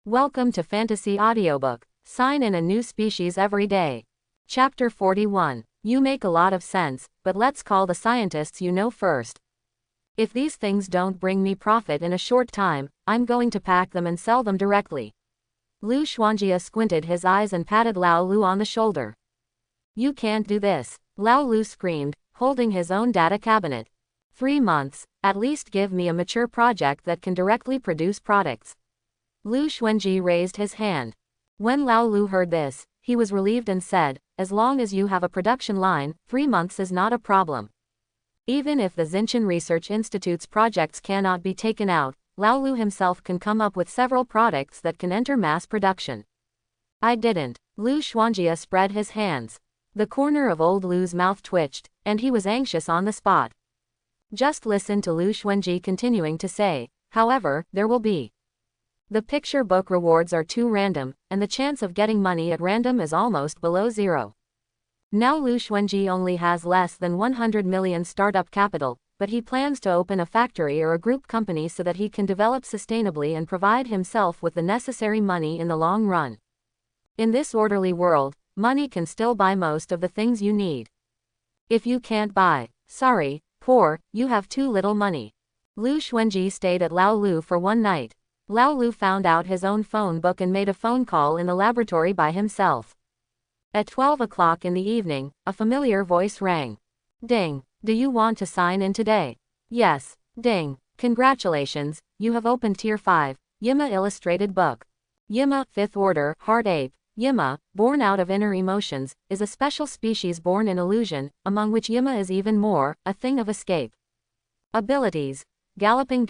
Welcome to Fantasy Audiobook. Sign in a new species every day. Chapter 41. You make a lot of sense, but let's call the scientists you know first. If these things don't bring me profit in a short time, I'm going to pack them and sell them directly. Lu Xuanjia squinted his eyes and patted Lao Lu on the shoulder. You can't do this, Lao Lu screamed, holding his own data cabinet. 3 months, at least give me a mature project that can directly produce products. Lu Xuanji raised his hand. When Lao Lu heard this, he was relieved and said, as long as you have a production line, 3 months is not a problem. Even if the Xinchen Research Institute's projects cannot be taken out, Lao Lu himself can come up with several products that can enter mass production. I didn't. Lu Xuanjia spread his hands. The corner of old Lu's mouth twitched, and he was anxious on the spot. Just listen to Lu Xuanji continuing to say, however, there will be. The picture book rewards are too random, and the chance of getting money at random is almost below zero. Now Lu Xuanji only has less than 100 million startup capital, but he plans to open a factory or a group company so that he can develop sustainably and provide himself with the necessary money in the long run. In this orderly world, money can still buy most of the things you need. If you can't buy, sorry, poor, you have too little money. Lu Xuanji stayed at Lao Lu for one night. Lao Lu found out his own phone book and made a phone call in the laboratory by himself. At 12 o'clock in the evening, a familiar voice rang. Ding. Do you want to sign in today? Yes. Ding. Congratulations, you have opened Tier 5, Yima Illustrated Book. Yima, 5th Order, Heart Ape. Yima, born out of inner emotions, is a special species born in illusion, among which Yima is even more, a thing of escape. Abilities. Galloping,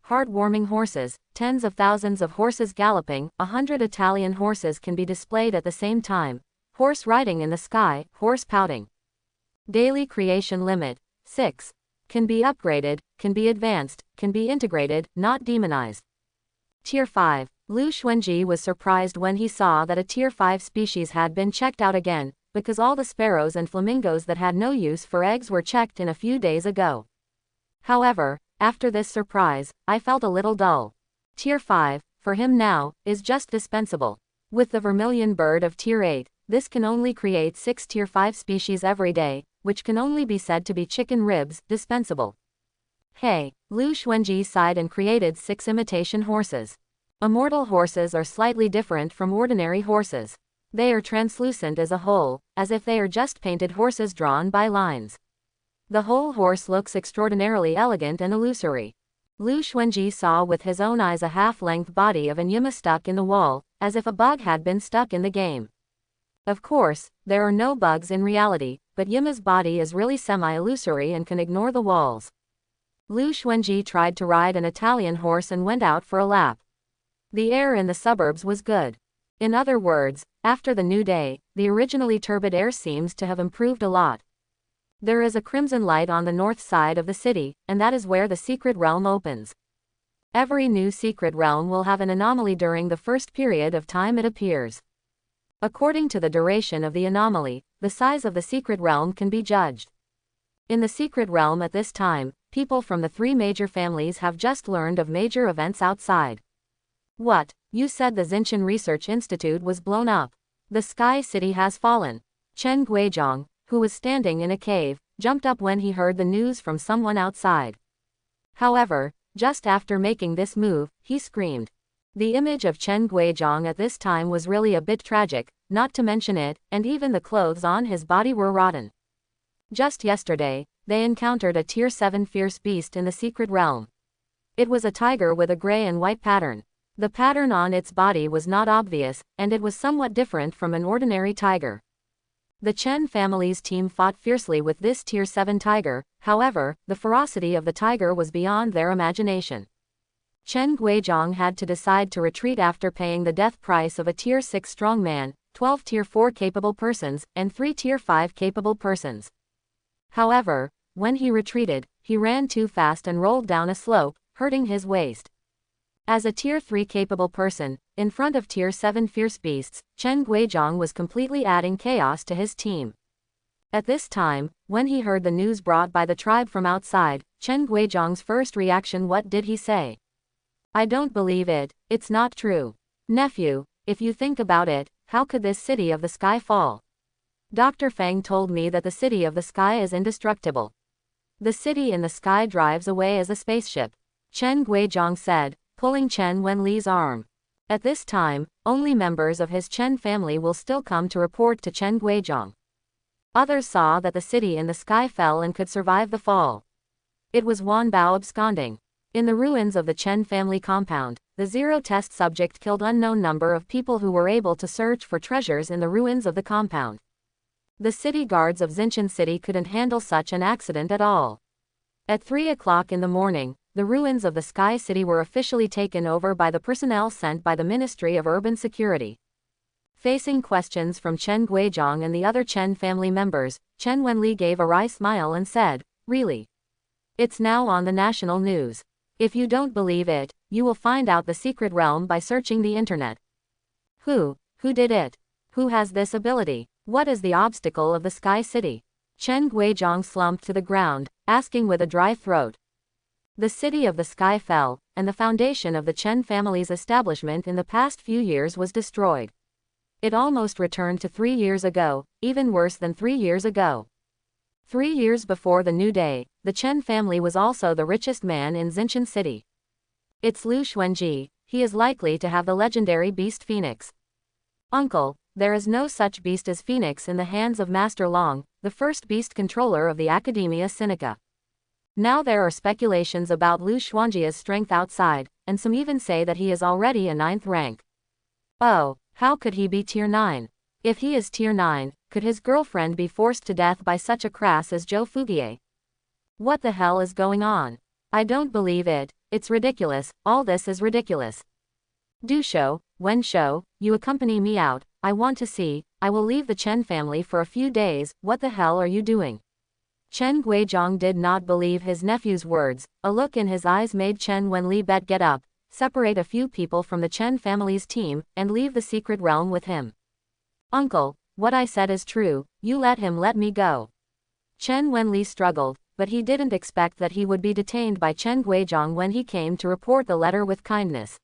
heart-warming horses, tens of thousands of horses galloping, 100 Italian horses can be displayed at the same time, horse riding in the sky, horse pouting. Daily creation limit, 6. Can be upgraded, can be advanced, can be integrated, not demonized. Tier 5. Lu Xuanji was surprised when he saw that a Tier 5 species had been checked out again, because all the sparrows and flamingos that had no use for eggs were checked in a few days ago. However, after this surprise, I felt a little dull. Tier 5, for him now, is just dispensable. With the vermilion bird of Tier 8, this can only create 6 Tier 5 species every day, which can only be said to be chicken ribs, dispensable. Hey, Lu Xuanji sighed and created 6 imitation horses. Immortal horses are slightly different from ordinary horses. They are translucent as a whole, as if they are just painted horses drawn by lines. The whole horse looks extraordinarily elegant and illusory. Lu Xuanji saw with his own eyes a half-length body of an Yima stuck in the wall, as if a bug had been stuck in the game. Of course, there are no bugs in reality, but Yima's body is really semi-illusory and can ignore the walls. Lu Xuanji tried to ride an Italian horse and went out for a lap. The air in the suburbs was good. In other words, after the new day, the originally turbid air seems to have improved a lot. There is a crimson light on the north side of the city, and that is where the secret realm opens. Every new secret realm will have an anomaly during the first period of time it appears. According to the duration of the anomaly, the size of the secret realm can be judged. In the secret realm at this time, people from the 3 major families have just learned of major events outside. What? You said the Xinchen Research Institute was blown up. The Sky City has fallen. Chen Guizhong, who was standing in a cave, jumped up when he heard the news from someone outside. However, just after making this move, he screamed. The image of Chen Guizhong at this time was really a bit tragic, not to mention it, and even the clothes on his body were rotten. Just yesterday, they encountered a Tier 7 fierce beast in the secret realm. It was a tiger with a gray and white pattern. The pattern on its body was not obvious, and it was somewhat different from an ordinary tiger. The Chen family's team fought fiercely with this Tier 7 tiger, however, the ferocity of the tiger was beyond their imagination. Chen Guizhong had to decide to retreat after paying the death price of a Tier 6 strongman, 12 Tier 4 capable persons, and 3 Tier 5 capable persons. However, when he retreated, he ran too fast and rolled down a slope, hurting his waist. As a Tier 3 capable person, in front of Tier 7 fierce beasts, Chen Guizhong was completely adding chaos to his team. At this time, when he heard the news brought by the tribe from outside, Chen Guizhong's first reaction, what did he say? I don't believe it, it's not true. Nephew, if you think about it, how could this city of the sky fall? Dr. Feng told me that the city of the sky is indestructible. The city in the sky drives away as a spaceship, Chen Guizhong said, pulling Chen Wenli's arm. At this time, only members of his Chen family will still come to report to Chen Guizhong. Others saw that the city in the sky fell and could survive the fall. It was Wan Bao absconding. In the ruins of the Chen family compound, the zero test subject killed unknown number of people who were able to search for treasures in the ruins of the compound. The city guards of Xinchen City couldn't handle such an accident at all. At 3 o'clock in the morning, the ruins of the Sky City were officially taken over by the personnel sent by the Ministry of Urban Security. Facing questions from Chen Guizhong and the other Chen family members, Chen Wenli gave a wry smile and said, "Really? It's now on the national news. If you don't believe it, you will find out the secret realm by searching the internet." Who did it? Who has this ability? What is the obstacle of the Sky City? Chen Guizhong slumped to the ground, asking with a dry throat. The city of the sky fell, and the foundation of the Chen family's establishment in the past few years was destroyed. It almost returned to 3 years ago, even worse than 3 years ago. 3 years before the new day, the Chen family was also the richest man in Xinchen City. It's Lu Xuanji, he is likely to have the legendary beast Phoenix. Uncle, there is no such beast as Phoenix in the hands of Master Long, the first beast controller of the Academia Sinica. Now there are speculations about Lu Xuanji's strength outside, and some even say that he is already a 9th rank. Oh, how could he be tier 9? If he is tier 9, could his girlfriend be forced to death by such a crass as Zhou Fugie? What the hell is going on? I don't believe it, it's ridiculous, all this is ridiculous. Dushou, Wenshou, you accompany me out, I want to see, I will leave the Chen family for a few days, what the hell are you doing? Chen Guizhong did not believe his nephew's words, a look in his eyes made Chen Wenli bet get up, separate a few people from the Chen family's team, and leave the secret realm with him. Uncle, what I said is true, you let him let me go. Chen Wenli struggled, but he didn't expect that he would be detained by Chen Guizhong when he came to report the letter with kindness.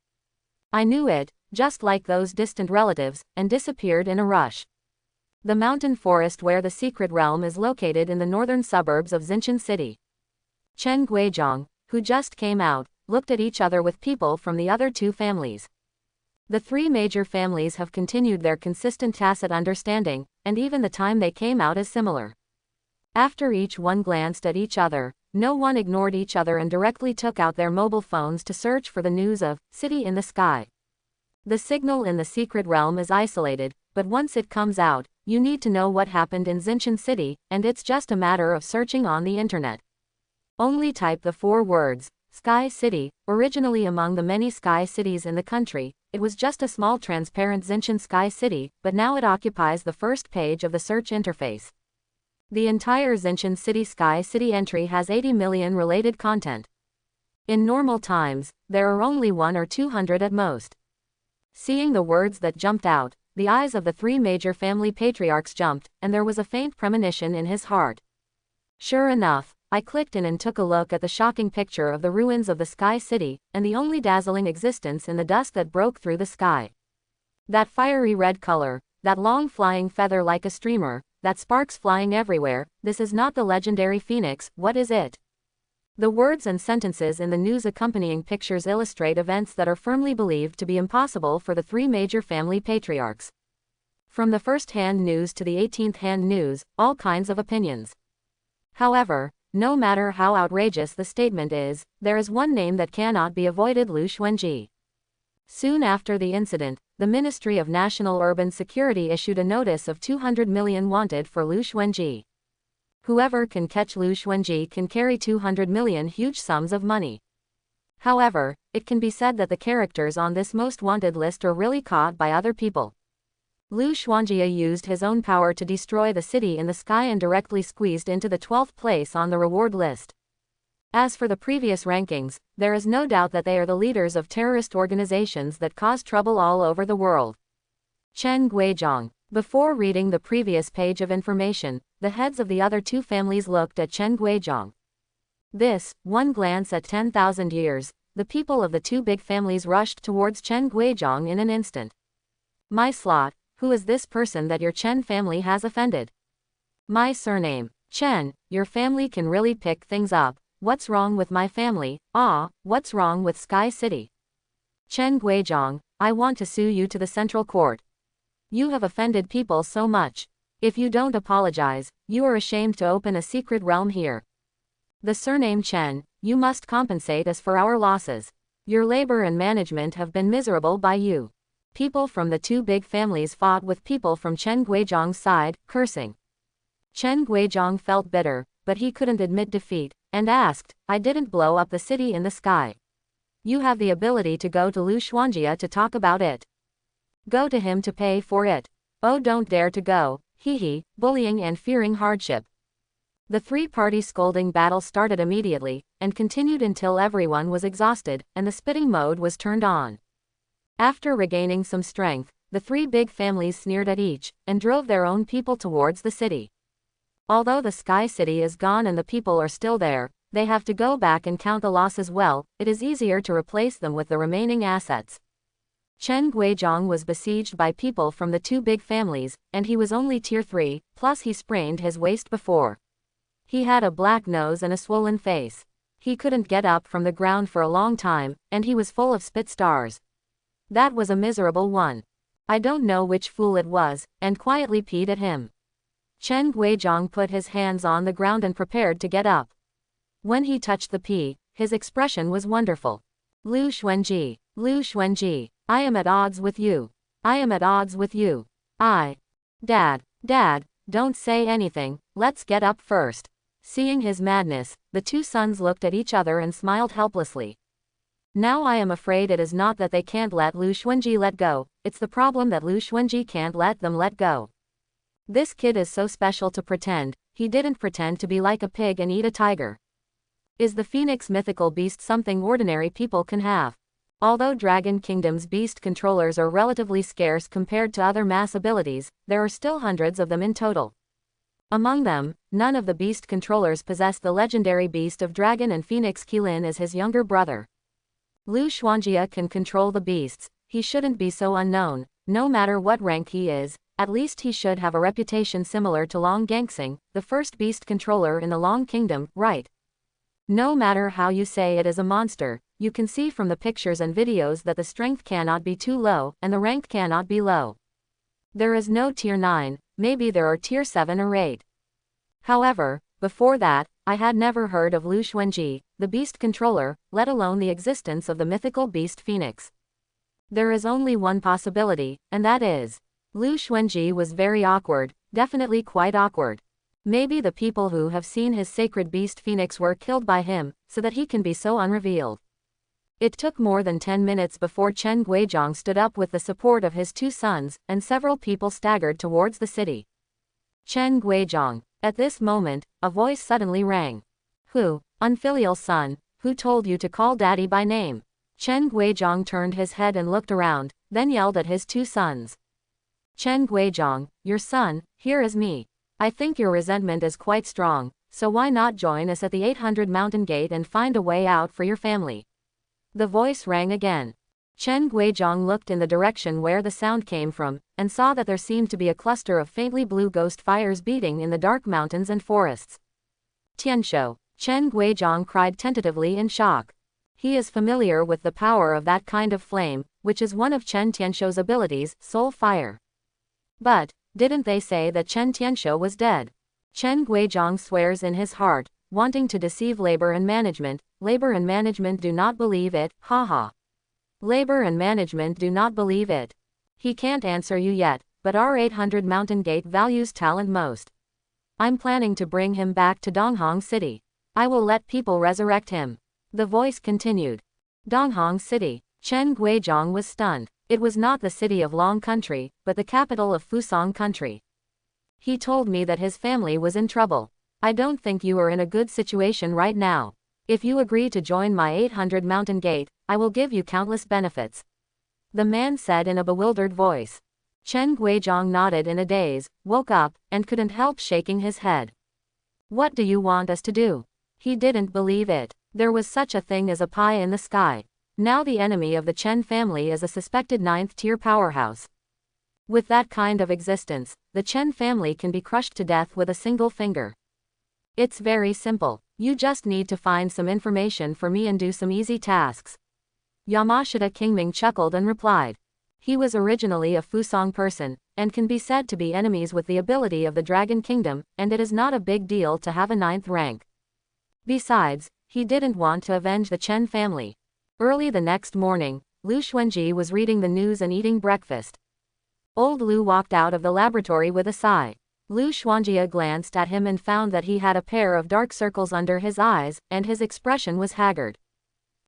I knew it, just like those distant relatives, and disappeared in a rush. The mountain forest where the secret realm is located in the northern suburbs of Xinchen City. Chen Guizhong, who just came out, looked at each other with people from the other two families. The 3 major families have continued their consistent tacit understanding, and even the time they came out is similar. After each one glanced at each other, no one ignored each other and directly took out their mobile phones to search for the news of City in the Sky. The signal in the secret realm is isolated, but once it comes out, you need to know what happened in Xinchen City, and it's just a matter of searching on the internet. Only type the 4 words, Sky City. Originally among the many sky cities in the country, it was just a small transparent Xinchen Sky City, but now it occupies the first page of the search interface. The entire Xinchen City Sky City entry has 80 million related content. In normal times, there are only 100 or 200 at most. Seeing the words that jumped out, the eyes of the 3 major family patriarchs jumped, and there was a faint premonition in his heart. Sure enough, I clicked in and took a look at the shocking picture of the ruins of the Sky City, and the only dazzling existence in the dust that broke through the sky. That fiery red color, that long flying feather like a streamer, that sparks flying everywhere, this is not the legendary Phoenix, what is it? The words and sentences in the news accompanying pictures illustrate events that are firmly believed to be impossible for the 3 major family patriarchs. From the first-hand news to the 18th-hand news, all kinds of opinions. However, no matter how outrageous the statement is, there is one name that cannot be avoided: Lu Xuanji. Soon after the incident, the Ministry of National Urban Security issued a notice of 200 million wanted for Lu Xuanji. Whoever can catch Lu Xuanji can carry 200 million, huge sums of money. However, it can be said that the characters on this most wanted list are really caught by other people. Lu Xuanji used his own power to destroy the city in the sky and directly squeezed into the 12th place on the reward list. As for the previous rankings, there is no doubt that they are the leaders of terrorist organizations that cause trouble all over the world. Chen Guizhong. Before reading the previous page of information, the heads of the other 2 families looked at Chen Guizhong. This, one glance at 10,000 years, the people of the two big families rushed towards Chen Guizhong in an instant. My slot, who is this person that your Chen family has offended? My surname, Chen, your family can really pick things up. What's wrong with my family? Ah, what's wrong with Sky City? Chen Guizhong, I want to sue you to the central court. You have offended people so much. If you don't apologize, you are ashamed to open a secret realm here. The surname Chen, you must compensate us for our losses. Your labor and management have been miserable by you. People from the two big families fought with people from Chen Guizhong's side, cursing. Chen Guizhong felt bitter, but he couldn't admit defeat, and asked, I didn't blow up the city in the sky. You have the ability to go to Lu Xuanjia to talk about it. Go to him to pay for it. Oh, don't dare to go, bullying and fearing hardship. The three-party scolding battle started immediately, and continued until everyone was exhausted, and the spitting mode was turned on. After regaining some strength, the three big families sneered at each, and drove their own people towards the city. Although the Sky City is gone and the people are still there, they have to go back and count the loss as well. It is easier to replace them with the remaining assets. Chen Guizhong was besieged by people from the two big families, and he was only tier 3, plus he sprained his waist before. He had a black nose and a swollen face. He couldn't get up from the ground for a long time, and he was full of spit stars. That was a miserable one. I don't know which fool it was, and quietly peed at him. Chen Guizhong put his hands on the ground and prepared to get up. When he touched the pee, his expression was wonderful. Lu Xuanji, I am at odds with you. I am at odds with you. Dad, don't say anything, let's get up first. Seeing his madness, the two sons looked at each other and smiled helplessly. Now I am afraid it is not that they can't let Lu Xuanji let go, it's the problem that Lu Xuanji can't let them let go. This kid is so special to pretend, he didn't pretend to be like a pig and eat a tiger. Is the Phoenix mythical beast something ordinary people can have? Although Dragon Kingdom's beast controllers are relatively scarce compared to other mass abilities, there are still hundreds of them in total. Among them, none of the beast controllers possess the legendary beast of Dragon, and Phoenix Qilin is his younger brother. Lu Xuanjia can control the beasts. He shouldn't be so unknown, no matter what rank he is. At least he should have a reputation similar to Long Gangxing, the first beast controller in the Long Kingdom, right? No matter how you say it is a monster, you can see from the pictures and videos that the strength cannot be too low, and the rank cannot be low. There is no tier 9, maybe there are tier 7 or 8. However, before that, I had never heard of Lu Xuanji, the beast controller, let alone the existence of the mythical beast Phoenix. There is only one possibility, and that is, Lu Xuanji was very awkward, definitely quite awkward. Maybe the people who have seen his sacred beast Phoenix were killed by him, so that he can be so unrevealed. It took more than 10 minutes before Chen Guizhong stood up with the support of his two sons, and several people staggered towards the city. Chen Guizhong. At this moment, a voice suddenly rang. Who, unfilial son, who told you to call daddy by name? Chen Guizhong turned his head and looked around, then yelled at his two sons. Chen Guizhong, your son, here is me. I think your resentment is quite strong, so why not join us at the 800 Mountain Gate and find a way out for your family? The voice rang again. Chen Guizhong looked in the direction where the sound came from, and saw that there seemed to be a cluster of faintly blue ghost fires beating in the dark mountains and forests. Tianshou, Chen Guizhong cried tentatively in shock. He is familiar with the power of that kind of flame, which is one of Chen Tianshou's abilities, Soul Fire. But, didn't they say that Chen Tianshou was dead? Chen Guizhong swears in his heart, wanting to deceive labor and management. Labor and management do not believe it, haha. Labor and management do not believe it. He can't answer you yet, but our 800 Mountain Gate values talent most. I'm planning to bring him back to Donghong City. I will let people resurrect him. The voice continued. Donghong City. Chen Guizhong was stunned. It was not the city of Long Country, but the capital of Fusong Country. He told me that his family was in trouble. I don't think you are in a good situation right now. If you agree to join my 800 Mountain Gate, I will give you countless benefits. The man said in a bewildered voice. Chen Guizhong nodded in a daze, woke up, and couldn't help shaking his head. What do you want us to do? He didn't believe it. There was such a thing as a pie in the sky. Now the enemy of the Chen family is a suspected 9th-tier powerhouse. With that kind of existence, the Chen family can be crushed to death with a single finger. It's very simple. You just need to find some information for me and do some easy tasks. Yamashita Kingming chuckled and replied. He was originally a Fusong person, and can be said to be enemies with the ability of the Dragon Kingdom, and it is not a big deal to have a 9th rank. Besides, he didn't want to avenge the Chen family. Early the next morning, Lu Xuanji was reading the news and eating breakfast. Old Lu walked out of the laboratory with a sigh. Lu Xuanjia glanced at him and found that he had a pair of dark circles under his eyes, and his expression was haggard.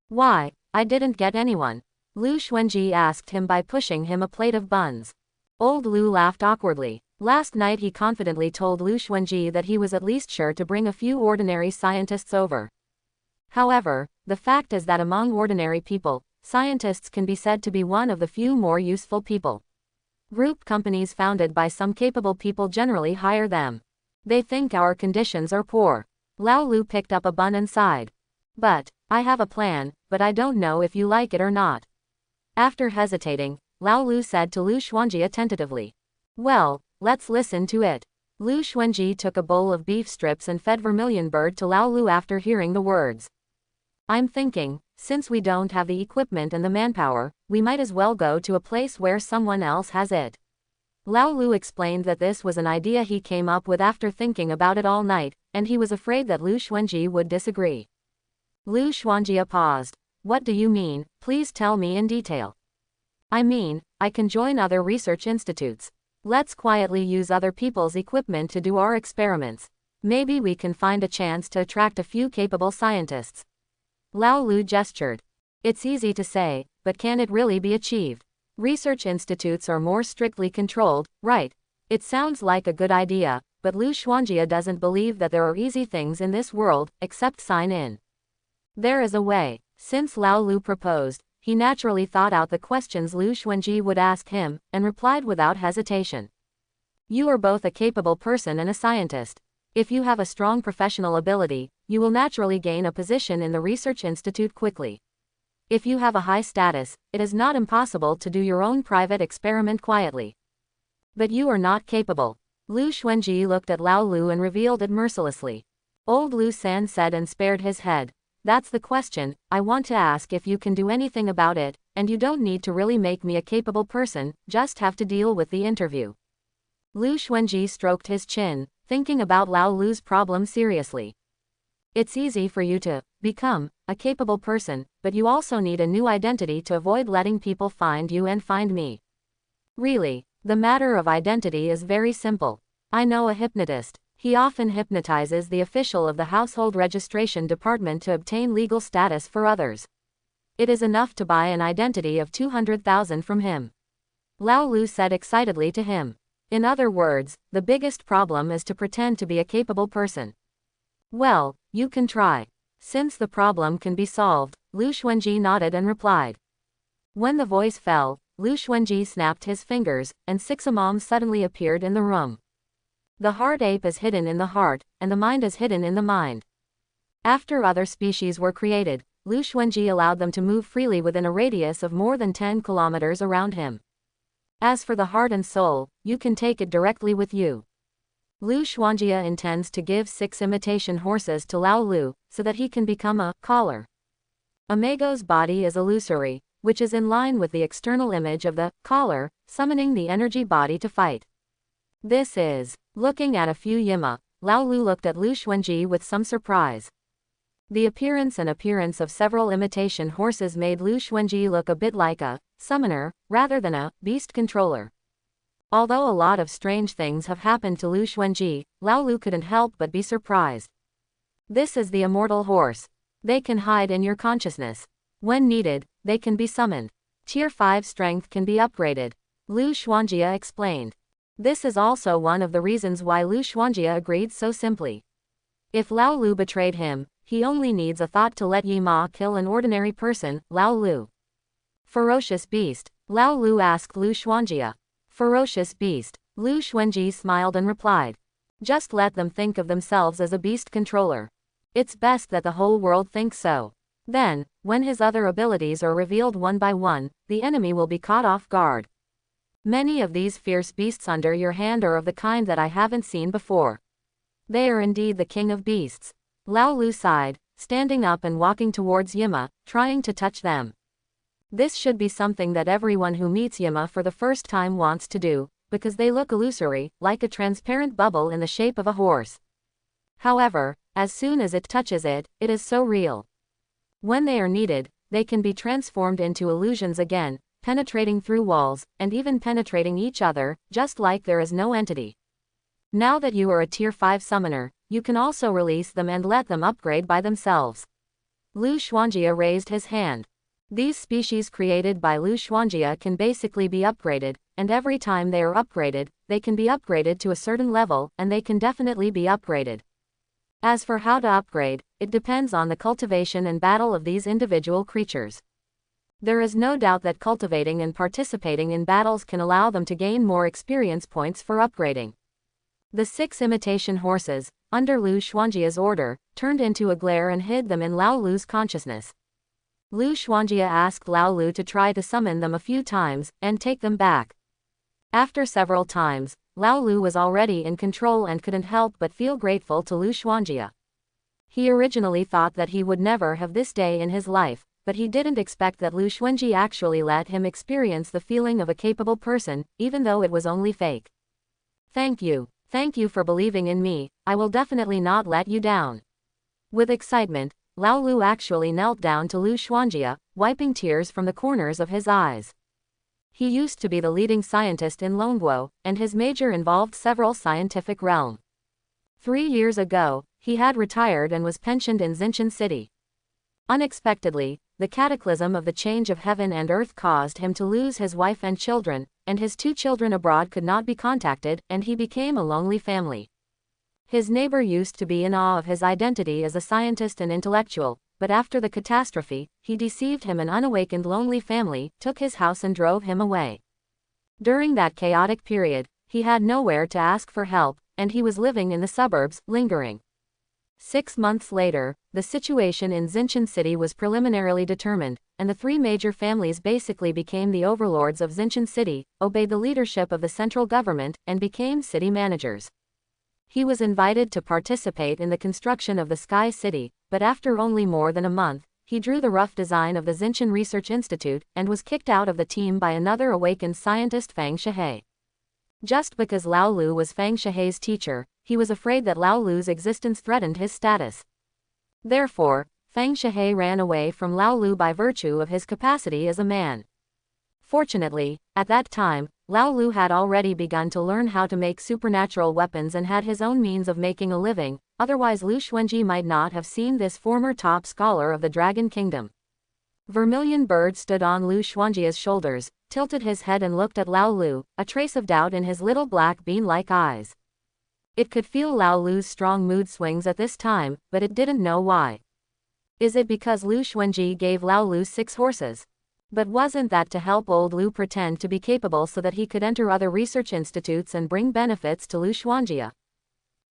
Why, I didn't get anyone. Lu Xuanji asked him by pushing him a plate of buns. Old Lu laughed awkwardly. Last night he confidently told Lu Xuanji that he was at least sure to bring a few ordinary scientists over. However, the fact is that among ordinary people, scientists can be said to be one of the few more useful people. Group companies founded by some capable people generally hire them. They think our conditions are poor. Lao Lu picked up a bun and sighed. But, I have a plan, but I don't know if you like it or not. After hesitating, Lao Lu said to Lu Xuanji tentatively. Well, let's listen to it. Lu Xuanji took a bowl of beef strips and fed Vermilion Bird to Lao Lu after hearing the words. I'm thinking, since we don't have the equipment and the manpower, we might as well go to a place where someone else has it. Lao Lu explained that this was an idea he came up with after thinking about it all night, and he was afraid that Lu Xuanji would disagree. Lu Xuanjia paused. What do you mean? Please tell me in detail. I mean, I can join other research institutes. Let's quietly use other people's equipment to do our experiments. Maybe we can find a chance to attract a few capable scientists. Lao Lu gestured. It's easy to say, but can it really be achieved? Research institutes are more strictly controlled, right? It sounds like a good idea, but Lu Xuanjia doesn't believe that there are easy things in this world, except sign in. There is a way. Since Lao Lu proposed, he naturally thought out the questions Lu Xuanji would ask him, and replied without hesitation. You are both a capable person and a scientist. If you have a strong professional ability, you will naturally gain a position in the research institute quickly. If you have a high status, it is not impossible to do your own private experiment quietly. But you are not capable. Lu Xuanji looked at Lao Lu and revealed it mercilessly. Old Lu San said and spared his head. That's the question. I want to ask if you can do anything about it, and you don't need to really make me a capable person, just have to deal with the interview. Lu Xuanji stroked his chin, thinking about Lao Lu's problem seriously. It's easy for you to become a capable person, but you also need a new identity to avoid letting people find you and find me. Really, the matter of identity is very simple. I know a hypnotist. He often hypnotizes the official of the household registration department to obtain legal status for others. It is enough to buy an identity of 200,000 from him. Lao Lu said excitedly to him. In other words, the biggest problem is to pretend to be a capable person. Well, you can try. Since the problem can be solved, Lu Xuanji nodded and replied. When the voice fell, Lu Xuanji snapped his fingers, and six imams suddenly appeared in the room. The heart ape is hidden in the heart, and the mind is hidden in the mind. After other species were created, Lu Xuanji allowed them to move freely within a radius of more than 10 kilometers around him. As for the heart and soul, you can take it directly with you. Lu Xuanjia intends to give 6 imitation horses to Lao Lu, so that he can become a caller. Imago's body is illusory, which is in line with the external image of the caller, summoning the energy body to fight. This is. Looking at a few Yima, Lao Lu looked at Lu Xuanji with some surprise. The appearance of several imitation horses made Lu Xuanji look a bit like a summoner, rather than a beast controller. Although a lot of strange things have happened to Lu Xuanji, Lao Lu couldn't help but be surprised. This is the immortal horse. They can hide in your consciousness. When needed, they can be summoned. Tier 5 strength can be upgraded. Lu Xuanjia explained. This is also one of the reasons why Lu Xuanjia agreed so simply. If Lao Lu betrayed him, he only needs a thought to let Yi Ma kill an ordinary person, Lao Lu. Ferocious beast, Lao Lu asked Lu Xuanjia. Ferocious beast, Lu Xuanji smiled and replied. Just let them think of themselves as a beast controller. It's best that the whole world thinks so. Then, when his other abilities are revealed one by one, the enemy will be caught off guard. Many of these fierce beasts under your hand are of the kind that I haven't seen before. They are indeed the king of beasts. Lao Lu sighed, standing up and walking towards Yima, trying to touch them. This should be something that everyone who meets Yima for the first time wants to do, because they look illusory, like a transparent bubble in the shape of a horse. However, as soon as it touches it, it is so real. When they are needed, they can be transformed into illusions again, penetrating through walls, and even penetrating each other, just like there is no entity. Now that you are a Tier 5 summoner, you can also release them and let them upgrade by themselves. Lu Xuanjia raised his hand. These species created by Lu Xuanjia can basically be upgraded, and every time they are upgraded, they can be upgraded to a certain level, and they can definitely be upgraded. As for how to upgrade, it depends on the cultivation and battle of these individual creatures. There is no doubt that cultivating and participating in battles can allow them to gain more experience points for upgrading. The 6 imitation horses, under Lu Xuanjia's order, turned into a glare and hid them in Lao Lu's consciousness. Lu Xuanjia asked Lao Lu to try to summon them a few times, and take them back. After several times, Lao Lu was already in control and couldn't help but feel grateful to Lu Xuanjia. He originally thought that he would never have this day in his life, but he didn't expect that Lu Xuanji actually let him experience the feeling of a capable person, even though it was only fake. Thank you. Thank you for believing in me, I will definitely not let you down. With excitement, Lao Lu actually knelt down to Lu Xuanjia, wiping tears from the corners of his eyes. He used to be the leading scientist in Longguo, and his major involved several scientific realms. 3 years ago, he had retired and was pensioned in Xinchen City. Unexpectedly, the cataclysm of the change of heaven and earth caused him to lose his wife and children, and his 2 children abroad could not be contacted, and he became a lonely family. His neighbor used to be in awe of his identity as a scientist and intellectual, but after the catastrophe, he deceived him. An unawakened lonely family took his house and drove him away. During that chaotic period, he had nowhere to ask for help, and he was living in the suburbs, lingering. 6 months later, the situation in Xinchen City was preliminarily determined, and the 3 major families basically became the overlords of Xinchen City, obeyed the leadership of the central government, and became city managers. He was invited to participate in the construction of the Sky City, but after only more than a month, he drew the rough design of the Xinchen Research Institute, and was kicked out of the team by another awakened scientist, Fang Shihei. Just because Lao Lu was Fang Shihei's teacher, he was afraid that Lao Lu's existence threatened his status. Therefore, Fang Shihei ran away from Lao Lu by virtue of his capacity as a man. Fortunately, at that time, Lao Lu had already begun to learn how to make supernatural weapons and had his own means of making a living, otherwise Lu Xuanji might not have seen this former top scholar of the Dragon Kingdom. Vermilion Bird stood on Lu Xuanjia's shoulders, tilted his head and looked at Lao Lu, a trace of doubt in his little black bean-like eyes. It could feel Lao Lu's strong mood swings at this time, but it didn't know why. Is it because Lu Xuanji gave Lao Lu 6 horses? But wasn't that to help old Lu pretend to be capable so that he could enter other research institutes and bring benefits to Lu Xuanjia?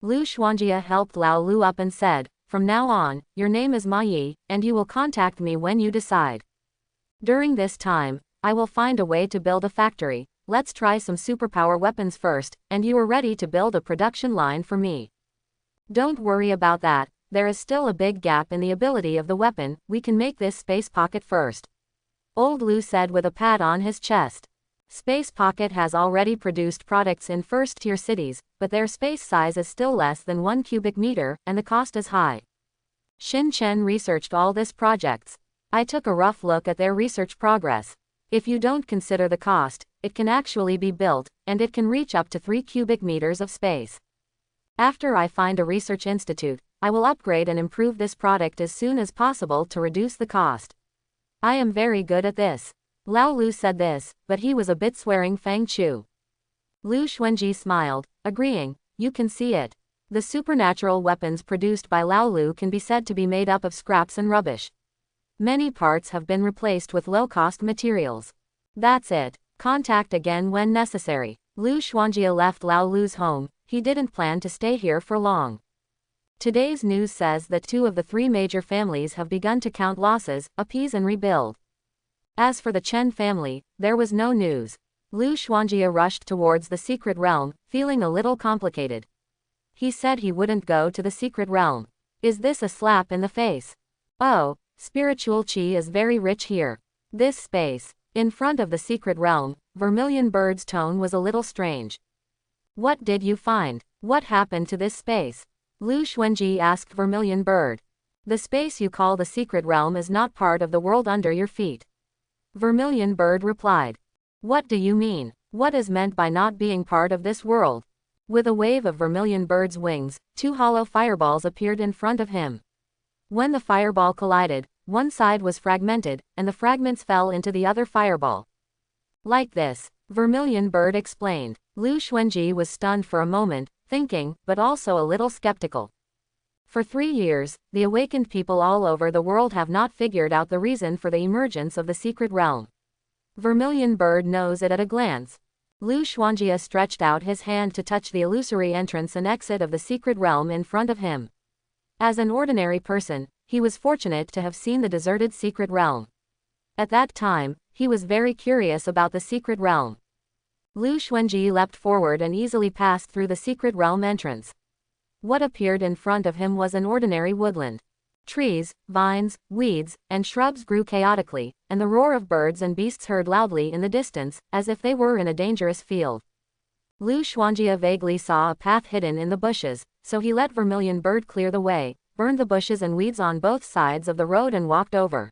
Lu Xuanjia helped Lao Lu up and said, "From now on, your name is Ma Yi, and you will contact me when you decide. During this time, I will find a way to build a factory. Let's try some superpower weapons first, and you are ready to build a production line for me. Don't worry about that, there is still a big gap in the ability of the weapon, we can make this space pocket first." Old Lu said with a pat on his chest. Space Pocket has already produced products in first-tier cities, but their space size is still less than 1 cubic meter, and the cost is high. Xin Chen researched all these projects. I took a rough look at their research progress. If you don't consider the cost, it can actually be built, and it can reach up to 3 cubic meters of space. After I find a research institute, I will upgrade and improve this product as soon as possible to reduce the cost. I am very good at this. Lao Lu said this, but he was a bit swearing Fang Chu. Lu Xuanji smiled, agreeing, you can see it. The supernatural weapons produced by Lao Lu can be said to be made up of scraps and rubbish. Many parts have been replaced with low-cost materials. That's it. Contact again when necessary. Lu Xuanjia left Lao Lu's home. He didn't plan to stay here for long. Today's news says that 2 of the 3 major families have begun to count losses, appease and rebuild. As for the Chen family, there was no news. Lu Xuanjie rushed towards the secret realm, feeling a little complicated. He said he wouldn't go to the secret realm. Is this a slap in the face? Oh, spiritual qi is very rich here. This space. In front of the secret realm, Vermilion Bird's tone was a little strange. What did you find? What happened to this space? Lu Xuanjie asked Vermilion Bird. The space you call the secret realm is not part of the world under your feet. Vermilion Bird replied. What do you mean? What is meant by not being part of this world? With a wave of Vermilion Bird's wings, 2 hollow fireballs appeared in front of him. When the fireball collided, one side was fragmented, and the fragments fell into the other fireball. Like this, Vermilion Bird explained. Lu Xuanjie was stunned for a moment, thinking, but also a little skeptical. For 3 years, the awakened people all over the world have not figured out the reason for the emergence of the secret realm. Vermilion Bird knows it at a glance. Lu Xuanjie stretched out his hand to touch the illusory entrance and exit of the secret realm in front of him. As an ordinary person, he was fortunate to have seen the deserted secret realm. At that time, he was very curious about the secret realm. Lu Xuanjie leapt forward and easily passed through the secret realm entrance. What appeared in front of him was an ordinary woodland. Trees, vines, weeds, and shrubs grew chaotically, and the roar of birds and beasts heard loudly in the distance, as if they were in a dangerous field. Lu Xuanjie vaguely saw a path hidden in the bushes, so he let Vermilion Bird clear the way, burned the bushes and weeds on both sides of the road and walked over.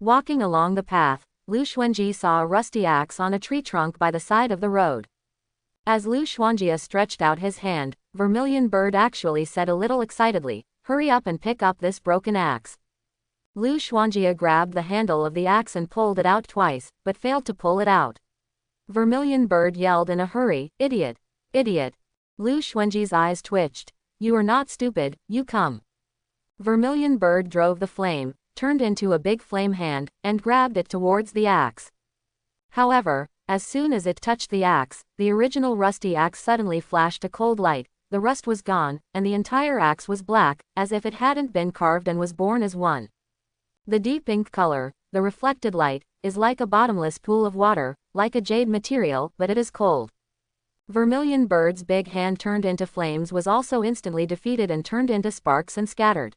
Walking along the path, Lu Xuanjie saw a rusty axe on a tree trunk by the side of the road. As Lu Xuanjie stretched out his hand, Vermilion Bird actually said a little excitedly, "Hurry up and pick up this broken axe." Lu Xuanjie grabbed the handle of the axe and pulled it out twice, but failed to pull it out. Vermilion Bird yelled in a hurry, "Idiot! Idiot!" Lu Xuanjie's eyes twitched. "You are not stupid, you come." Vermilion Bird drove the flame, turned into a big flame hand, and grabbed it towards the axe. However, as soon as it touched the axe, the original rusty axe suddenly flashed a cold light, the rust was gone, and the entire axe was black, as if it hadn't been carved and was born as one. The deep ink color, the reflected light, is like a bottomless pool of water, like a jade material, but it is cold. Vermilion Bird's big hand turned into flames was also instantly defeated and turned into sparks and scattered.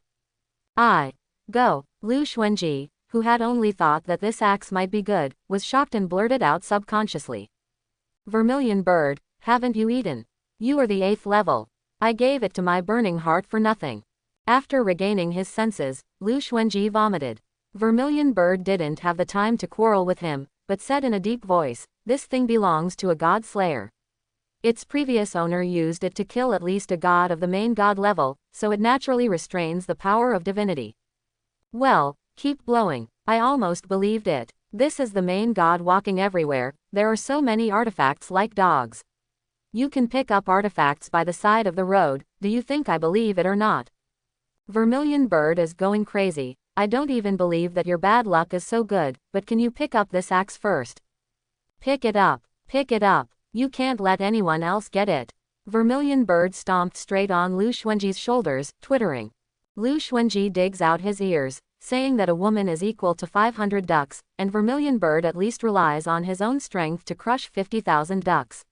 Go! Lu Xuanjie, who had only thought that this axe might be good, was shocked and blurted out subconsciously. Vermilion Bird, haven't you eaten? You are the 8th level. I gave it to my burning heart for nothing. After regaining his senses, Lu Xuanjie vomited. Vermilion Bird didn't have the time to quarrel with him, but said in a deep voice, "This thing belongs to a god slayer. Its previous owner used it to kill at least a god of the main god level, so it naturally restrains the power of divinity." Well, keep blowing. I almost believed it. This is the main god walking everywhere, there are so many artifacts like dogs. You can pick up artifacts by the side of the road, do you think I believe it or not? Vermilion Bird is going crazy, I don't even believe that your bad luck is so good, but can you pick up this axe first? Pick it up, pick it up, you can't let anyone else get it. Vermilion Bird stomped straight on Lu Xuanjie's shoulders, twittering. Lu Xuanjie digs out his ears, saying that a woman is equal to 500 ducks, and Vermilion Bird at least relies on his own strength to crush 50,000 ducks.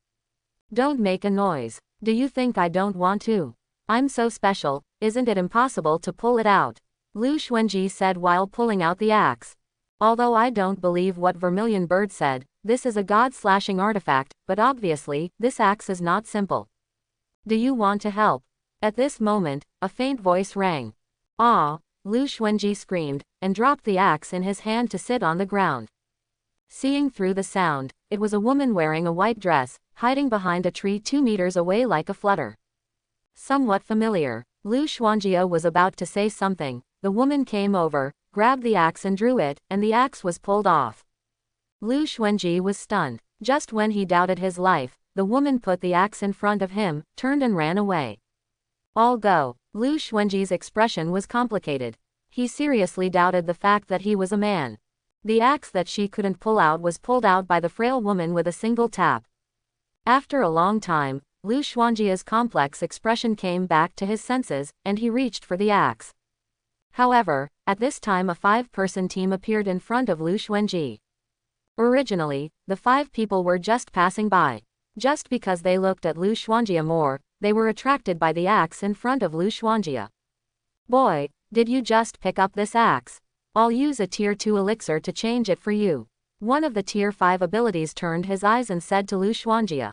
Don't make a noise. Do you think I don't want to? I'm so special, isn't it impossible to pull it out? Lu Xuanjie said while pulling out the axe. Although I don't believe what Vermilion Bird said, this is a god-slashing artifact, but obviously, this axe is not simple. Do you want to help? At this moment, a faint voice rang. "Ah!" Lu Xuanjie screamed, and dropped the axe in his hand to sit on the ground. Seeing through the sound, it was a woman wearing a white dress, hiding behind a tree 2 meters away like a flutter. Somewhat familiar. Lu Xuanjie was about to say something, the woman came over, grabbed the axe and drew it, and the axe was pulled off. Lu Xuanjie was stunned. Just when he doubted his life, the woman put the axe in front of him, turned and ran away. All go. Lu Xuanjie's expression was complicated. He seriously doubted the fact that he was a man. The axe that she couldn't pull out was pulled out by the frail woman with a single tap. After a long time, Lu Xuanjia's complex expression came back to his senses, and he reached for the axe. However, at this time a 5-person team appeared in front of Lu Xuanji. Originally, the 5 people were just passing by. Just because they looked at Lu Xuanjia more, they were attracted by the axe in front of Lu Xuanjia. "Boy, did you just pick up this axe? I'll use a tier 2 elixir to change it for you." One of the tier 5 abilities turned his eyes and said to Lu Xuanjia.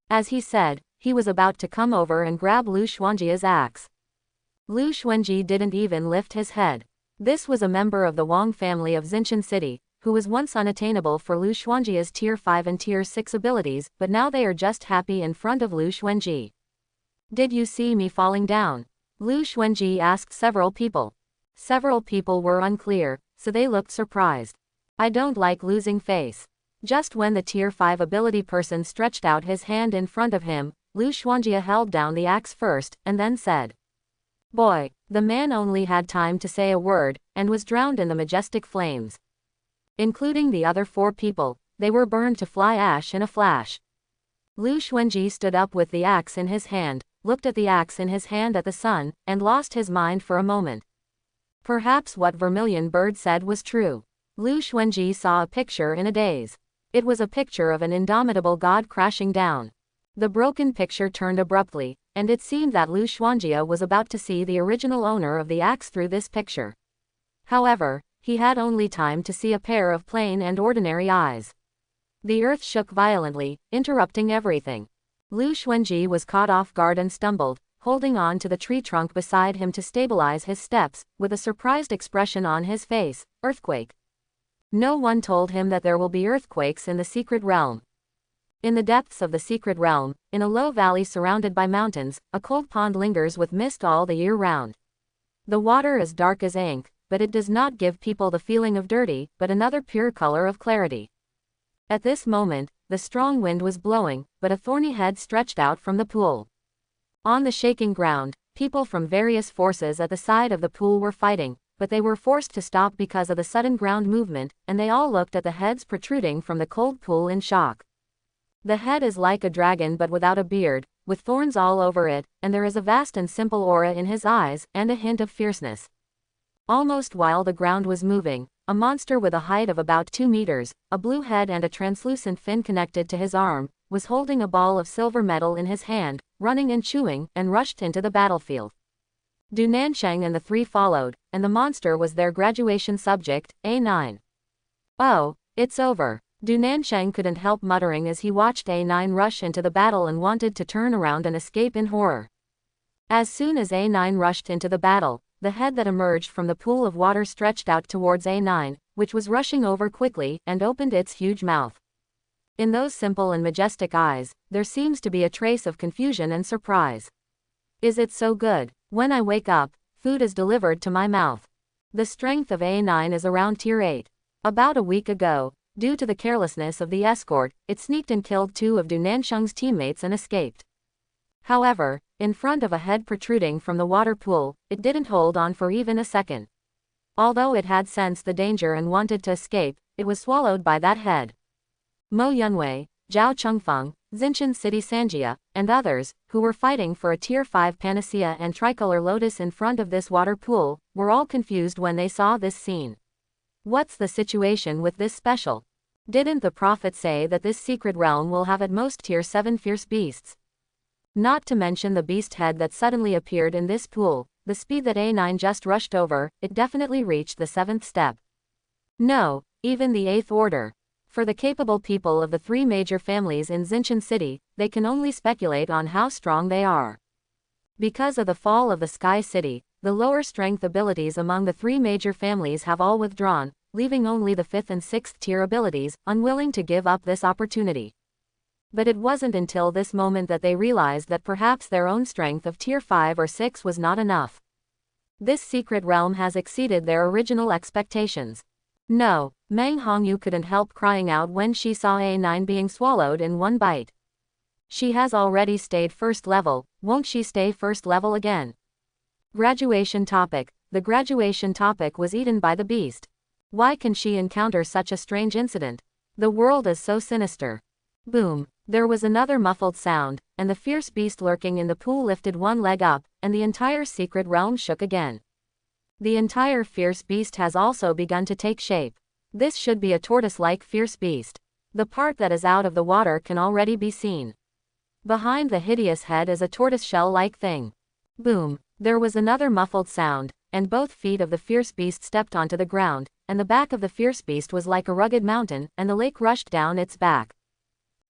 As he said, he was about to come over and grab Lu Xuanjia's axe. Lu Xuanji didn't even lift his head. This was a member of the Wang family of Xinchen City, who was once unattainable for Lu Xuanjia's tier 5 and tier 6 abilities, but now they are just happy in front of Lu Xuanji. "Did you see me falling down?" Lu Xuanji asked several people. Several people were unclear, so they looked surprised. "I don't like losing face." Just when the tier 5 ability person stretched out his hand in front of him, Lu Xuanjia held down the axe first, and then said, "Boy." The man only had time to say a word, and was drowned in the majestic flames. Including the other 4 people, they were burned to fly ash in a flash. Lu Xuanji stood up with the axe in his hand, looked at the axe in his hand at the sun, and lost his mind for a moment. Perhaps what Vermilion Bird said was true. Lu Xuanji saw a picture in a daze. It was a picture of an indomitable god crashing down. The broken picture turned abruptly, and it seemed that Lu Xuanjia was about to see the original owner of the axe through this picture. However, he had only time to see a pair of plain and ordinary eyes. The earth shook violently, interrupting everything. Lu Xuanji was caught off guard and stumbled, holding on to the tree trunk beside him to stabilize his steps, with a surprised expression on his face. "Earthquake." No one told him that there will be earthquakes in the secret realm. In the depths of the secret realm, in a low valley surrounded by mountains, a cold pond lingers with mist all the year round. The water is dark as ink, but it does not give people the feeling of dirty, but another pure color of clarity. At this moment, the strong wind was blowing, but a thorny head stretched out from the pool. On the shaking ground, people from various forces at the side of the pool were fighting, but they were forced to stop because of the sudden ground movement, and they all looked at the heads protruding from the cold pool in shock. The head is like a dragon but without a beard, with thorns all over it, and there is a vast and simple aura in his eyes, and a hint of fierceness. Almost while the ground was moving, a monster with a height of about 2 meters, a blue head and a translucent fin connected to his arm, was holding a ball of silver metal in his hand, running and chewing, and rushed into the battlefield. Du Nansheng and the 3 followed, and the monster was their graduation subject, A9. "Oh, it's over." Du Nansheng couldn't help muttering as he watched A9 rush into the battle and wanted to turn around and escape in horror. As soon as A9 rushed into the battle, the head that emerged from the pool of water stretched out towards A9, which was rushing over quickly, and opened its huge mouth. In those simple and majestic eyes, there seems to be a trace of confusion and surprise. "Is it so good? When I wake up, food is delivered to my mouth." The strength of A9 is around tier 8. About a week ago, due to the carelessness of the escort, it sneaked and killed 2 of Du Nansheng's teammates and escaped. However, in front of a head protruding from the water pool, it didn't hold on for even a second. Although it had sensed the danger and wanted to escape, it was swallowed by that head. Mo Yunwei, Zhao Chengfeng, Xinchen City Sanjia, and others, who were fighting for a tier 5 panacea and tricolor lotus in front of this water pool, were all confused when they saw this scene. What's the situation with this special? Didn't the prophet say that this secret realm will have at most tier 7 fierce beasts? Not to mention the beast head that suddenly appeared in this pool, the speed that A9 just rushed over, it definitely reached the 7th step. No, even the 8th order. For the capable people of the 3 major families in Xinchen City, they can only speculate on how strong they are. Because of the fall of the Sky City, the lower strength abilities among the 3 major families have all withdrawn, leaving only the 5th and 6th tier abilities, unwilling to give up this opportunity. But it wasn't until this moment that they realized that perhaps their own strength of tier 5 or 6 was not enough. This secret realm has exceeded their original expectations. No, Meng Hongyu couldn't help crying out when she saw A9 being swallowed in one bite. She has already stayed first level, won't she stay first level again? Graduation topic. The graduation topic was eaten by the beast. Why can she encounter such a strange incident? The world is so sinister. Boom! There was another muffled sound, and the fierce beast lurking in the pool lifted one leg up, and the entire secret realm shook again. The entire fierce beast has also begun to take shape. This should be a tortoise-like fierce beast. The part that is out of the water can already be seen. Behind the hideous head is a tortoise-shell-like thing. Boom! There was another muffled sound, and both feet of the fierce beast stepped onto the ground, and the back of the fierce beast was like a rugged mountain, and the lake rushed down its back.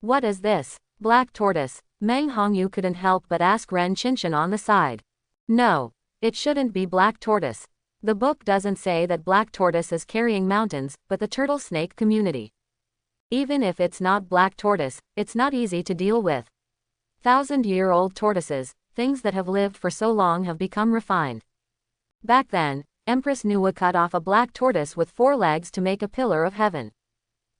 What is this? Black tortoise? Meng Hongyu couldn't help but ask Ren Qinshan on the side. No. It shouldn't be black tortoise. The book doesn't say that black tortoise is carrying mountains, but the turtle snake community. Even if it's not black tortoise, it's not easy to deal with. 1,000-year-old tortoises, things that have lived for so long have become refined. Back then, Empress Nuwa cut off a black tortoise with 4 legs to make a pillar of heaven.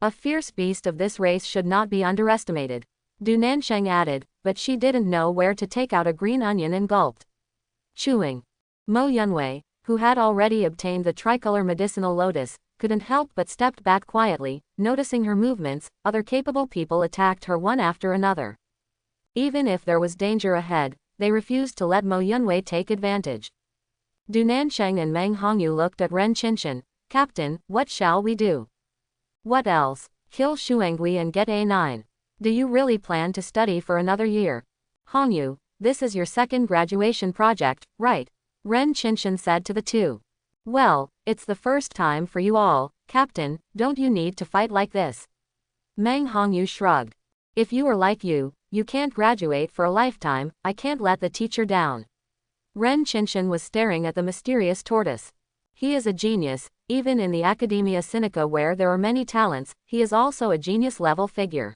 A fierce beast of this race should not be underestimated. Du Nansheng added, but she didn't know where to take out a green onion and gulped. Chewing. Mo Yunwei, who had already obtained the tricolor medicinal lotus, couldn't help but stepped back quietly, noticing her movements. Other capable people attacked her one after another. Even if there was danger ahead, they refused to let Mo Yunwei take advantage. Du Nansheng and Meng Hongyu looked at Ren Qinshan. Captain, what shall we do? What else? Kill Shuangui and get A9. Do you really plan to study for another year? Hongyu, this is your second graduation project, right? Ren Qinshan said to the two. Well, it's the first time for you all, Captain, don't you need to fight like this? Meng Hongyu shrugged. If you are like you can't graduate for a lifetime, I can't let the teacher down. Ren Qinshan was staring at the mysterious tortoise. He is a genius, even in the Academia Sinica where there are many talents, he is also a genius-level figure.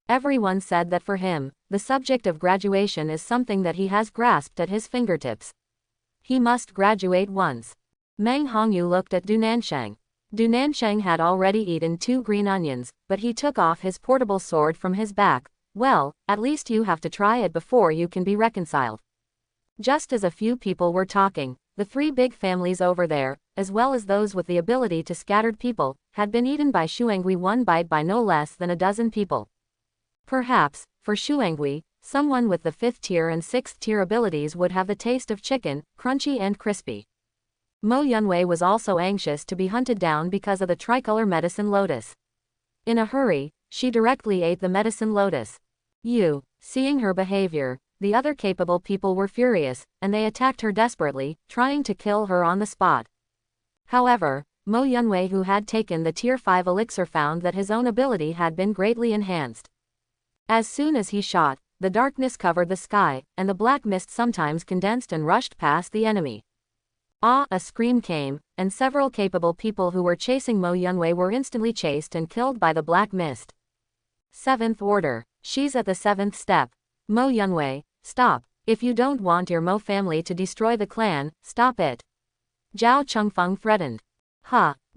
Everyone said that for him, the subject of graduation is something that he has grasped at his fingertips. He must graduate once. Meng Hongyu looked at Du Nansheng. Du Nansheng had already eaten 2 green onions, but he took off his portable sword from his back. Well, at least you have to try it before you can be reconciled. Just as a few people were talking, the 3 big families over there, as well as those with the ability to scatter people, had been eaten by Shuangui one bite by no less than a dozen people. Perhaps, for Shuangui, someone with the 5th tier and 6th tier abilities would have the taste of chicken, crunchy and crispy. Mo Yunwei was also anxious to be hunted down because of the tricolor medicine lotus. In a hurry, she directly ate the medicine lotus. Seeing her behavior, the other capable people were furious, and they attacked her desperately, trying to kill her on the spot. However, Mo Yunwei, who had taken the tier 5 elixir, found that his own ability had been greatly enhanced. As soon as he shot, the darkness covered the sky, and the black mist sometimes condensed and rushed past the enemy. Ah! A scream came, and several capable people who were chasing Mo Yunwei were instantly chased and killed by the black mist. 7th order. She's at the 7th step. Mo Yunwei, stop. If you don't want your Mo family to destroy the clan, stop it. Zhao Chengfeng threatened.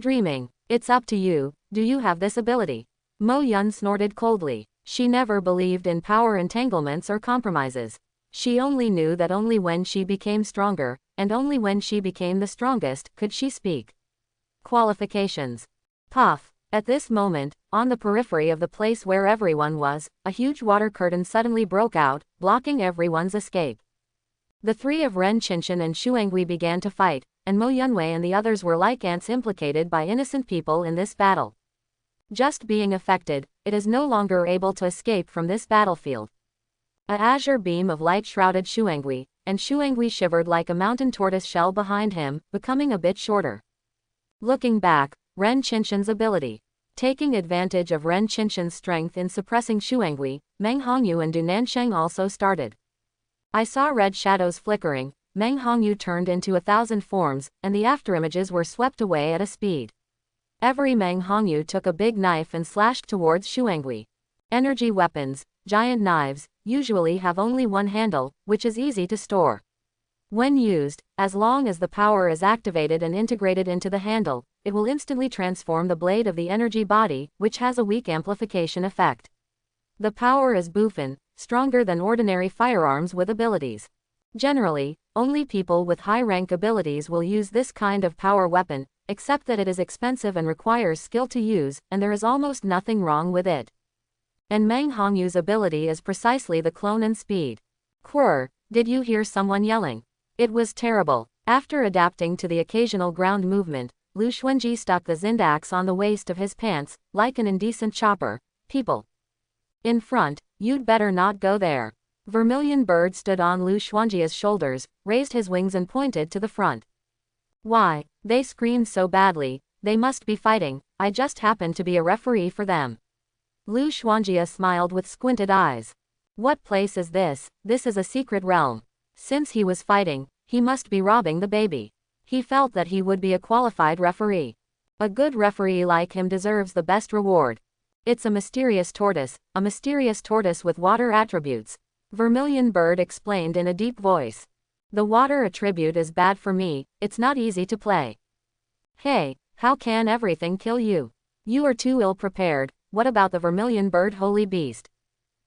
Dreaming. It's up to you. Do you have this ability? Mo Yun snorted coldly. She never believed in power entanglements or compromises. She only knew that only when she became stronger, and only when she became the strongest, could she speak. Qualifications. Puff. At this moment, on the periphery of the place where everyone was, a huge water curtain suddenly broke out, blocking everyone's escape. The 3 of Ren Qinshan and Shuangui began to fight, and Mo Yunwei and the others were like ants implicated by innocent people in this battle. Just being affected, it is no longer able to escape from this battlefield. A azure beam of light shrouded Shuangui, and Shuangui shivered like a mountain tortoise shell behind him, becoming a bit shorter. Looking back, Ren Qinshan's ability. Taking advantage of Ren Qinshan's strength in suppressing Shuangui, Meng Hongyu and Du Nansheng also started. I saw red shadows flickering, Meng Hongyu turned into 1,000 forms, and the afterimages were swept away at a speed. Every Meng Hongyu took a big knife and slashed towards Shuangui. Energy weapons, giant knives, usually have only one handle, which is easy to store. When used, as long as the power is activated and integrated into the handle, it will instantly transform the blade of the energy body, which has a weak amplification effect. The power is buffin, stronger than ordinary firearms with abilities. Generally, only people with high-rank abilities will use this kind of power weapon, except that it is expensive and requires skill to use, and there is almost nothing wrong with it. And Meng Hongyu's ability is precisely the clone and speed. Quirr, did you hear someone yelling? It was terrible. After adapting to the occasional ground movement, Lu Xuanji stuck the Zindax on the waist of his pants, like an indecent chopper. People in front, you'd better not go there. Vermilion Bird stood on Lu Xuanji's shoulders, raised his wings and pointed to the front. Why, they screamed so badly, they must be fighting, I just happened to be a referee for them. Lu Xuanjia smiled with squinted eyes. What place is this? This is a secret realm. Since he was fighting, he must be robbing the baby. He felt that he would be a qualified referee. A good referee like him deserves the best reward. It's a mysterious tortoise with water attributes. Vermilion Bird explained in a deep voice. The water attribute is bad for me, it's not easy to play. Hey, how can everything kill you? You are too ill-prepared. What about the Vermilion Bird holy beast?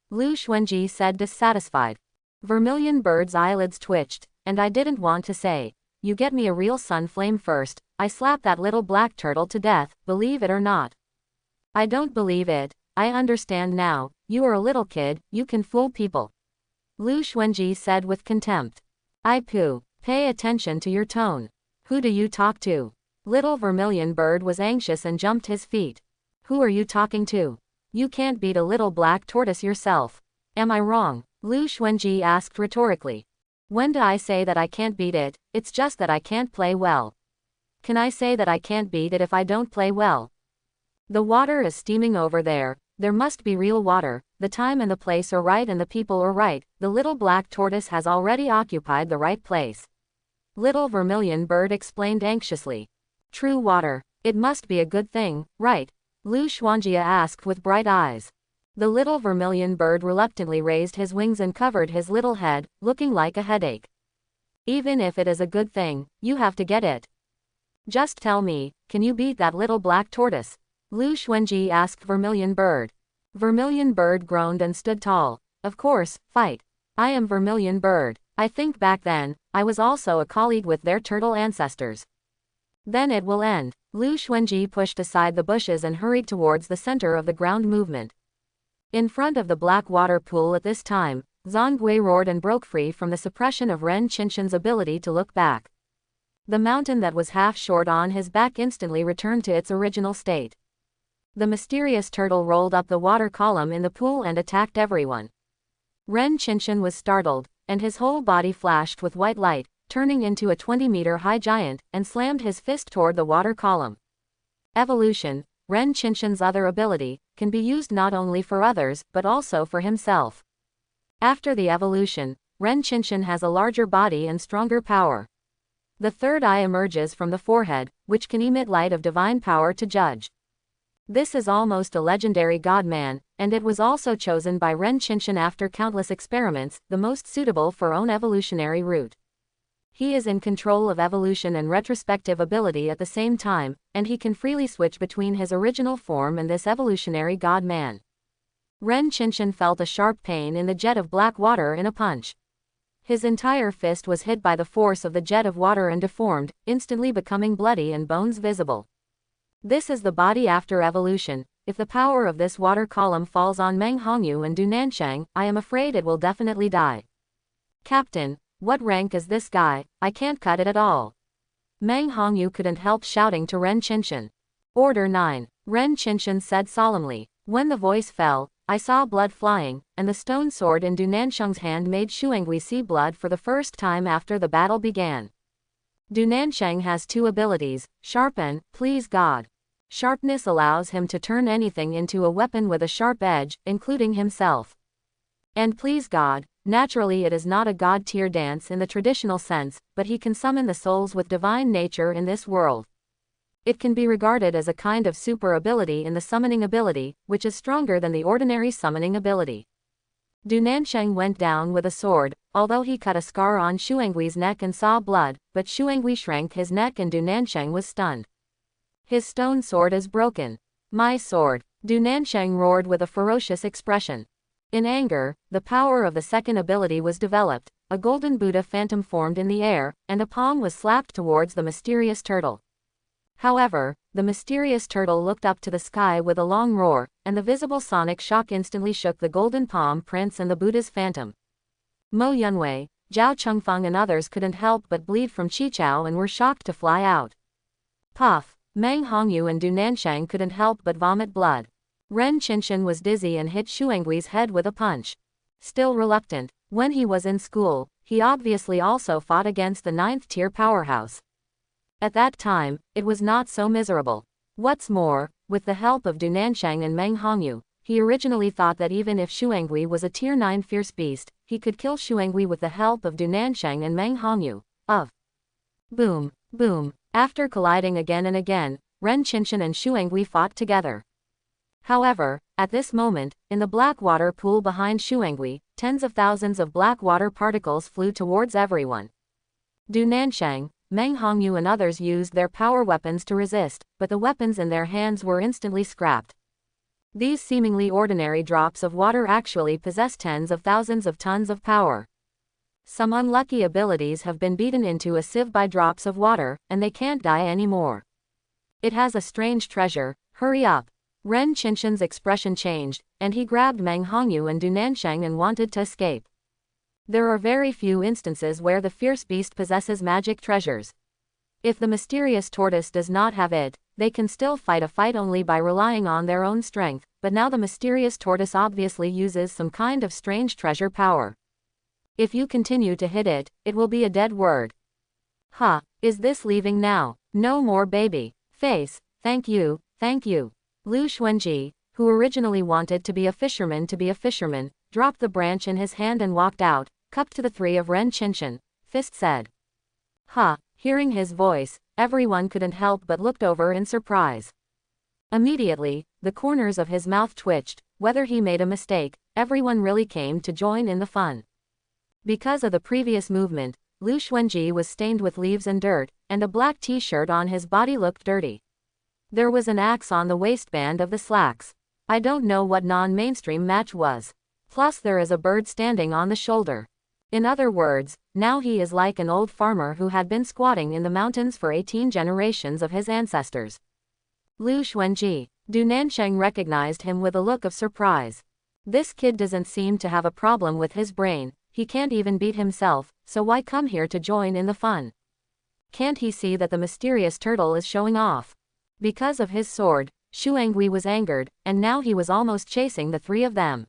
Lu Xuanji said dissatisfied. Vermilion Bird's eyelids twitched, and I didn't want to say. You get me a real sun flame first, I slap that little black turtle to death, believe it or not. I don't believe it, I understand now, you are a little kid, you can fool people. Lu Xuanji said with contempt. I poo, pay attention to your tone. Who do you talk to? Little Vermilion Bird was anxious and jumped his feet. Who are you talking to? You can't beat a little black tortoise yourself. Am I wrong? Lu Xuanji asked rhetorically. When do I say that I can't beat it? It's just that I can't play well. Can I say that I can't beat it if I don't play well? The water is steaming over there. There must be real water. The time and the place are right and the people are right. The little black tortoise has already occupied the right place. Little Vermilion Bird explained anxiously. True water. It must be a good thing, right? Lu Xuanjia asked with bright eyes. The little Vermilion Bird reluctantly raised his wings and covered his little head, looking like a headache. Even if it is a good thing, you have to get it. Just tell me, can you beat that little black tortoise? Lu Xuanji asked Vermilion Bird. Vermilion Bird groaned and stood tall. Of course, fight. I am Vermilion Bird. I think back then, I was also a colleague with their turtle ancestors. Then it will end. Lu Xuanji pushed aside the bushes and hurried towards the center of the ground movement. In front of the black water pool at this time, Zhang Gui roared and broke free from the suppression of Ren Qinshan's ability to look back. The mountain that was half short on his back instantly returned to its original state. The mysterious turtle rolled up the water column in the pool and attacked everyone. Ren Qinshan was startled, and his whole body flashed with white light, turning into a 20-meter-high giant, and slammed his fist toward the water column. Evolution, Ren Qinshan's other ability, can be used not only for others, but also for himself. After the evolution, Ren Qinshan has a larger body and stronger power. The third eye emerges from the forehead, which can emit light of divine power to judge. This is almost a legendary god-man, and it was also chosen by Ren Qinshan after countless experiments, the most suitable for own evolutionary route. He is in control of evolution and retrospective ability at the same time, and he can freely switch between his original form and this evolutionary god-man. Ren Qinshan felt a sharp pain in the jet of black water in a punch. His entire fist was hit by the force of the jet of water and deformed, instantly becoming bloody and bones visible. This is the body after evolution. If the power of this water column falls on Meng Hongyu and Du Nanshang, I am afraid it will definitely die. Captain, what rank is this guy? I can't cut it at all. Meng Hongyu couldn't help shouting to Ren Qinshan. Order 9. Ren Qinshan said solemnly. When the voice fell, I saw blood flying, and the stone sword in Du Nanshang's hand made Xuangui see blood for the first time after the battle began. Du Nanshang has two abilities, sharpen, please God. Sharpness allows him to turn anything into a weapon with a sharp edge, including himself. And please God, naturally it is not a god-tier dance in the traditional sense, but he can summon the souls with divine nature in this world. It can be regarded as a kind of super ability in the summoning ability, which is stronger than the ordinary summoning ability. Du Nanshang went down with a sword, although he cut a scar on Xuangui's neck and saw blood, but Xuangui shrank his neck and Du Nanshang was stunned. His stone sword is broken. My sword. Du Nanshang roared with a ferocious expression. In anger, the power of the second ability was developed, a golden Buddha phantom formed in the air, and a palm was slapped towards the mysterious turtle. However, the mysterious turtle looked up to the sky with a long roar, and the visible sonic shock instantly shook the golden palm prince and the Buddha's phantom. Mo Yunwei, Zhao Chengfeng and others couldn't help but bleed from Qichao and were shocked to fly out. Puff! Meng Hongyu and Du Nanshang couldn't help but vomit blood. Ren Qinshan was dizzy and hit Xuangui's head with a punch. Still reluctant, when he was in school, he obviously also fought against the 9th-tier powerhouse. At that time, it was not so miserable. What's more, with the help of Du Nanshang and Meng Hongyu, he originally thought that even if Xuangui was a Tier 9 fierce beast, he could kill Xuangui with the help of Du Nanshang and Meng Hongyu. Boom, boom. After colliding again and again, Ren Qinshan and Xuangui fought together. However, at this moment, in the black water pool behind Xuangui, tens of thousands of black water particles flew towards everyone. Du Nanshang, Meng Hongyu and others used their power weapons to resist, but the weapons in their hands were instantly scrapped. These seemingly ordinary drops of water actually possess tens of thousands of tons of power. Some unlucky abilities have been beaten into a sieve by drops of water, and they can't die anymore. It has a strange treasure, hurry up. Ren Qinshan's expression changed, and he grabbed Meng Hongyu and Du Nanshang and wanted to escape. There are very few instances where the fierce beast possesses magic treasures. If the mysterious tortoise does not have it, they can still fight a fight only by relying on their own strength, but now the mysterious tortoise obviously uses some kind of strange treasure power. If you continue to hit it, it will be a dead word. Is this leaving now? No more baby face, thank you, thank you. Lu Xuanji, who originally wanted to be a fisherman, dropped the branch in his hand and walked out, cupped to the three of Ren Qinshan. Fist said. Hearing his voice, everyone couldn't help but looked over in surprise. Immediately, the corners of his mouth twitched. Whether he made a mistake, everyone really came to join in the fun. Because of the previous movement, Lu Xuanji was stained with leaves and dirt, and a black t-shirt on his body looked dirty. There was an axe on the waistband of the slacks. I don't know what non-mainstream match was. Plus there is a bird standing on the shoulder. In other words, now he is like an old farmer who had been squatting in the mountains for 18 generations of his ancestors. Lu Xuanji. Du Nanshang recognized him with a look of surprise. This kid doesn't seem to have a problem with his brain. He can't even beat himself, so why come here to join in the fun? Can't he see that the mysterious turtle is showing off? Because of his sword, Xuangui was angered, and now he was almost chasing the three of them.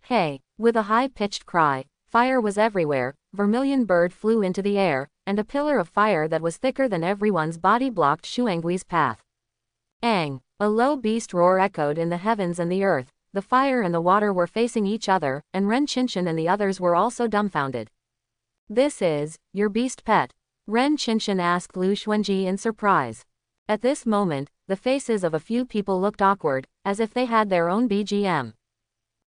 Hey! With a high-pitched cry, fire was everywhere, Vermilion Bird flew into the air, and a pillar of fire that was thicker than everyone's body blocked Xuangui's path. Ang! A low beast roar echoed in the heavens and the earth. The fire and the water were facing each other, and Ren Qinshan and the others were also dumbfounded. This is your beast pet? Ren Qinshan asked Lu Xuanji in surprise. At this moment, the faces of a few people looked awkward, as if they had their own BGM.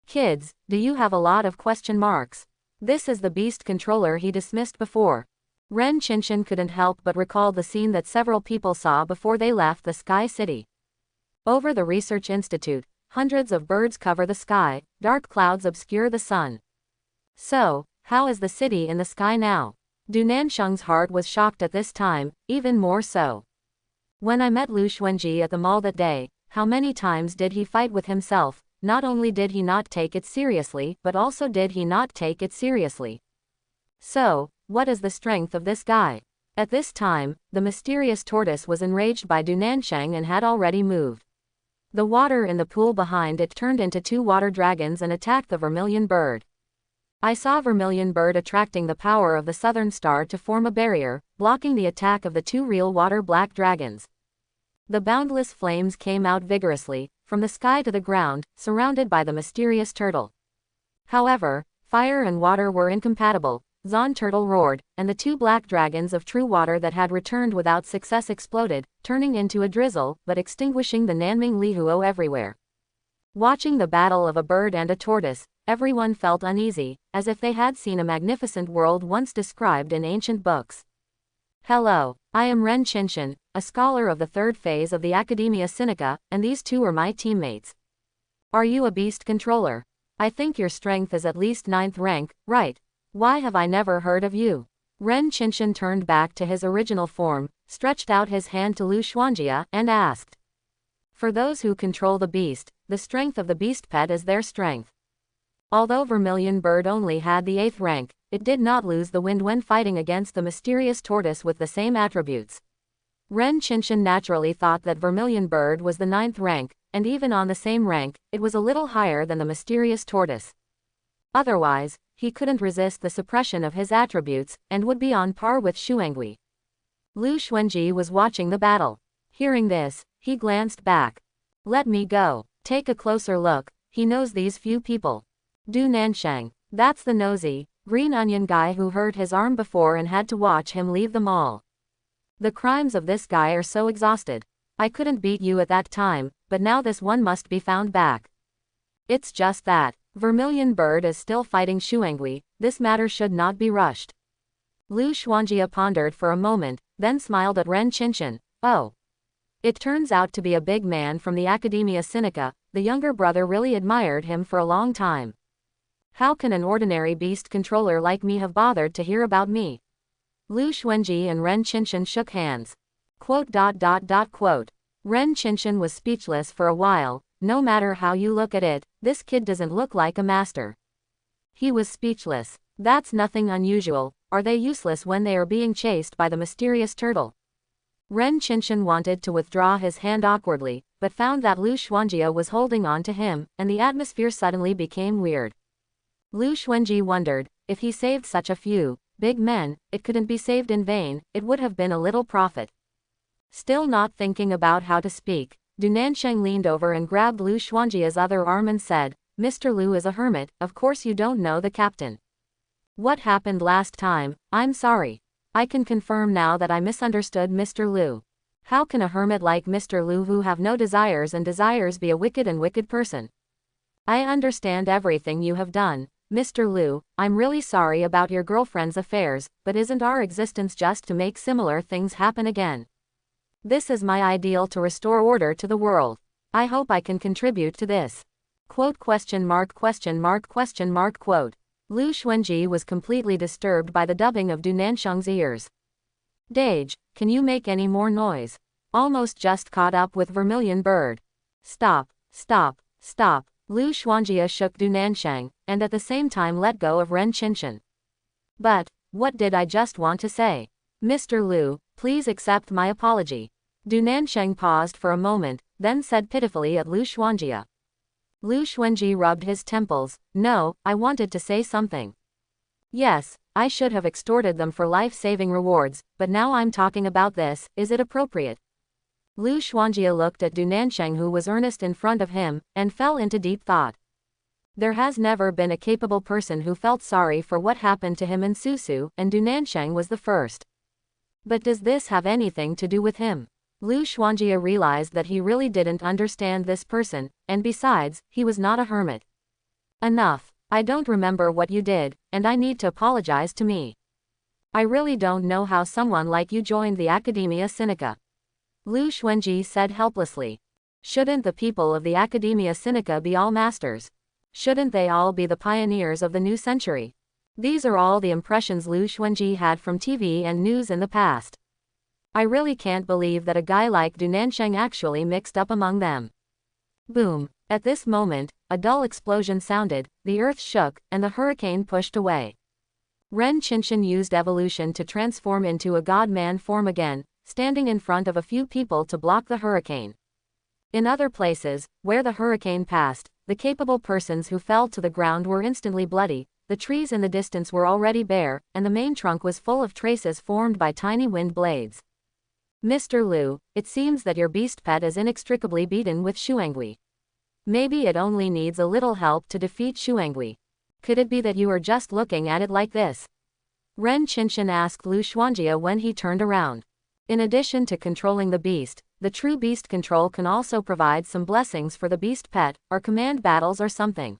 Kids, do you have a lot of question marks? This is the beast controller he dismissed before. Ren Qinshan couldn't help but recall the scene that several people saw before they left the Sky City. Over the Research Institute, hundreds of birds cover the sky, dark clouds obscure the sun. So, how is the city in the sky now? Du Nanshang's heart was shocked at this time, even more so. When I met Lu Xuanji at the mall that day, how many times did he fight with himself? Not only did he not take it seriously, but also did he not take it seriously. So, what is the strength of this guy? At this time, the mysterious tortoise was enraged by Du Nanshang and had already moved. The water in the pool behind it turned into two water dragons and attacked the Vermilion Bird. I saw Vermilion Bird attracting the power of the Southern Star to form a barrier, blocking the attack of the two real water black dragons. The boundless flames came out vigorously, from the sky to the ground, surrounded by the mysterious turtle. However, fire and water were incompatible. Zon Turtle roared, and the two black dragons of true water that had returned without success exploded, turning into a drizzle, but extinguishing the Nanming Lihuo everywhere. Watching the battle of a bird and a tortoise, everyone felt uneasy, as if they had seen a magnificent world once described in ancient books. Hello, I am Ren Qinshan, a scholar of the third phase of the Academia Sinica, and these two are my teammates. Are you a beast controller? I think your strength is at least 9th rank, right? Why have I never heard of you? Ren Qinshan turned back to his original form, stretched out his hand to Lu Xuanjia, and asked. For those who control the beast, the strength of the beast pet is their strength. Although Vermilion Bird only had the 8th rank, it did not lose the wind when fighting against the mysterious tortoise with the same attributes. Ren Qinshan naturally thought that Vermilion Bird was the 9th rank, and even on the same rank, it was a little higher than the mysterious tortoise. Otherwise, he couldn't resist the suppression of his attributes, and would be on par with Xuangui. Lu Xuanji was watching the battle. Hearing this, he glanced back. Let me go. Take a closer look, he knows these few people. Du Nansheng, that's the nosy, green onion guy who hurt his arm before and had to watch him leave the mall. The crimes of this guy are so exhausted. I couldn't beat you at that time, but now this one must be found back. It's just that. Vermilion Bird is still fighting Xuangui, this matter should not be rushed. Lu Xuanjia pondered for a moment, then smiled at Ren Qinshan. Oh. It turns out to be a big man from the Academia Sinica, the younger brother really admired him for a long time. How can an ordinary beast controller like me have bothered to hear about me? Lu Xuanji and Ren Qinshan shook hands. Quote. Ren Qinshan was speechless for a while. No matter how you look at it, this kid doesn't look like a master. He was speechless. That's nothing unusual. Are they useless when they are being chased by the mysterious turtle? Ren Qinshan wanted to withdraw his hand awkwardly, but found that Lu Xuanjia was holding on to him, and the atmosphere suddenly became weird. Lu Xuanji wondered, if he saved such a few big men, it couldn't be saved in vain, it would have been a little profit. Still not thinking about how to speak, Du Nansheng leaned over and grabbed Lu Xuanjia's other arm and said, Mr. Lu is a hermit, of course you don't know the captain. What happened last time? I'm sorry. I can confirm now that I misunderstood Mr. Lu. How can a hermit like Mr. Lu who have no desires and desires be a wicked and wicked person? I understand everything you have done, Mr. Lu, I'm really sorry about your girlfriend's affairs, but isn't our existence just to make similar things happen again? This is my ideal to restore order to the world. I hope I can contribute to this. Quote. Lu Xuanji was completely disturbed by the dubbing of Du Nansheng's ears. Dage, can you make any more noise? Almost just caught up with Vermilion Bird. Stop. Lu Xuanjia shook Du Nansheng, and at the same time let go of Ren Qinshan. But, what did I just want to say? Mr. Lu, please accept my apology. Du Nansheng paused for a moment, then said pitifully at Lu Xuanjia. Lu Xuanji rubbed his temples. No, I wanted to say something. Yes, I should have extorted them for life-saving rewards, but now I'm talking about this, is it appropriate? Lu Xuanjia looked at Du Nansheng who was earnest in front of him, and fell into deep thought. There has never been a capable person who felt sorry for what happened to him in Susu, and Du Nansheng was the first. But does this have anything to do with him? Lu Xuanjia realized that he really didn't understand this person, and besides, he was not a hermit. Enough. I don't remember what you did, and I need to apologize to me. I really don't know how someone like you joined the Academia Sinica. Lu Xuanji said helplessly. Shouldn't the people of the Academia Sinica be all masters? Shouldn't they all be the pioneers of the new century? These are all the impressions Lu Xuanji had from TV and news in the past. I really can't believe that a guy like Du Nansheng actually mixed up among them. Boom. At this moment, a dull explosion sounded, the earth shook, and the hurricane pushed away. Ren Qinshan used evolution to transform into a god-man form again, standing in front of a few people to block the hurricane. In other places, where the hurricane passed, the capable persons who fell to the ground were instantly bloody, the trees in the distance were already bare, and the main trunk was full of traces formed by tiny wind blades. Mr. Lu, it seems that your beast pet is inextricably beaten with Xuangui. Maybe it only needs a little help to defeat Xuangui. Could it be that you are just looking at it like this? Ren Qinshan asked Lu Xuanjia when he turned around. In addition to controlling the beast, the true beast control can also provide some blessings for the beast pet, or command battles or something.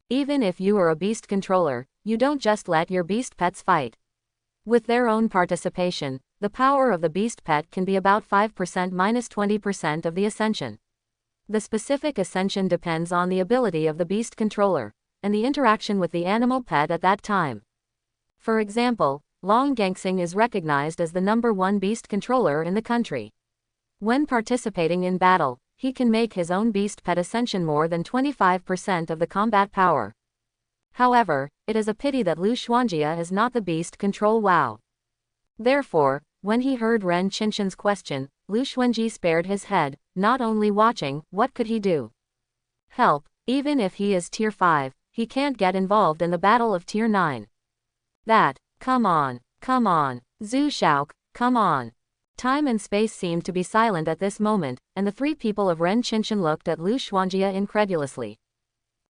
Even if you are a beast controller, you don't just let your beast pets fight. With their own participation, the power of the beast pet can be about 5% minus 20% of the ascension. The specific ascension depends on the ability of the beast controller, and the interaction with the animal pet at that time. For example, Long Gangsing is recognized as the #1 beast controller in the country. When participating in battle, he can make his own beast pet ascension more than 25% of the combat power. However, it is a pity that Lu Xuanjia is not the beast control wow. Therefore, when he heard Ren Qinshan's question, Lu Xuanji spared his head, not only watching, what could he do? Help, even if he is tier 5, he can't get involved in the battle of tier 9. Come on, Zhu Shaok, come on. Time and space seemed to be silent at this moment, and the three people of Ren Qinshan looked at Lu Xuanjia incredulously.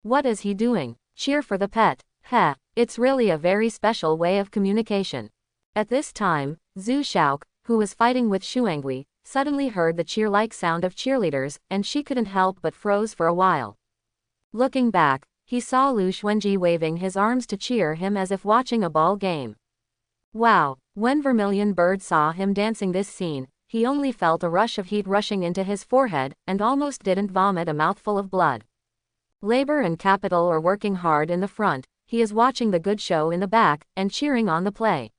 What is he doing? Cheer for the pet. Heh, it's really a very special way of communication. At this time, Zhu Shaok, who was fighting with Xuangui, suddenly heard the cheer-like sound of cheerleaders, and she couldn't help but froze for a while. Looking back, he saw Lu Xuanji waving his arms to cheer him as if watching a ball game. Wow, when Vermilion Bird saw him dancing this scene, he only felt a rush of heat rushing into his forehead, and almost didn't vomit a mouthful of blood. Labor and capital are working hard in the front, he is watching the good show in the back, and cheering on the play.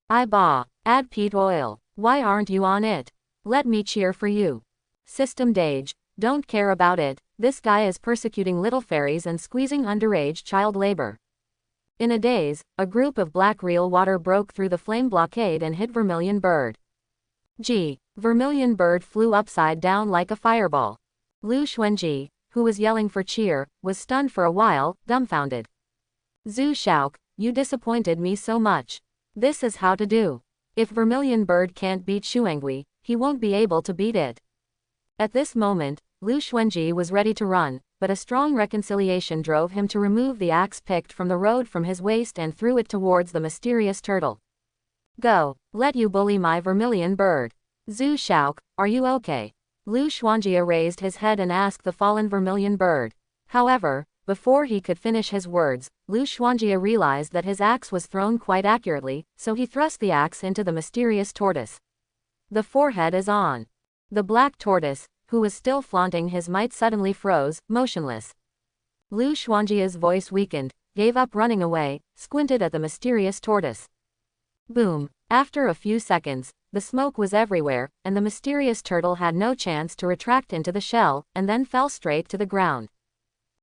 Add peat oil, why aren't you on it? Let me cheer for you. System Dage, don't care about it, this guy is persecuting little fairies and squeezing underage child labor. In a daze, a group of black real water broke through the flame blockade and hit Vermilion Bird. Vermilion Bird flew upside down like a fireball. Lu Xuanji, who was yelling for cheer, was stunned for a while, dumbfounded. Zhu Shaok, you disappointed me so much. This is how to do. If Vermilion Bird can't beat Xuangui, he won't be able to beat it. At this moment, Lu Xuanji was ready to run, but a strong reconciliation drove him to remove the axe picked from the road from his waist and threw it towards the mysterious turtle. Go, let you bully my Vermilion Bird. Zhu Shaok, are you okay? Lu Xuanjia raised his head and asked the fallen Vermilion Bird. However, before he could finish his words, Lu Xuanjia realized that his axe was thrown quite accurately, so he thrust the axe into the mysterious tortoise. The forehead is on. The black tortoise, who was still flaunting his might, suddenly froze, motionless. Lu Xuanjia's voice weakened, gave up running away, squinted at the mysterious tortoise. Boom! After a few seconds, the smoke was everywhere, and the mysterious turtle had no chance to retract into the shell, and then fell straight to the ground.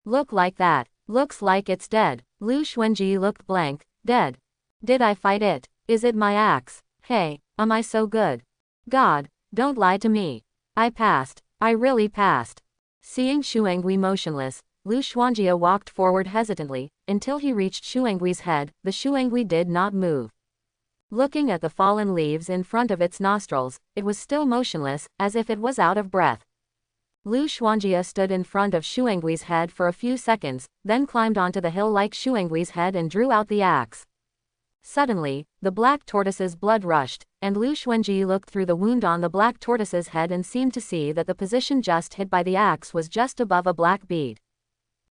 Look like that. Looks like it's dead. Lu Xuanji looked blank. Dead. Did I fight it? Is it my axe? Hey, am I so good? God, don't lie to me. I passed. I really passed. Seeing Xuangui motionless, Lu Xuanjia walked forward hesitantly, until he reached Xuangui's head. The Xuangui did not move. Looking at the fallen leaves in front of its nostrils, it was still motionless, as if it was out of breath. Lu Xuanjia stood in front of Xuangui's head for a few seconds, then climbed onto the hill like Xuangui's head and drew out the axe. Suddenly, the black tortoise's blood rushed, and Lu Xuanji looked through the wound on the black tortoise's head and seemed to see that the position just hit by the axe was just above a black bead.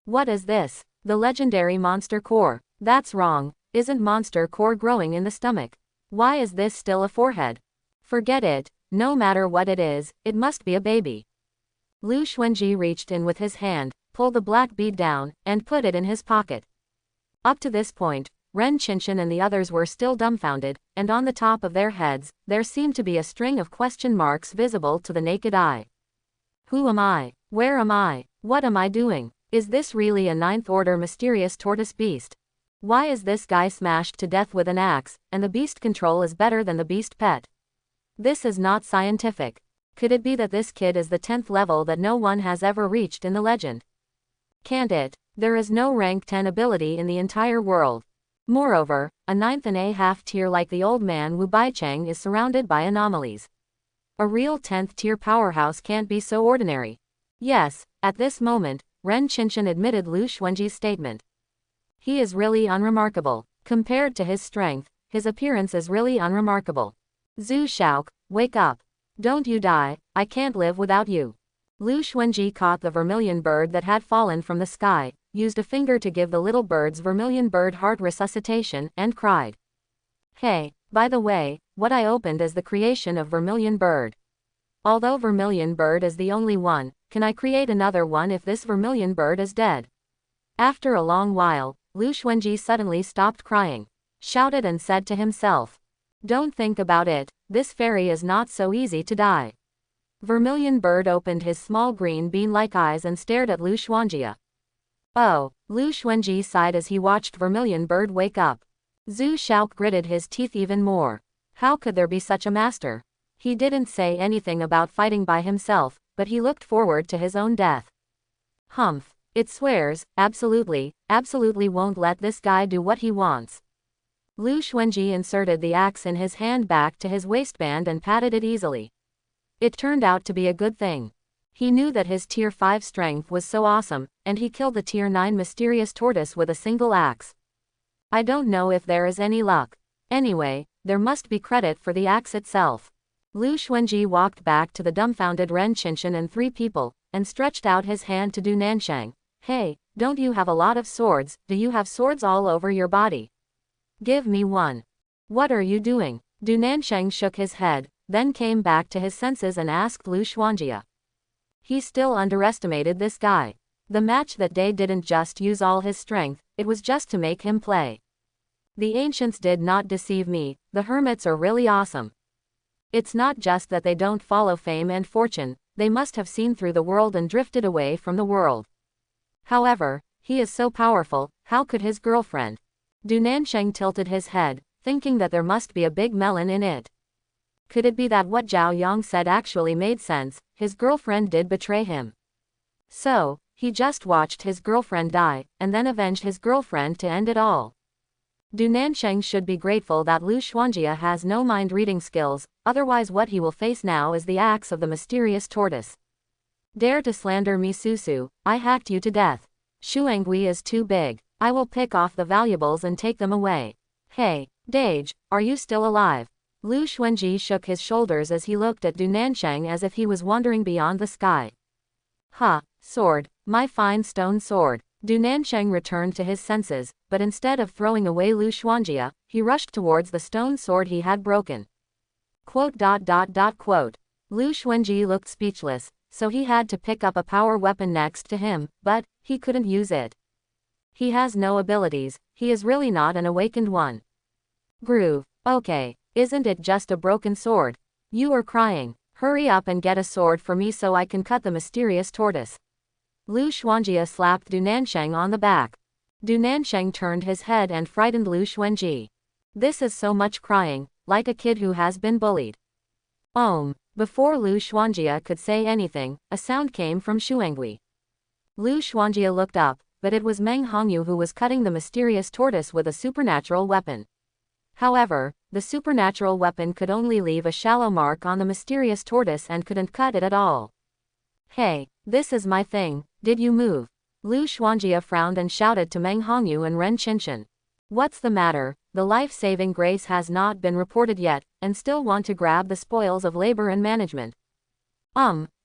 What is this? The legendary monster core. That's wrong, isn't monster core growing in the stomach? Why is this still a forehead? Forget it, no matter what it is, it must be a baby. Lu Xuanji reached in with his hand, pulled the black bead down, and put it in his pocket. Up to this point, Ren Qinshan and the others were still dumbfounded, and on the top of their heads, there seemed to be a string of question marks visible to the naked eye. Who am I? Where am I? What am I doing? Is this really a 9th-order mysterious tortoise beast? Why is this guy smashed to death with an axe, and the beast control is better than the beast pet? This is not scientific. Could it be that this kid is the 10th level that no one has ever reached in the legend? Can't it? There is no rank 10 ability in the entire world. Moreover, a 9th and a half tier like the old man Wu Baicheng is surrounded by anomalies. A real 10th tier powerhouse can't be so ordinary. Yes, at this moment, Ren Qinshan admitted Lu Xuanji's statement. He is really unremarkable. Compared to his strength, his appearance is really unremarkable. Zhu Shaok, wake up. Don't you die, I can't live without you. Lu Xuanji caught the Vermilion Bird that had fallen from the sky, used a finger to give the little bird's Vermilion Bird heart resuscitation, and cried. Hey, by the way, what I opened is the creation of Vermilion Bird. Although Vermilion Bird is the only one, can I create another one if this Vermilion Bird is dead? After a long while, Lu Xuanji suddenly stopped crying. shouted and said to himself. Don't think about it, this fairy is not so easy to die. Vermilion Bird opened his small green bean-like eyes and stared at Lu Xuanjie. Oh, Lu Xuanjie sighed as he watched Vermilion Bird wake up. Zhu Shaoque gritted his teeth even more. How could there be such a master? He didn't say anything about fighting by himself, but he looked forward to his own death. Humph. It swears, absolutely won't let this guy do what he wants. Lu Xuanjie inserted the axe in his hand back to his waistband and patted it easily. It turned out to be a good thing. He knew that his Tier 5 strength was so awesome, and he killed the Tier 9 mysterious tortoise with a single axe. I don't know if there is any luck. Anyway, there must be credit for the axe itself. Lu Xuanjie walked back to the dumbfounded Ren Qinshan and three people, and stretched out his hand to Du Nansheng. Hey, don't you have a lot of swords? Do you have swords all over your body? Give me one. What are you doing? Du Nansheng shook his head, then came back to his senses and asked Lu Xuanjie. He still underestimated this guy. The match that day didn't just use all his strength, it was just to make him play. The ancients did not deceive me, the hermits are really awesome. It's not just that they don't follow fame and fortune, they must have seen through the world and drifted away from the world. However, he is so powerful, how could his girlfriend? Du Nansheng tilted his head, thinking that there must be a big melon in it. Could it be that what Zhao Yang said actually made sense, his girlfriend did betray him? So, he just watched his girlfriend die, and then avenged his girlfriend to end it all. Du Nansheng should be grateful that Lu Xuanjie has no mind-reading skills, otherwise what he will face now is the axe of the mysterious tortoise. Dare to slander me Susu, I hacked you to death. Shuangui is too big, I will pick off the valuables and take them away. Hey, Dage, are you still alive? Lu Xuanjie shook his shoulders as he looked at Du Nansheng as if he was wandering beyond the sky. Ha, sword, my fine stone sword. Du Nansheng returned to his senses, but instead of throwing away Lu Xuanjie, he rushed towards the stone sword he had broken. Lu Xuanjie looked speechless, so he had to pick up a power weapon next to him, but he couldn't use it. He has no abilities, he is really not an awakened one. Groove, okay, isn't it just a broken sword? You are crying, hurry up and get a sword for me so I can cut the mysterious tortoise. Lu Xuanjie slapped Du Nansheng on the back. Du Nansheng turned his head and frightened Lu Xuanjie. This is so much crying, like a kid who has been bullied. Before Lu Xuanjie could say anything, a sound came from Shuangui. Lu Xuanjie looked up, but it was Meng Hongyu who was cutting the mysterious tortoise with a supernatural weapon. However, the supernatural weapon could only leave a shallow mark on the mysterious tortoise and couldn't cut it at all. Hey, this is my thing, did you move? Lu Xuanjie frowned and shouted to Meng Hongyu and Ren Qinshan. What's the matter? The life-saving grace has not been reported yet, and still want to grab the spoils of labor and management.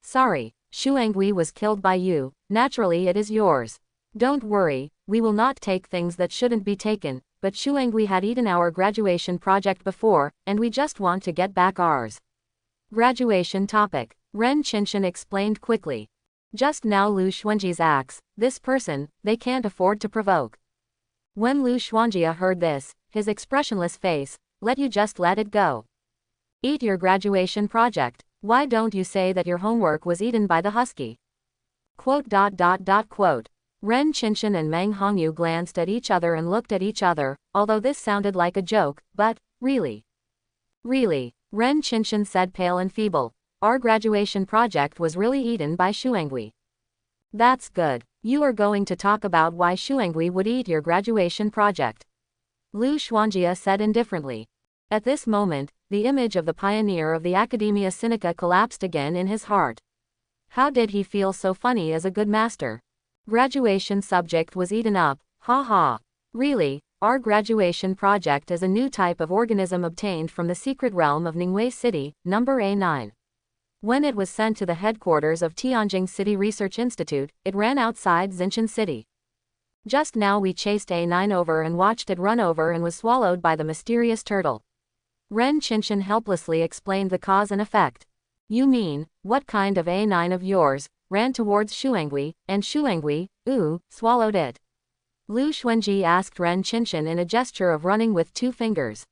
Sorry, Shuangui was killed by you, naturally it is yours. Don't worry, we will not take things that shouldn't be taken, but Shuangui had eaten our graduation project before, and we just want to get back ours. Graduation topic. Ren Qinshan explained quickly. Just now Lu Xuanjie's axe, this person, they can't afford to provoke. When Lu Xuanjie heard this, his expressionless face, let it go. Eat your graduation project, why don't you say that your homework was eaten by the husky? Ren Qinshan and Meng Hongyu glanced at each other and looked at each other, although this sounded like a joke, but, really? Really, Ren Qinshan said pale and feeble. Our graduation project was really eaten by Shuangui. That's good. You are going to talk about why Shuangui would eat your graduation project. Lu Xuanjie said indifferently. At this moment, the image of the pioneer of the Academia Sinica collapsed again in his heart. How did he feel so funny as a good master? Graduation subject was eaten up, ha ha. Really, our graduation project is a new type of organism obtained from the secret realm of Ningwei City, number A9. When it was sent to the headquarters of Tianjing City Research Institute, it ran outside Xinshan City. Just now we chased A9 over and watched it run over and was swallowed by the mysterious turtle. Ren Qinshan helplessly explained the cause and effect. You mean, what kind of A9 of yours, ran towards Shuangui, and Shuangui, swallowed it? Lu Xuanji asked Ren Qinshan in a gesture of running with 2 fingers.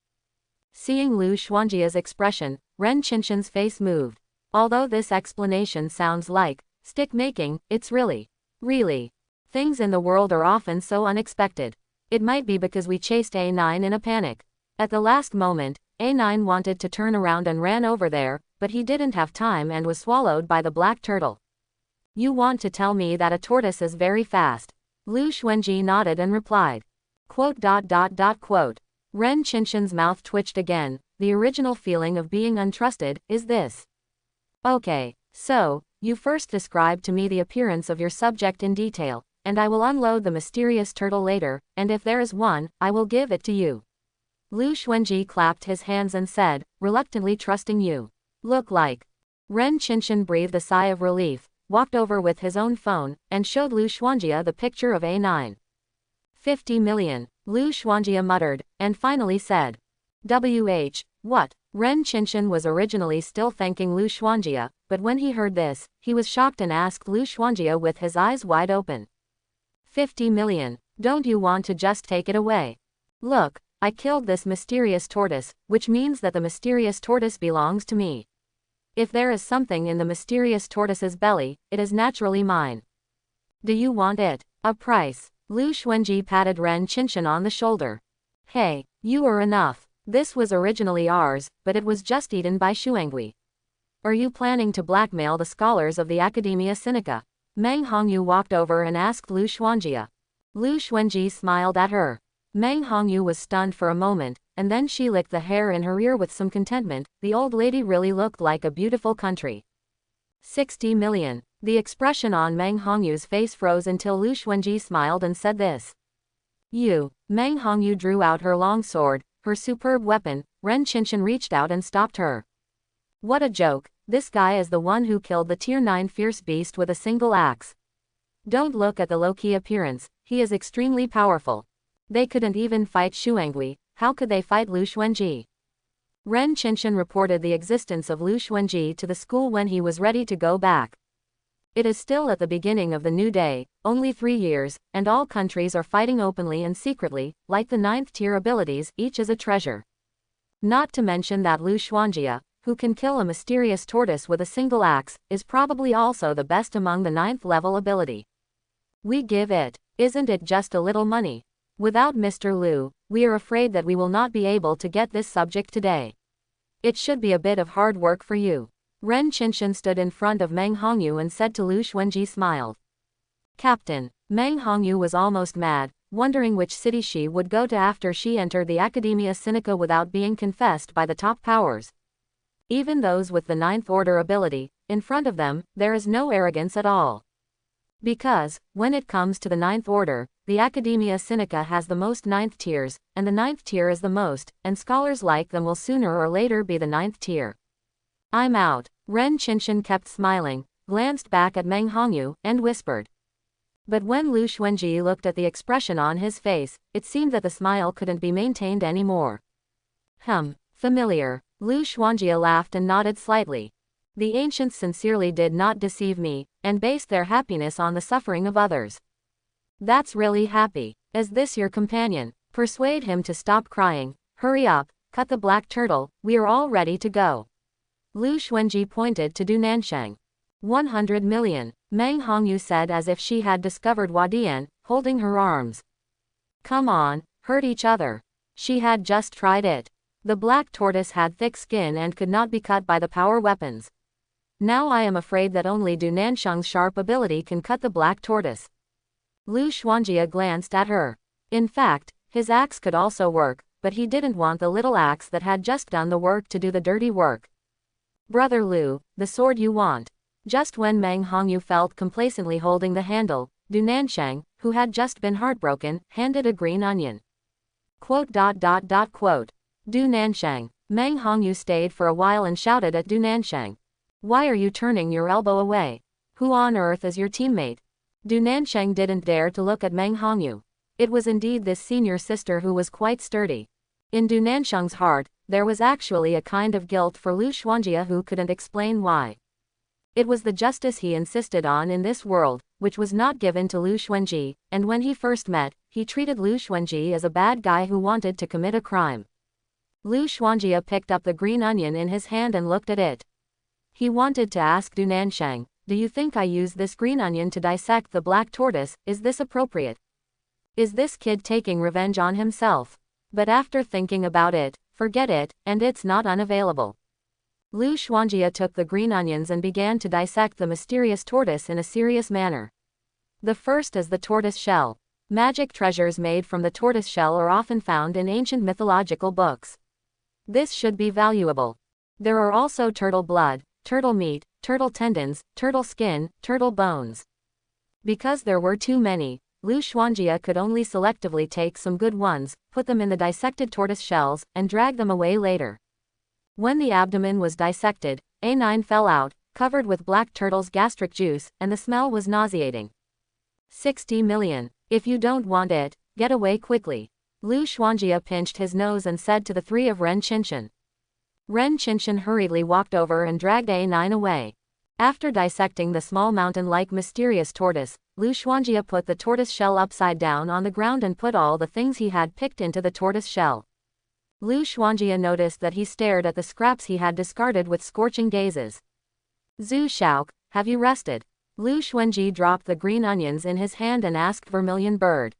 Seeing Lu Xuanji's expression, Ren Qinshan's face moved. Although this explanation sounds like stick making, it's really. Things in the world are often so unexpected. It might be because we chased A9 in a panic. At the last moment, A9 wanted to turn around and ran over there, but he didn't have time and was swallowed by the black turtle. You want to tell me that a tortoise is very fast? Lu Xuanji nodded and replied. Quote. Ren Qinshan's mouth twitched again. The original feeling of being untrusted is this. Okay, so, you first describe to me the appearance of your subject in detail, and I will unload the mysterious turtle later, and if there is one, I will give it to you. Lu Xuanji clapped his hands and said, reluctantly trusting you. Look like. Ren Qinshan breathed a sigh of relief, walked over with his own phone, and showed Lu Xuanjia the picture of A9. 50 million, Lu Xuanjia muttered, and finally said. What? Ren Qinshan was originally still thanking Lu Xuanjia, but when he heard this, he was shocked and asked Lu Xuanjia with his eyes wide open. 50 million, don't you want to just take it away? Look, I killed this mysterious tortoise, which means that the mysterious tortoise belongs to me. If there is something in the mysterious tortoise's belly, it is naturally mine. Do you want it? A price? Lu Xuanji patted Ren Qinshan on the shoulder. Hey, you are enough. This was originally ours, but it was just eaten by Xuangui. Are you planning to blackmail the scholars of the Academia Sinica? Meng Hongyu walked over and asked Lu Xuanjia. Lu Xuanji smiled at her. Meng Hongyu was stunned for a moment, and then she licked the hair in her ear with some contentment. The old lady really looked like a beautiful country. 60 million. The expression on Meng Hongyu's face froze until Lu Xuanji smiled and said this. You. Meng Hongyu drew out her long sword, her superb weapon. Ren Qinshan reached out and stopped her. What a joke, this guy is the one who killed the Tier 9 fierce beast with a single axe. Don't look at the low-key appearance, he is extremely powerful. They couldn't even fight Xuangui, how could they fight Lu Xuanji? Ren Qinshan reported the existence of Lu Xuanji to the school when he was ready to go back. It is still at the beginning of the new day, only 3 years, and all countries are fighting openly and secretly, like the 9th tier abilities, each is a treasure. Not to mention that Lu Xuanjia, who can kill a mysterious tortoise with a single axe, is probably also the best among the 9th level ability. We give it. Isn't it just a little money? Without Mr. Lu, we are afraid that we will not be able to get this subject today. It should be a bit of hard work for you. Ren Qinshan stood in front of Meng Hongyu and said to Lu Xuanji smiled. Captain. Meng Hongyu was almost mad, wondering which city she would go to after she entered the Academia Sinica without being confessed by the top powers. Even those with the 9th order ability, in front of them, there is no arrogance at all. Because, when it comes to the 9th order, the Academia Sinica has the most 9th tiers, and the 9th tier is the most, and scholars like them will sooner or later be the 9th tier. I'm out. Ren Qinshan kept smiling, glanced back at Meng Hongyu, and whispered. But when Lu Xuanji looked at the expression on his face, it seemed that the smile couldn't be maintained anymore. Familiar. Lu Xuanjia laughed and nodded slightly. The ancients sincerely did not deceive me, and based their happiness on the suffering of others. That's really happy. Is this your companion? Persuade him to stop crying. Hurry up, cut the black turtle, we are all ready to go. Lu Xuanji pointed to Du Nanshang. 100 million, Meng Hongyu said as if she had discovered Wadian, holding her arms. Come on, hurt each other. She had just tried it. The black tortoise had thick skin and could not be cut by the power weapons. Now I am afraid that only Du Nanshang's sharp ability can cut the black tortoise. Lu Xuanjia glanced at her. In fact, his axe could also work, but he didn't want the little axe that had just done the work to do the dirty work. Brother Lu, the sword you want. Just when Meng Hongyu felt complacently holding the handle, Du Nanshang, who had just been heartbroken, handed a green onion. Du Nanshang. Meng Hongyu stayed for a while and shouted at Du Nanshang. Why are you turning your elbow away? Who on earth is your teammate? Du Nanshang didn't dare to look at Meng Hongyu. It was indeed this senior sister who was quite sturdy. In Du Nanshang's heart, there was actually a kind of guilt for Lu Xuanjia who couldn't explain why. It was the justice he insisted on in this world, which was not given to Lu Xuanji, and when he first met, he treated Lu Xuanji as a bad guy who wanted to commit a crime. Lu Xuanjia picked up the green onion in his hand and looked at it. He wanted to ask Du Nanshang, "Do you think I use this green onion to dissect the black tortoise? Is this appropriate? Is this kid taking revenge on himself?" But after thinking about it, forget it, and it's not unavailable. Lu Xuanjia took the green onions and began to dissect the mysterious tortoise in a serious manner. The first is the tortoise shell. Magic treasures made from the tortoise shell are often found in ancient mythological books. This should be valuable. There are also turtle blood, turtle meat, turtle tendons, turtle skin, turtle bones. Because there were too many, Lu Xuanjia could only selectively take some good ones, put them in the dissected tortoise shells, and drag them away later. When the abdomen was dissected, A9 fell out, covered with black turtle's gastric juice, and the smell was nauseating. 60 million. If you don't want it, get away quickly. Lu Xuanjia pinched his nose and said to the three of Ren Qinshan. Ren Qinshan hurriedly walked over and dragged A9 away. After dissecting the small mountain-like mysterious tortoise, Lu Xuanjia put the tortoise shell upside down on the ground and put all the things he had picked into the tortoise shell. Lu Xuanjia noticed that he stared at the scraps he had discarded with scorching gazes. Zhu Shaok, have you rested? Lu Xuanji dropped the green onions in his hand and asked Vermilion Bird.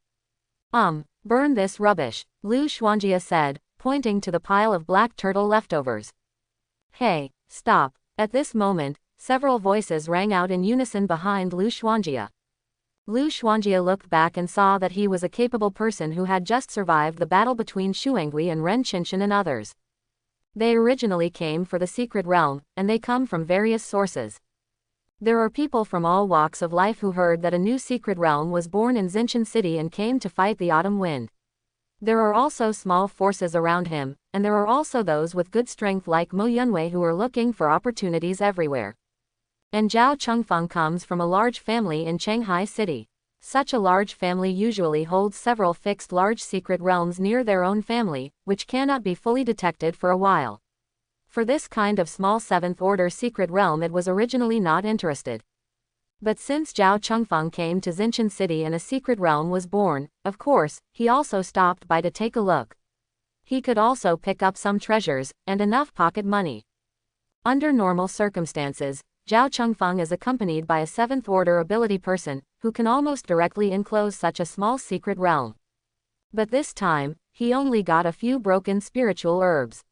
Burn this rubbish, Lu Xuanjia said, pointing to the pile of black turtle leftovers. Hey, stop. At this moment, several voices rang out in unison behind Lu Xuanjia. Lu Xuanjia looked back and saw that he was a capable person who had just survived the battle between Shuangui and Ren Qinshan and others. They originally came for the secret realm, and they come from various sources. There are people from all walks of life who heard that a new secret realm was born in Xinshan City and came to fight the autumn wind. There are also small forces around him, and there are also those with good strength like Mo Yunwei who are looking for opportunities everywhere. And Zhao Chengfeng comes from a large family in Shanghai City. Such a large family usually holds several fixed large secret realms near their own family, which cannot be fully detected for a while. For this kind of small 7th order secret realm it was originally not interested. But since Zhao Chengfeng came to Xinshan City and a secret realm was born, of course, he also stopped by to take a look. He could also pick up some treasures, and enough pocket money. Under normal circumstances, Zhao Chengfeng is accompanied by a 7th order ability person, who can almost directly enclose such a small secret realm. But this time, he only got a few broken spiritual herbs.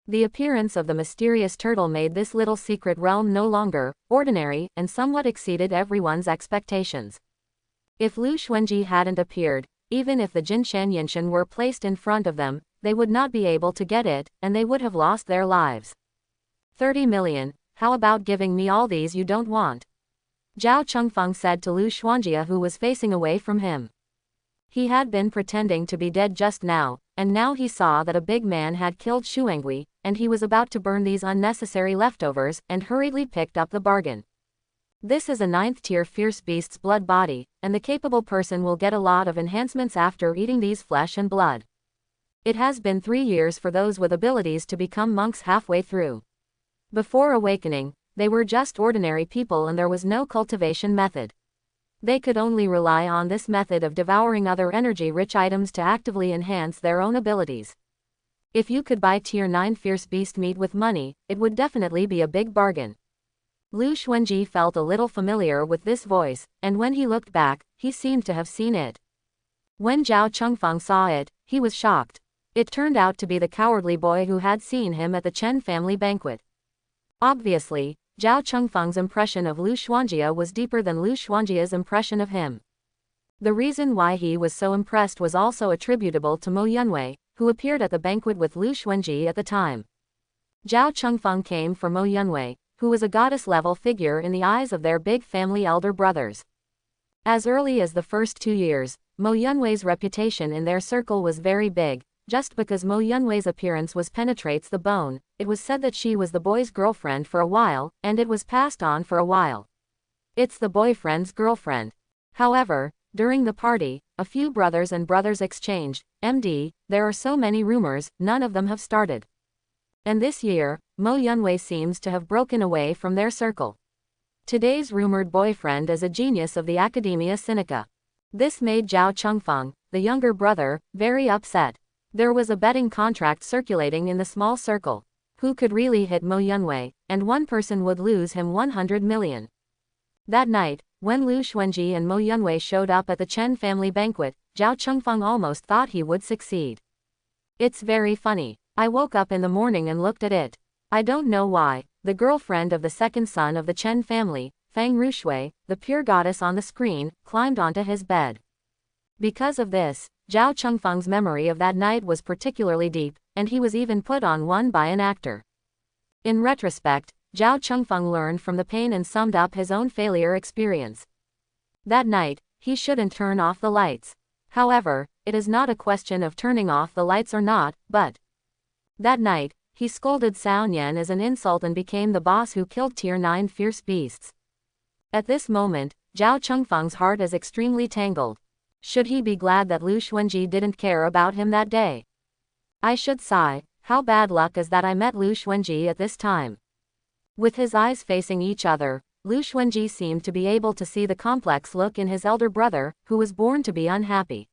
The appearance of the mysterious turtle made this little secret realm no longer ordinary and somewhat exceeded everyone's expectations. If Lu Xuanji hadn't appeared, even if the Jinshan Yinshan were placed in front of them, they would not be able to get it, and they would have lost their lives. 30 million, how about giving me all these you don't want? Zhao Chengfeng said to Lu Xuanjia who was facing away from him. He had been pretending to be dead just now, and now he saw that a big man had killed Shuangui, and he was about to burn these unnecessary leftovers, and hurriedly picked up the bargain. This is a 9th tier fierce beast's blood body, and the capable person will get a lot of enhancements after eating these flesh and blood. It has been 3 years for those with abilities to become monks halfway through. Before awakening, they were just ordinary people and there was no cultivation method. They could only rely on this method of devouring other energy-rich items to actively enhance their own abilities. If you could buy tier 9 fierce beast meat with money, it would definitely be a big bargain. Lu Xuanji felt a little familiar with this voice, and when he looked back, he seemed to have seen it. When Zhao Chengfeng saw it, he was shocked. It turned out to be the cowardly boy who had seen him at the Chen family banquet. Obviously, Zhao Chengfeng's impression of Lu Xuanjia was deeper than Lu Xuanjia's impression of him. The reason why he was so impressed was also attributable to Mo Yunwei, who appeared at the banquet with Lu Xuanji at the time. Zhao Chengfeng came for Mo Yunwei, who was a goddess-level figure in the eyes of their big family elder brothers. As early as the first 2 years, Mo Yunwei's reputation in their circle was very big. Just because Mo Yunwei's appearance was penetrates the bone, it was said that she was the boy's girlfriend for a while, and it was passed on for a while. It's the boyfriend's girlfriend. However, during the party, a few brothers exchanged, MD, there are so many rumors, none of them have started. And this year, Mo Yunwei seems to have broken away from their circle. Today's rumored boyfriend is a genius of the Academia Sinica. This made Zhao Chengfeng, the younger brother, very upset. There was a betting contract circulating in the small circle. Who could really hit Mo Yunwei, and one person would lose him 100 million. That night, when Lu Xuanji and Mo Yunwei showed up at the Chen family banquet, Zhao Chengfeng almost thought he would succeed. It's very funny. I woke up in the morning and looked at it. I don't know why. The girlfriend of the second son of the Chen family, Fang Rushui, the pure goddess on the screen, climbed onto his bed. Because of this, Zhao Chengfeng's memory of that night was particularly deep, and he was even put on one by an actor. In retrospect, Zhao Chengfeng learned from the pain and summed up his own failure experience. That night, he shouldn't turn off the lights. However, it is not a question of turning off the lights or not, but that night, he scolded Cao Nian as an insult and became the boss who killed Tier 9 fierce beasts. At this moment, Zhao Chengfeng's heart is extremely tangled. Should he be glad that Lu Xuanji didn't care about him that day? I should sigh, how bad luck is that I met Lu Xuanji at this time. With his eyes facing each other, Lu Xuanji seemed to be able to see the complex look in his elder brother, who was born to be unhappy.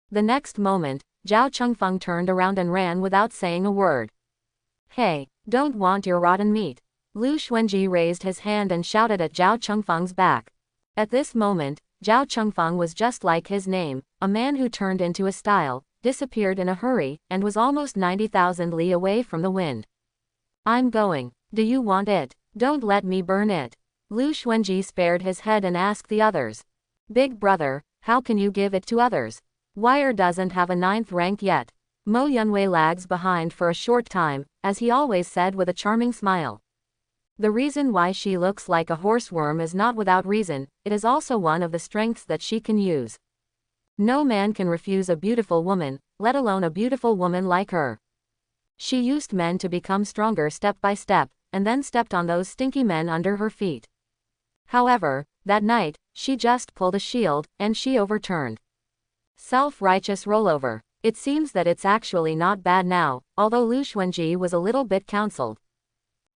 The next moment, Zhao Chengfeng turned around and ran without saying a word. Hey, don't want your rotten meat. Lu Xuanji raised his hand and shouted at Zhao Chengfeng's back. At this moment, Zhao Chengfeng was just like his name, a man who turned into a style, disappeared in a hurry, and was almost 90,000 li away from the wind. I'm going. Do you want it? Don't let me burn it. Lu Xuanji spared his head and asked the others. Big brother, how can you give it to others? Wire doesn't have a 9th rank yet. Mo Yunwei lags behind for a short time, as he always said with a charming smile. The reason why she looks like a horseworm is not without reason, it is also one of the strengths that she can use. No man can refuse a beautiful woman, let alone a beautiful woman like her. She used men to become stronger step by step, and then stepped on those stinky men under her feet. However, that night, she just pulled a shield, and she overturned. Self-righteous rollover. It seems that it's actually not bad now, although Lu Xuanji was a little bit counseled.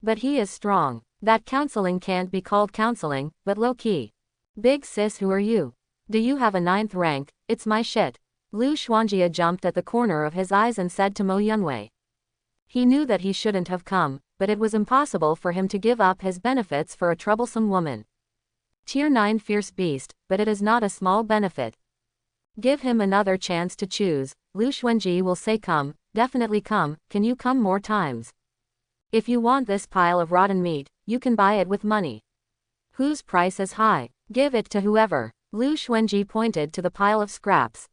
But he is strong. That counseling can't be called counseling, but low-key. Big sis, who are you? Do you have a 9th rank? It's my shit. Lu Xuanjia jumped at the corner of his eyes and said to Mo Yunwei. He knew that he shouldn't have come, but it was impossible for him to give up his benefits for a troublesome woman. Tier 9 fierce beast, but it is not a small benefit. Give him another chance to choose. Lu Xuanji will say come, definitely come, can you come more times? If you want this pile of rotten meat, you can buy it with money. Whose price is high? Give it to whoever. Lu Xuanji pointed to the pile of scraps.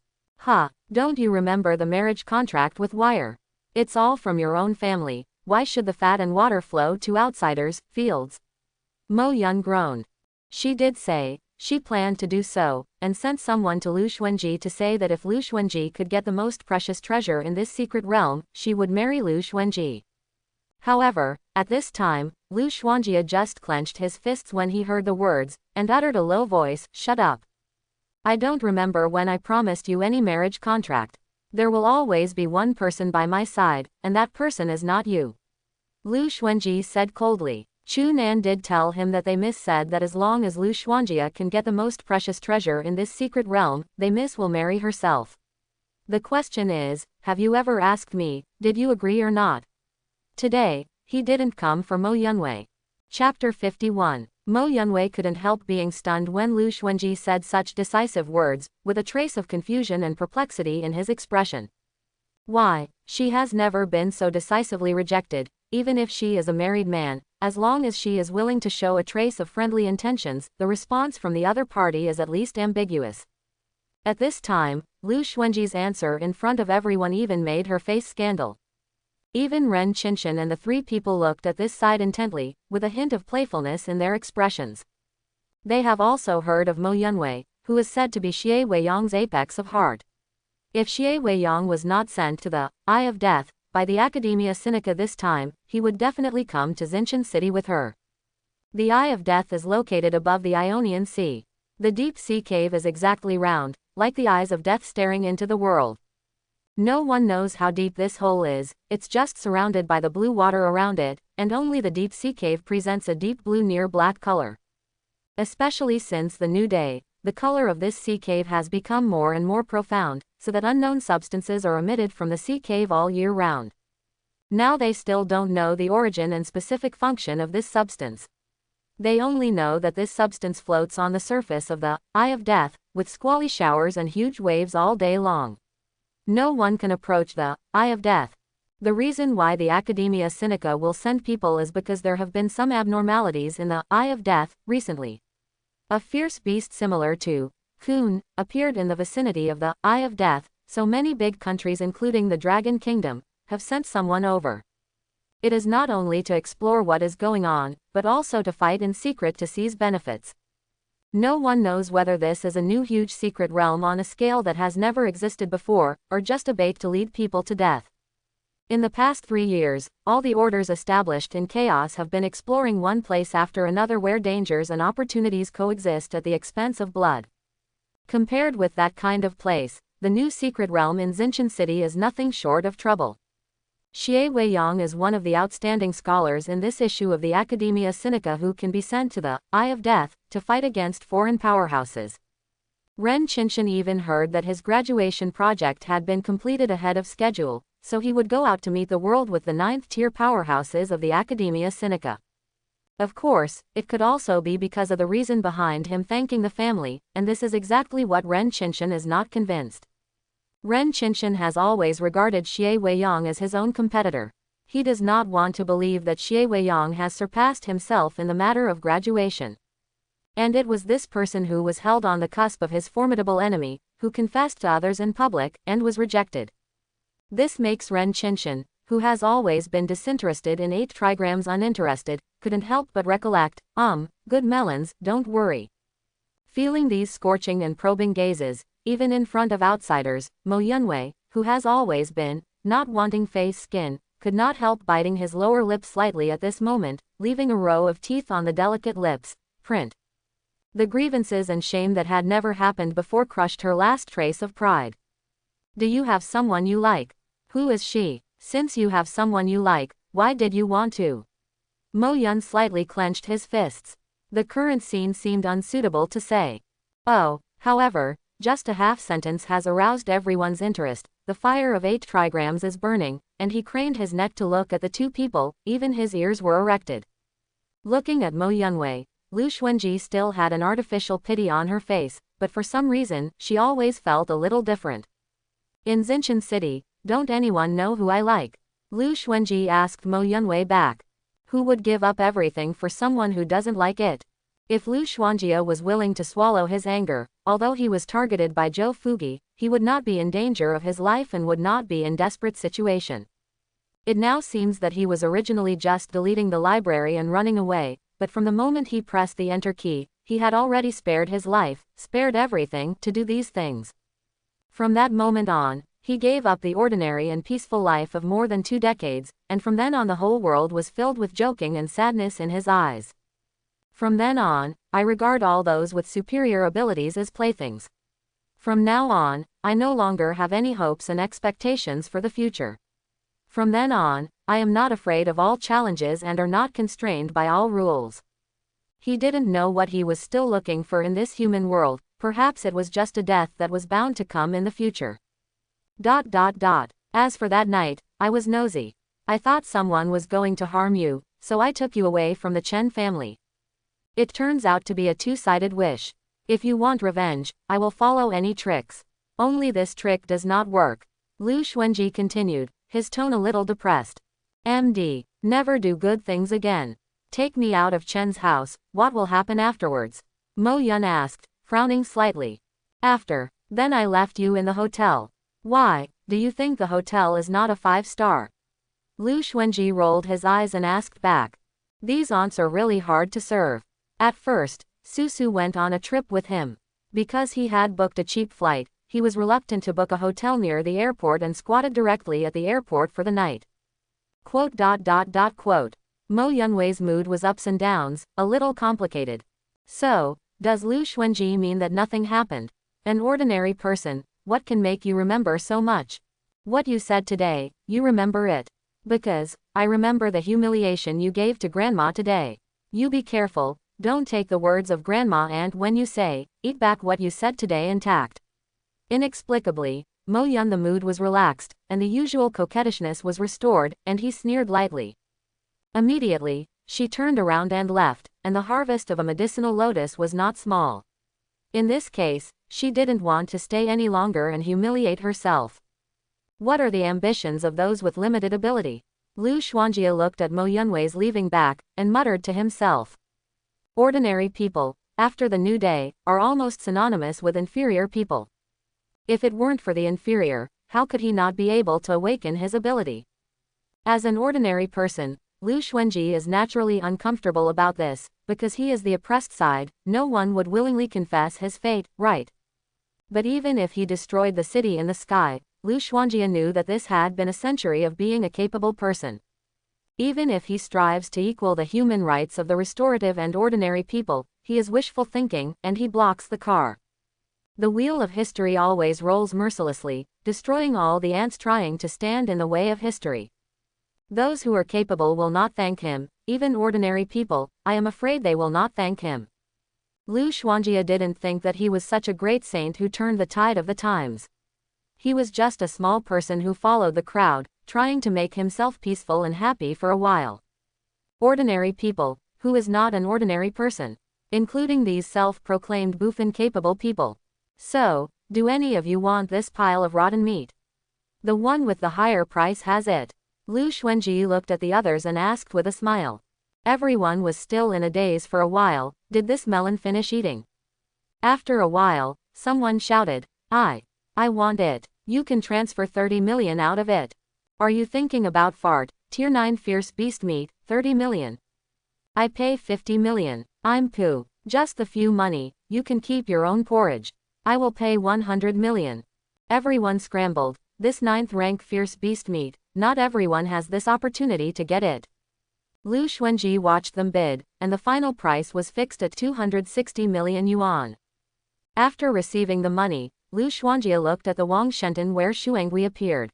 Don't you remember the marriage contract with Wire? It's all from your own family, why should the fat and water flow to outsiders' fields? Mo Yun groaned. She did say, she planned to do so, and sent someone to Lu Xuanji to say that if Lu Xuanji could get the most precious treasure in this secret realm, she would marry Lu Xuanji. However, at this time, Lu Xuanjia just clenched his fists when he heard the words, and uttered a low voice, shut up. I don't remember when I promised you any marriage contract. There will always be one person by my side, and that person is not you. Lu Xuanji said coldly. Chu Nan did tell him that they miss said that as long as Lu Xuanjia can get the most precious treasure in this secret realm, they miss will marry herself. The question is, have you ever asked me, did you agree or not? Today, he didn't come for Mo Yunwei. Chapter 51. Mo Yunwei couldn't help being stunned when Lu Xuanji said such decisive words, with a trace of confusion and perplexity in his expression. Why, she has never been so decisively rejected, even if she is a married man, as long as she is willing to show a trace of friendly intentions, the response from the other party is at least ambiguous. At this time, Lu Xuanji's answer in front of everyone even made her face scandal. Even Ren Qinshan and the 3 people looked at this side intently, with a hint of playfulness in their expressions. They have also heard of Mo Yunwei, who is said to be Xie Weiyang's apex of heart. If Xie Weiyang was not sent to the Eye of Death by the Academia Sinica this time, he would definitely come to Xinshan City with her. The Eye of Death is located above the Ionian Sea. The deep sea cave is exactly round, like the eyes of death staring into the world. No one knows how deep this hole is, it's just surrounded by the blue water around it, and only the deep sea cave presents a deep blue near black color. Especially since the new day, the color of this sea cave has become more and more profound, so that unknown substances are emitted from the sea cave all year round. Now they still don't know the origin and specific function of this substance. They only know that this substance floats on the surface of the Eye of Death, with squally showers and huge waves all day long. No one can approach the Eye of Death. The reason why the Academia Sinica will send people is because there have been some abnormalities in the Eye of Death recently. A fierce beast similar to Kun appeared in the vicinity of the Eye of Death, so many big countries including the Dragon Kingdom have sent someone over. It is not only to explore what is going on, but also to fight in secret to seize benefits. No one knows whether this is a new huge secret realm on a scale that has never existed before, or just a bait to lead people to death. In the past 3 years, all the orders established in chaos have been exploring one place after another where dangers and opportunities coexist at the expense of blood. Compared with that kind of place, the new secret realm in Xinshan City is nothing short of trouble. Xie Weiyang is one of the outstanding scholars in this issue of the Academia Sinica who can be sent to the Eye of Death to fight against foreign powerhouses. Ren Qinshan even heard that his graduation project had been completed ahead of schedule, so he would go out to meet the world with the 9th-tier powerhouses of the Academia Sinica. Of course, it could also be because of the reason behind him thanking the family, and this is exactly what Ren Qinshan is not convinced. Ren Qinshan has always regarded Xie Weiyang as his own competitor. He does not want to believe that Xie Weiyang has surpassed himself in the matter of graduation. And it was this person who was held on the cusp of his formidable enemy, who confessed to others in public, and was rejected. This makes Ren Qinshan, who has always been disinterested in 8 trigrams uninterested, couldn't help but recollect, good melons, don't worry. Feeling these scorching and probing gazes, even in front of outsiders, Mo Yunwei, who has always been, not wanting face skin, could not help biting his lower lip slightly at this moment, leaving a row of teeth on the delicate lips. Print. The grievances and shame that had never happened before crushed her last trace of pride. Do you have someone you like? Who is she? Since you have someone you like, why did you want to? Mo Yun slightly clenched his fists. The current scene seemed unsuitable to say. Oh, however, just a half sentence has aroused everyone's interest. The fire of 8 trigrams is burning, and he craned his neck to look at the 2 people, even his ears were erected. Looking at Mo Yunwei, Lu Xuanji still had an artificial pity on her face, but for some reason, she always felt a little different. In Xinshan City, don't anyone know who I like? Lu Xuanji asked Mo Yunwei back. Who would give up everything for someone who doesn't like it? If Lu Xuanjia was willing to swallow his anger, although he was targeted by Zhou Fugi, he would not be in danger of his life and would not be in desperate situation. It now seems that he was originally just deleting the library and running away, but from the moment he pressed the enter key, he had already spared his life, spared everything, to do these things. From that moment on, he gave up the ordinary and peaceful life of more than 2 decades, and from then on the whole world was filled with joking and sadness in his eyes. From then on, I regard all those with superior abilities as playthings. From now on, I no longer have any hopes and expectations for the future. From then on, I am not afraid of all challenges and are not constrained by all rules. He didn't know what he was still looking for in this human world, perhaps it was just a death that was bound to come in the future. As for that night, I was nosy. I thought someone was going to harm you, so I took you away from the Chen family. It turns out to be a 2-sided wish. If you want revenge, I will follow any tricks. Only this trick does not work. Lu Xuanji continued, his tone a little depressed. MD, never do good things again. Take me out of Chen's house, what will happen afterwards? Mo Yun asked, frowning slightly. Then I left you in the hotel. Why, do you think the hotel is not a 5-star? Lu Xuanji rolled his eyes and asked back. These aunts are really hard to serve. At first, Susu went on a trip with him. Because he had booked a cheap flight, he was reluctant to book a hotel near the airport and squatted directly at the airport for the night. Mo Yunwei's mood was ups and downs, a little complicated. So, does Lu Xuanji mean that nothing happened? An ordinary person, what can make you remember so much? What you said today, you remember it. Because, I remember the humiliation you gave to Grandma today. You be careful, don't take the words of Grandma Aunt when you say, eat back what you said today intact. Inexplicably, Mo Yun the mood was relaxed, and the usual coquettishness was restored, and he sneered lightly. Immediately, she turned around and left, and the harvest of a medicinal lotus was not small. In this case, she didn't want to stay any longer and humiliate herself. What are the ambitions of those with limited ability? Lu Xuanjie looked at Mo Yunwei's leaving back, and muttered to himself. Ordinary people, after the new day, are almost synonymous with inferior people. If it weren't for the inferior, how could he not be able to awaken his ability? As an ordinary person, Lu Xuanjie is naturally uncomfortable about this, because he is the oppressed side. No one would willingly confess his fate, right? But even if he destroyed the city in the sky, Lu Xuanjie knew that this had been a century of being a capable person. Even if he strives to equal the human rights of the restorative and ordinary people, he is wishful thinking, and he blocks the car. The wheel of history always rolls mercilessly, destroying all the ants trying to stand in the way of history. Those who are capable will not thank him, even ordinary people. I am afraid they will not thank him. Lu Xuanjie didn't think that he was such a great saint who turned the tide of the times. He was just a small person who followed the crowd, trying to make himself peaceful and happy for a while. Ordinary people, who is not an ordinary person? Including these self-proclaimed Bufin-capable people. So, do any of you want this pile of rotten meat? The one with the higher price has it. Lu Xuanjie looked at the others and asked with a smile. Everyone was still in a daze for a while. Did this melon finish eating? After a while, someone shouted, I want it. You can transfer 30 million out of it. Are you thinking about fart? Tier 9 fierce beast meat, 30 million. I pay 50 million. I'm poo. Just the few money, you can keep your own porridge. I will pay 100 million. Everyone scrambled. This 9th rank fierce beast meat, not everyone has this opportunity to get it. Lu Xuanjie watched them bid, and the final price was fixed at 260 million yuan. After receiving the money, Lu Xuanjie looked at the Wang Shenten where Xuangui appeared.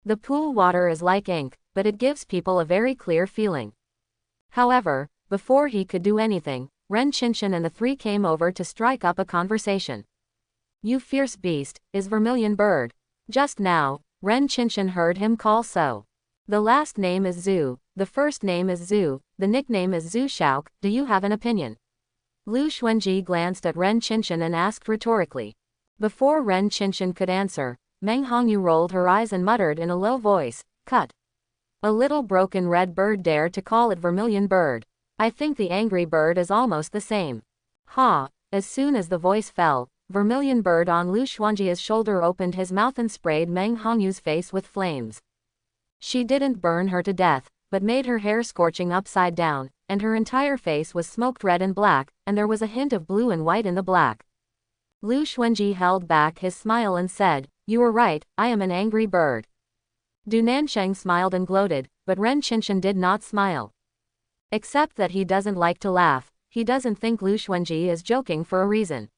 The pool water is like ink, but it gives people a very clear feeling. However, before he could do anything, Ren Qinshan and the three came over to strike up a conversation. You fierce beast, is Vermilion Bird. Just now, Ren Qinshan heard him call so. The last name is Zhu, the first name is Zhu, the nickname is Zhu Shaok. Do you have an opinion? Lu Xuanjie glanced at Ren Qinshan and asked rhetorically. Before Ren Qinshan could answer, Meng Hongyu rolled her eyes and muttered in a low voice, cut. A little broken red bird dared to call it Vermilion Bird. I think the angry bird is almost the same. Ha! As soon as the voice fell, Vermilion Bird on Lu Xuanjie's shoulder opened his mouth and sprayed Meng Hongyu's face with flames. She didn't burn her to death, but made her hair scorching upside down, and her entire face was smoked red and black, and there was a hint of blue and white in the black. Lu Xuanjie held back his smile and said, You were right, I am an angry bird. Du Nansheng smiled and gloated, but Ren Qinshan did not smile. Except that he doesn't like to laugh, he doesn't think Lu Xuanjie is joking for a reason.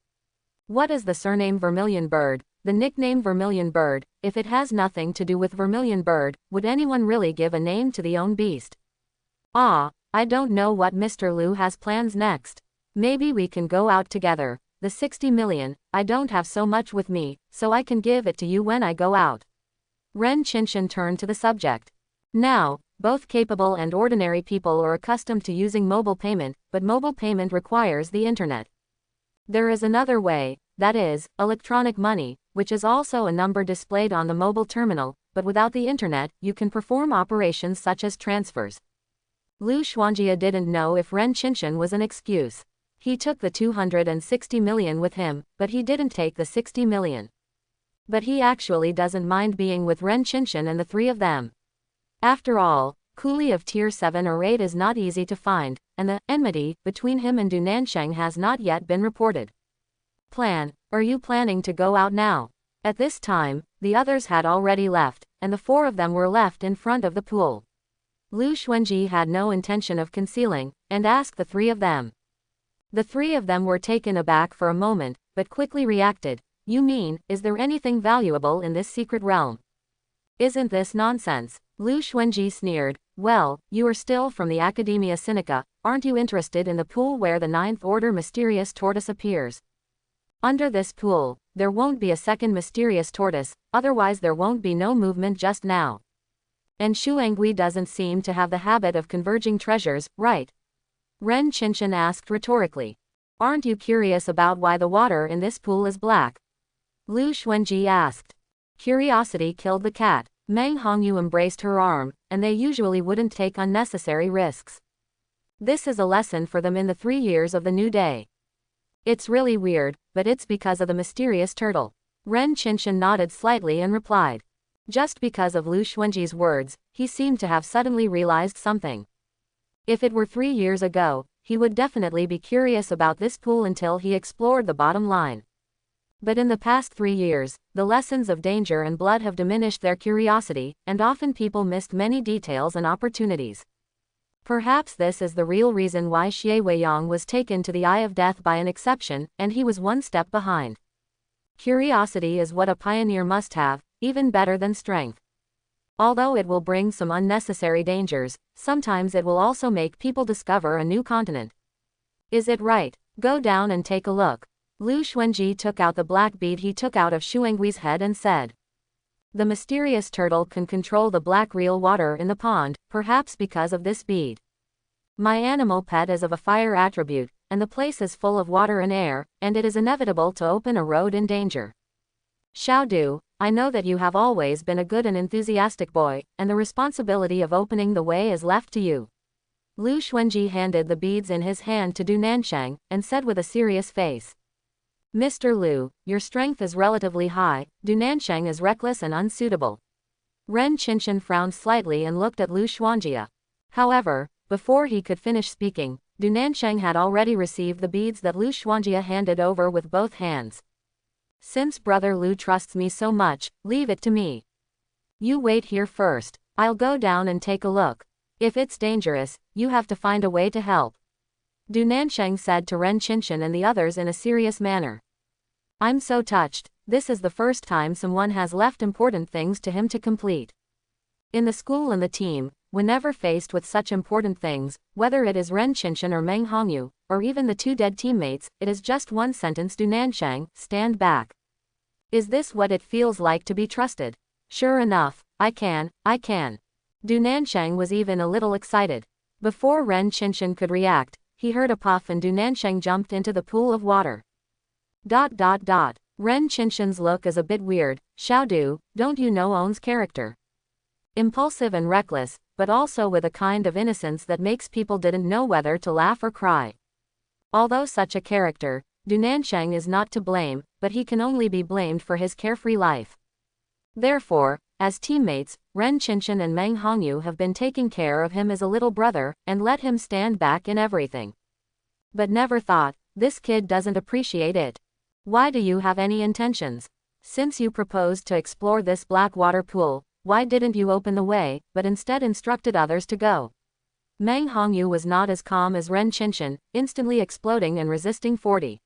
What is the surname Vermilion Bird, the nickname Vermilion Bird? If it has nothing to do with Vermilion Bird, would anyone really give a name to the own beast? Ah, I don't know what Mr. Lu has plans next. Maybe we can go out together. The 60 million, I don't have so much with me, so I can give it to you when I go out. Ren Qinshan turned to the subject. Now, both capable and ordinary people are accustomed to using mobile payment, but mobile payment requires the internet. There is another way, that is, electronic money, which is also a number displayed on the mobile terminal, but without the internet, you can perform operations such as transfers. Lu Xuanjie didn't know if Ren Qinshan was an excuse. He took the 260 million with him, but he didn't take the 60 million. But he actually doesn't mind being with Ren Qinshan and the three of them. After all, coolie of tier 7 or 8 is not easy to find, and the enmity between him and Du Nansheng has not yet been reported. Plan, are you planning to go out now? At this time, the others had already left, and the four of them were left in front of the pool. Lu Xuanjie had no intention of concealing, and asked the three of them. The three of them were taken aback for a moment, but quickly reacted. You mean, is there anything valuable in this secret realm? Isn't this nonsense? Lu Xuanjie sneered. Well, you are still from the Academia Sinica, aren't you interested in the pool where the ninth order mysterious tortoise appears? Under this pool, there won't be a second mysterious tortoise, otherwise there won't be no movement just now. And Shuanghui doesn't seem to have the habit of converging treasures, right? Ren Qinshan asked rhetorically. Aren't you curious about why the water in this pool is black? Lu Xuanji asked. Curiosity killed the cat. Meng Hongyu embraced her arm, and they usually wouldn't take unnecessary risks. This is a lesson for them in the 3 years of the new day. It's really weird, but it's because of the mysterious turtle. Ren Qinshan nodded slightly and replied. Just because of Lu Xuanji's words, he seemed to have suddenly realized something. If it were 3 years ago, he would definitely be curious about this pool until he explored the bottom line. But in the past 3 years, the lessons of danger and blood have diminished their curiosity, and often people missed many details and opportunities. Perhaps this is the real reason why Xie Weiyang was taken to the Eye of Death by an exception, and he was one step behind. Curiosity is what a pioneer must have, even better than strength. Although it will bring some unnecessary dangers, sometimes it will also make people discover a new continent. Is it right? Go down and take a look. Lu Xuanji took out the black bead he took out of Shuanghui's head and said. The mysterious turtle can control the black real water in the pond, perhaps because of this bead. My animal pet is of a fire attribute, and the place is full of water and air, and it is inevitable to open a road in danger. Xiaodu, I know that you have always been a good and enthusiastic boy, and the responsibility of opening the way is left to you. Lu Xuanji handed the beads in his hand to Du Nanshang, and said with a serious face. Mr. Lu, your strength is relatively high, Du Nanshang is reckless and unsuitable. Ren Qinshan frowned slightly and looked at Lu Xuanjia. However, before he could finish speaking, Du Nanshang had already received the beads that Lu Xuanjia handed over with both hands. Since brother Lu trusts me so much, leave it to me. You wait here first, I'll go down and take a look. If it's dangerous, you have to find a way to help. Du Nanshang said to Ren Qinshan and the others in a serious manner. I'm so touched, this is the first time someone has left important things to him to complete. In the school and the team, whenever faced with such important things, whether it is Ren Qinshan or Meng Hongyu, or even the 2 dead teammates, it is just one sentence. Du Nanshang, stand back. Is this what it feels like to be trusted? Sure enough, I can. Du Nanshang was even a little excited. Before Ren Qinshan could react, he heard a puff and Du Nanshang jumped into the pool of water. Ren Qinshan's look is a bit weird. Xiaodu, don't you know On's character? Impulsive and reckless, but also with a kind of innocence that makes people didn't know whether to laugh or cry. Although such a character, Du Nanshang is not to blame, but he can only be blamed for his carefree life. Therefore, as teammates, Ren Qinshan and Meng Hongyu have been taking care of him as a little brother, and let him stand back in everything. But never thought, this kid doesn't appreciate it. Why do you have any intentions? Since you proposed to explore this black water pool, why didn't you open the way, but instead instructed others to go? Meng Hongyu was not as calm as Ren Qinshan, instantly exploding and resisting 40.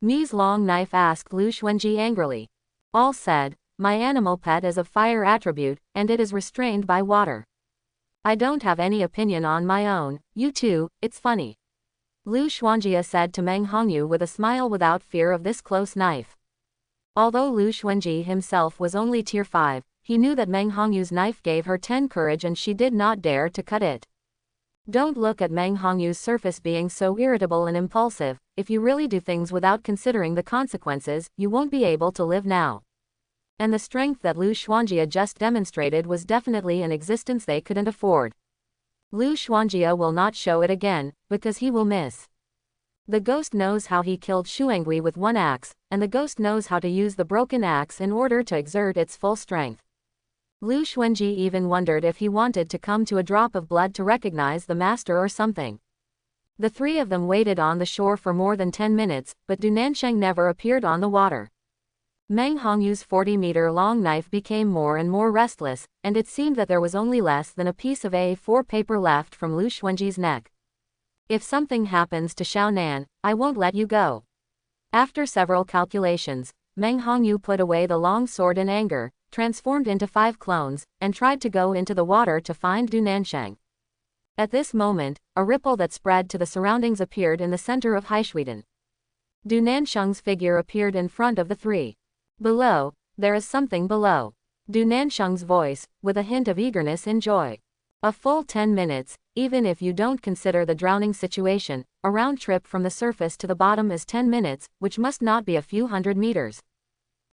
Mi's long knife asked Lu Xuanji angrily. All said, my animal pet is of fire attribute, and it is restrained by water. I don't have any opinion on my own, you too, it's funny. Lu Xuanjia said to Meng Hongyu with a smile without fear of this close knife. Although Lu Xuanji himself was only tier 5, he knew that Meng Hongyu's knife gave her 10 courage and she did not dare to cut it. Don't look at Meng Hongyu's surface being so irritable and impulsive. If you really do things without considering the consequences, you won't be able to live now. And the strength that Lu Xuanjia just demonstrated was definitely an existence they couldn't afford. Lu Xuanjia will not show it again, because he will miss. The ghost knows how he killed Shuanghui with one axe, and the ghost knows how to use the broken axe in order to exert its full strength. Lu Xuanji even wondered if he wanted to come to a drop of blood to recognize the master or something. The 3 of them waited on the shore for more than 10 minutes, but Du Nanshang never appeared on the water. Meng Hongyu's 40-meter-long knife became more and more restless, and it seemed that there was only less than a piece of A4 paper left from Lu Xuanji's neck. If something happens to Xiao Nan, I won't let you go. After several calculations, Meng Hongyu put away the long sword in anger, transformed into 5 clones, and tried to go into the water to find Du Nanshang. At this moment, a ripple that spread to the surroundings appeared in the center of Haichuiden. Du Nansheng's figure appeared in front of the three. Below, there is something below. Du Nansheng's voice, with a hint of eagerness and joy. A full 10 minutes, even if you don't consider the drowning situation, a round trip from the surface to the bottom is 10 minutes, which must not be a few hundred meters.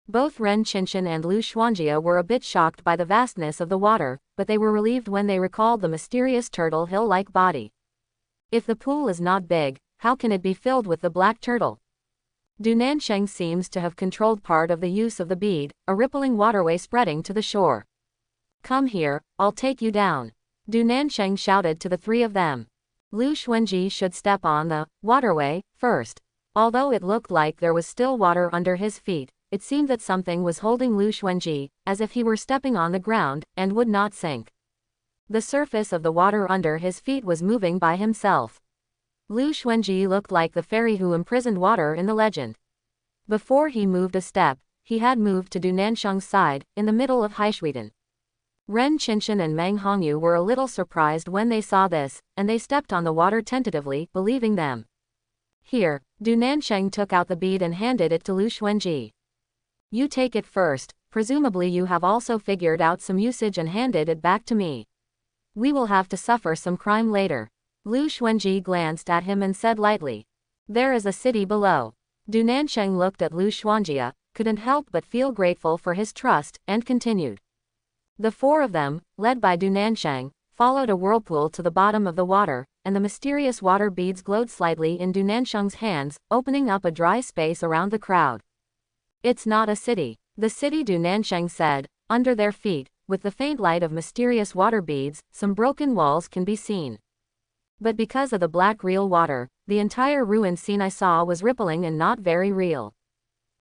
Both Ren Qinshan and Lu Xuanjia were a bit shocked by the vastness of the water, but they were relieved when they recalled the mysterious turtle hill-like body. If the pool is not big, how can it be filled with the black turtle? Du Nansheng seems to have controlled part of the use of the bead, a rippling waterway spreading to the shore. Come here, I'll take you down. Du Nansheng shouted to the three of them. Lu Xuanji should step on the waterway first. Although it looked like there was still water under his feet, it seemed that something was holding Lu Xuanji, as if he were stepping on the ground, and would not sink. The surface of the water under his feet was moving by himself. Lu Xuanji looked like the fairy who imprisoned water in the legend. Before he moved a step, he had moved to Du Nansheng's side, in the middle of Haichuiden. Ren Qinshan and Meng Hongyu were a little surprised when they saw this, and they stepped on the water tentatively, believing them. Here, Du Nansheng took out the bead and handed it to Lu Xuanji. You take it first, presumably you have also figured out some usage and handed it back to me. We will have to suffer some crime later. Lu Xuanji glanced at him and said lightly. There is a city below. Du Nansheng looked at Lu Xuanjia, couldn't help but feel grateful for his trust, and continued. The four of them, led by Du Nansheng, followed a whirlpool to the bottom of the water, and the mysterious water beads glowed slightly in Du Nansheng's hands, opening up a dry space around the crowd. It's not a city. The city, Du Nansheng said. Under their feet, with the faint light of mysterious water beads, some broken walls can be seen. But because of the black real water, the entire ruined scene I saw was rippling and not very real.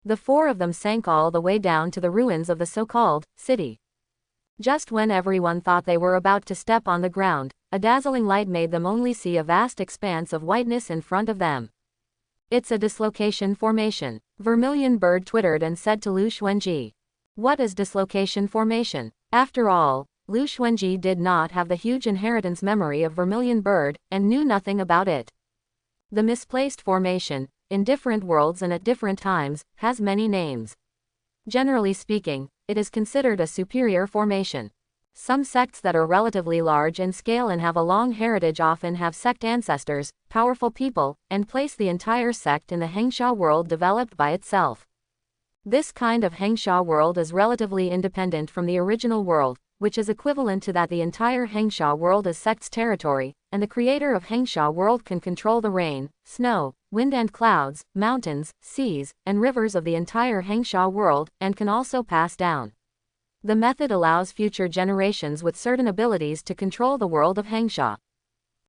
The four of them sank all the way down to the ruins of the so-called city. Just when everyone thought they were about to step on the ground, a dazzling light made them only see a vast expanse of whiteness in front of them. It's a dislocation formation. Vermilion Bird twittered and said to Lu Xuanji. What is dislocation formation? After all, Lu Xuanji did not have the huge inheritance memory of Vermilion Bird, and knew nothing about it. The misplaced formation, in different worlds and at different times, has many names. Generally speaking, it is considered a superior formation. Some sects that are relatively large in scale and have a long heritage often have sect ancestors, powerful people, and place the entire sect in the Hengsha world developed by itself. This kind of Hengsha world is relatively independent from the original world, which is equivalent to that the entire Hengsha world is sect's territory, and the creator of Hengsha world can control the rain, snow, wind and clouds, mountains, seas, and rivers of the entire Hengsha world, and can also pass down. The method allows future generations with certain abilities to control the world of Hengsha.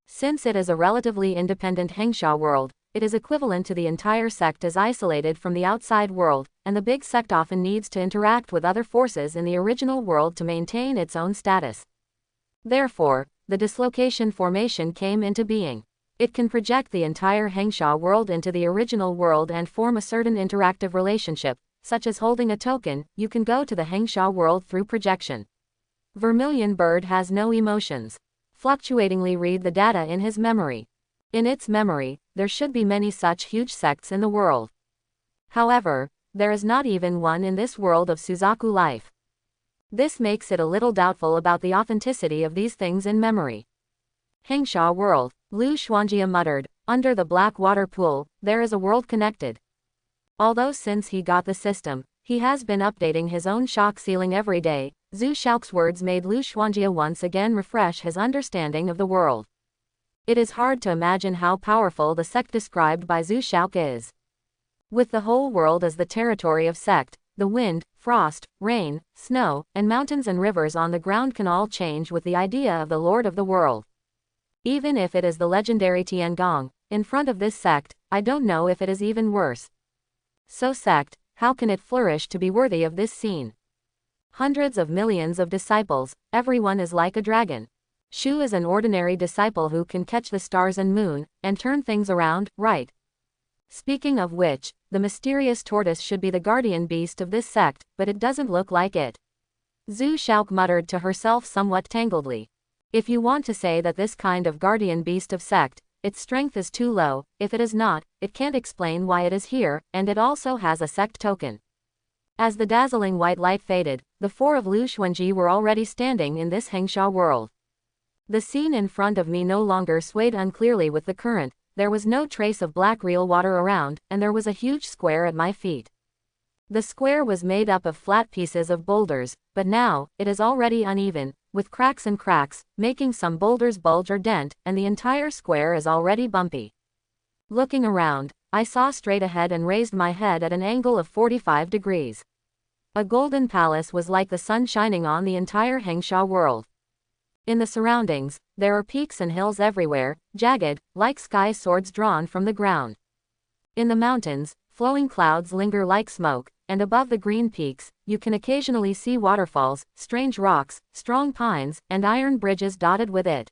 Since it is a relatively independent Hengsha world, it is equivalent to the entire sect as isolated from the outside world, and the big sect often needs to interact with other forces in the original world to maintain its own status. Therefore, the dislocation formation came into being. It can project the entire Hengsha world into the original world and form a certain interactive relationship, such as holding a token. You can go to the Hengsha world through projection. Vermilion Bird has no emotions. Fluctuatingly read the data in his memory. In its memory, there should be many such huge sects in the world. However, there is not even one in this world of Suzaku life. This makes it a little doubtful about the authenticity of these things in memory. Hengsha world, Lu Xuanjia muttered. Under the black water pool, there is a world connected. Although since he got the system, he has been updating his own shock ceiling every day, Zhu Shao's words made Lu Xuanjia once again refresh his understanding of the world. It is hard to imagine how powerful the sect described by Zhu Shao is. With the whole world as the territory of sect, the wind, frost, rain, snow, and mountains and rivers on the ground can all change with the idea of the Lord of the world. Even if it is the legendary Tiangong, in front of this sect, I don't know if it is even worse. So sect, how can it flourish to be worthy of this scene? Hundreds of millions of disciples, everyone is like a dragon. Shu is an ordinary disciple who can catch the stars and moon, and turn things around, right? Speaking of which, the mysterious tortoise should be the guardian beast of this sect, but it doesn't look like it. Zhu Shao muttered to herself somewhat tangledly. If you want to say that this kind of guardian beast of sect, its strength is too low, if it is not, it can't explain why it is here, and it also has a sect token. As the dazzling white light faded, the four of Lu Xuanji were already standing in this Hengsha world. The scene in front of me no longer swayed unclearly with the current, there was no trace of black real water around, and there was a huge square at my feet. The square was made up of flat pieces of boulders, but now, it is already uneven, with cracks, making some boulders bulge or dent, and the entire square is already bumpy. Looking around, I saw straight ahead and raised my head at an angle of 45 degrees. A golden palace was like the sun shining on the entire Hengsha world. In the surroundings, there are peaks and hills everywhere, jagged, like sky swords drawn from the ground. In the mountains, flowing clouds linger like smoke, and above the green peaks, you can occasionally see waterfalls, strange rocks, strong pines, and iron bridges dotted with it.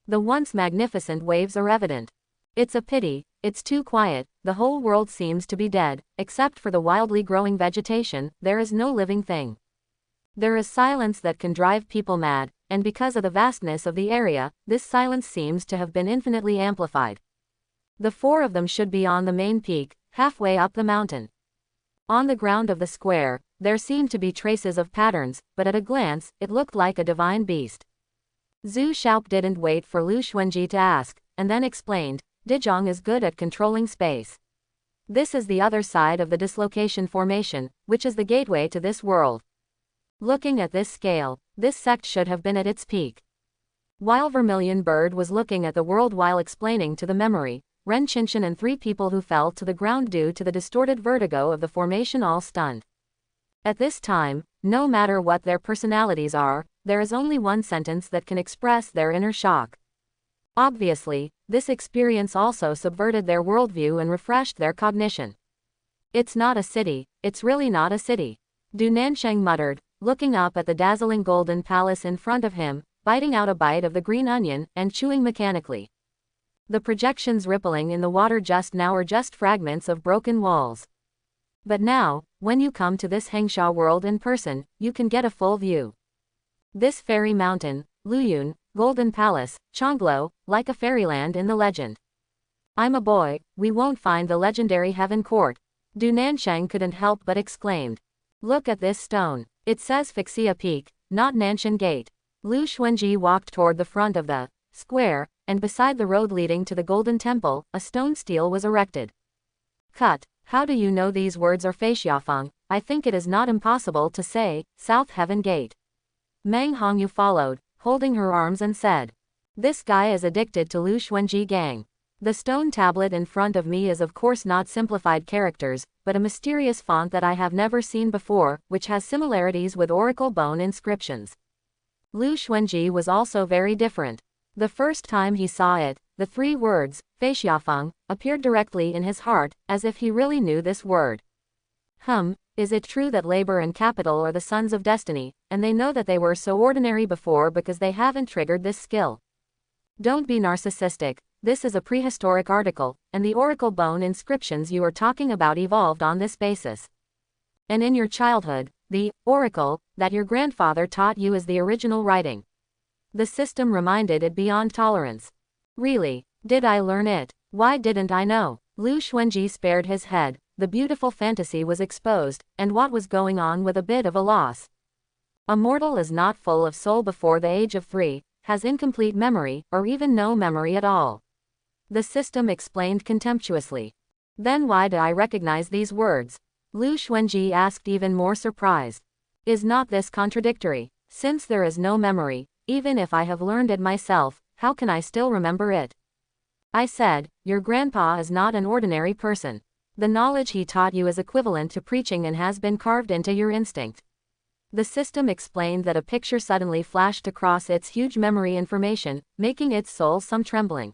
The once magnificent waves are evident. It's a pity, it's too quiet, the whole world seems to be dead, except for the wildly growing vegetation, there is no living thing. There is silence that can drive people mad, and because of the vastness of the area, this silence seems to have been infinitely amplified. The four of them should be on the main peak, halfway up the mountain. On the ground of the square, there seemed to be traces of patterns, but at a glance, it looked like a divine beast. Zhu Xiaop didn't wait for Lu Xuanji to ask, and then explained, Dizhong is good at controlling space. This is the other side of the dislocation formation, which is the gateway to this world. Looking at this scale, this sect should have been at its peak. While Vermilion Bird was looking at the world while explaining to the memory, Ren Qinshan and three people who fell to the ground due to the distorted vertigo of the formation all stunned. At this time, no matter what their personalities are, there is only one sentence that can express their inner shock. Obviously, this experience also subverted their worldview and refreshed their cognition. It's not a city, it's really not a city. Du Nansheng muttered, looking up at the dazzling golden palace in front of him, biting out a bite of the green onion, and chewing mechanically. The projections rippling in the water just now are just fragments of broken walls. But now, when you come to this Hengsha world in person, you can get a full view. This fairy mountain, Luyun, Golden Palace, Chonglo, like a fairyland in the legend. I'm a boy, we won't find the legendary Heaven Court. Du Nansheng couldn't help but exclaimed. Look at this stone. It says Fixia Peak, not Nanshan Gate. Lu Xuanji walked toward the front of the square, and beside the road leading to the Golden Temple, a stone stele was erected. Cut. How do you know these words are Feixiafeng? I think it is not impossible to say, South Heaven Gate. Meng Hongyu followed, holding her arms and said. This guy is addicted to Lu Xuanji gang. The stone tablet in front of me is of course not simplified characters, but a mysterious font that I have never seen before, which has similarities with oracle bone inscriptions. Lu Xuanji was also very different. The first time he saw it, the three words, Feixiafeng, appeared directly in his heart, as if he really knew this word. Is it true that labor and capital are the sons of destiny, and they know that they were so ordinary before because they haven't triggered this skill? Don't be narcissistic, this is a prehistoric article, and the oracle bone inscriptions you are talking about evolved on this basis. And in your childhood, the oracle that your grandfather taught you is the original writing. The system reminded it beyond tolerance. Really, did I learn it? Why didn't I know? Lu Xuanji spared his head, the beautiful fantasy was exposed, and what was going on with a bit of a loss. A mortal is not full of soul before the age of 3, has incomplete memory, or even no memory at all. The system explained contemptuously. Then why do I recognize these words? Lu Xuanji asked, even more surprised. Is not this contradictory? Since there is no memory, even if I have learned it myself, how can I still remember it? I said, your grandpa is not an ordinary person. The knowledge he taught you is equivalent to preaching and has been carved into your instinct. The system explained that a picture suddenly flashed across its huge memory information, making its soul some trembling.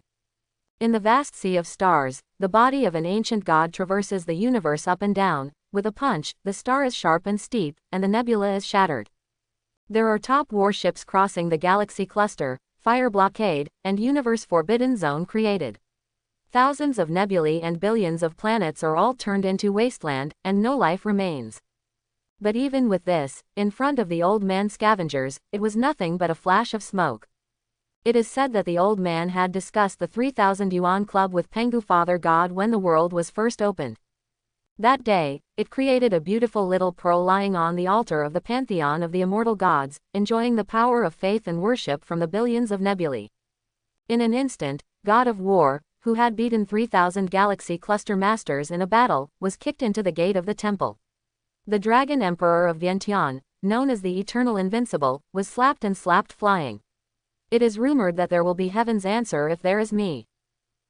In the vast sea of stars, the body of an ancient god traverses the universe up and down. With a punch, the star is sharp and steep, and the nebula is shattered. There are top warships crossing the galaxy cluster, fire blockade, and universe forbidden zone created. Thousands of nebulae and billions of planets are all turned into wasteland, and no life remains. But even with this, in front of the old man scavengers, it was nothing but a flash of smoke. It is said that the old man had discussed the 3,000 yuan club with Pengu Father God when the world was first opened. That day, it created a beautiful little pearl lying on the altar of the pantheon of the immortal gods, enjoying the power of faith and worship from the billions of nebulae. In an instant, God of War, who had beaten 3,000 galaxy cluster masters in a battle, was kicked into the gate of the temple. The Dragon Emperor of Vientiane, known as the Eternal Invincible, was slapped and slapped flying. It is rumored that there will be heaven's answer if there is me.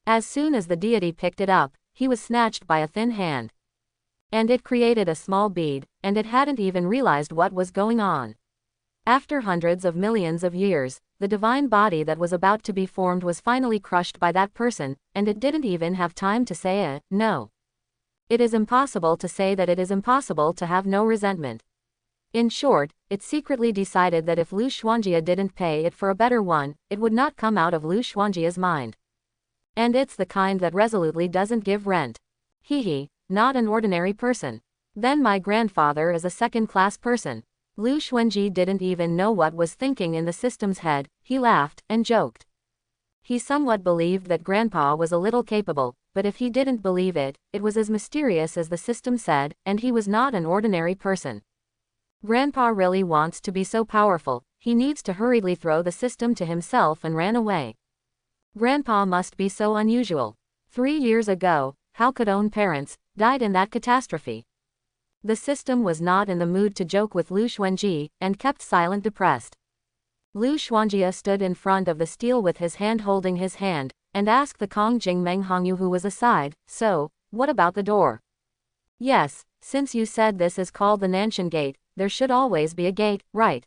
As soon as the deity picked it up, he was snatched by a thin hand. And it created a small bead, and it hadn't even realized what was going on. After hundreds of millions of years, the divine body that was about to be formed was finally crushed by that person, and it didn't even have time to say no. It is impossible to say that it is impossible to have no resentment. In short, it secretly decided that if Lu Xuanjia didn't pay it for a better one, it would not come out of Lu Xuanjia's mind. And it's the kind that resolutely doesn't give rent. Not an ordinary person. Then my grandfather is a second-class person. Lu Xuanji didn't even know what was thinking in the system's head. He laughed and joked. He somewhat believed that Grandpa was a little capable, but if he didn't believe it, it was as mysterious as the system said, and he was not an ordinary person. Grandpa really wants to be so powerful, he needs to hurriedly throw the system to himself and ran away. Grandpa must be so unusual. 3 years ago, how could own parents died in that catastrophe? The system was not in the mood to joke with Lu Xuanji, and kept silent depressed. Lu Xuanjia stood in front of the steel with his hand holding his hand, and asked the Kong Jing Meng Hongyu who was aside, so, what about the door? Yes, since you said this is called the Nanshan Gate, there should always be a gate, right?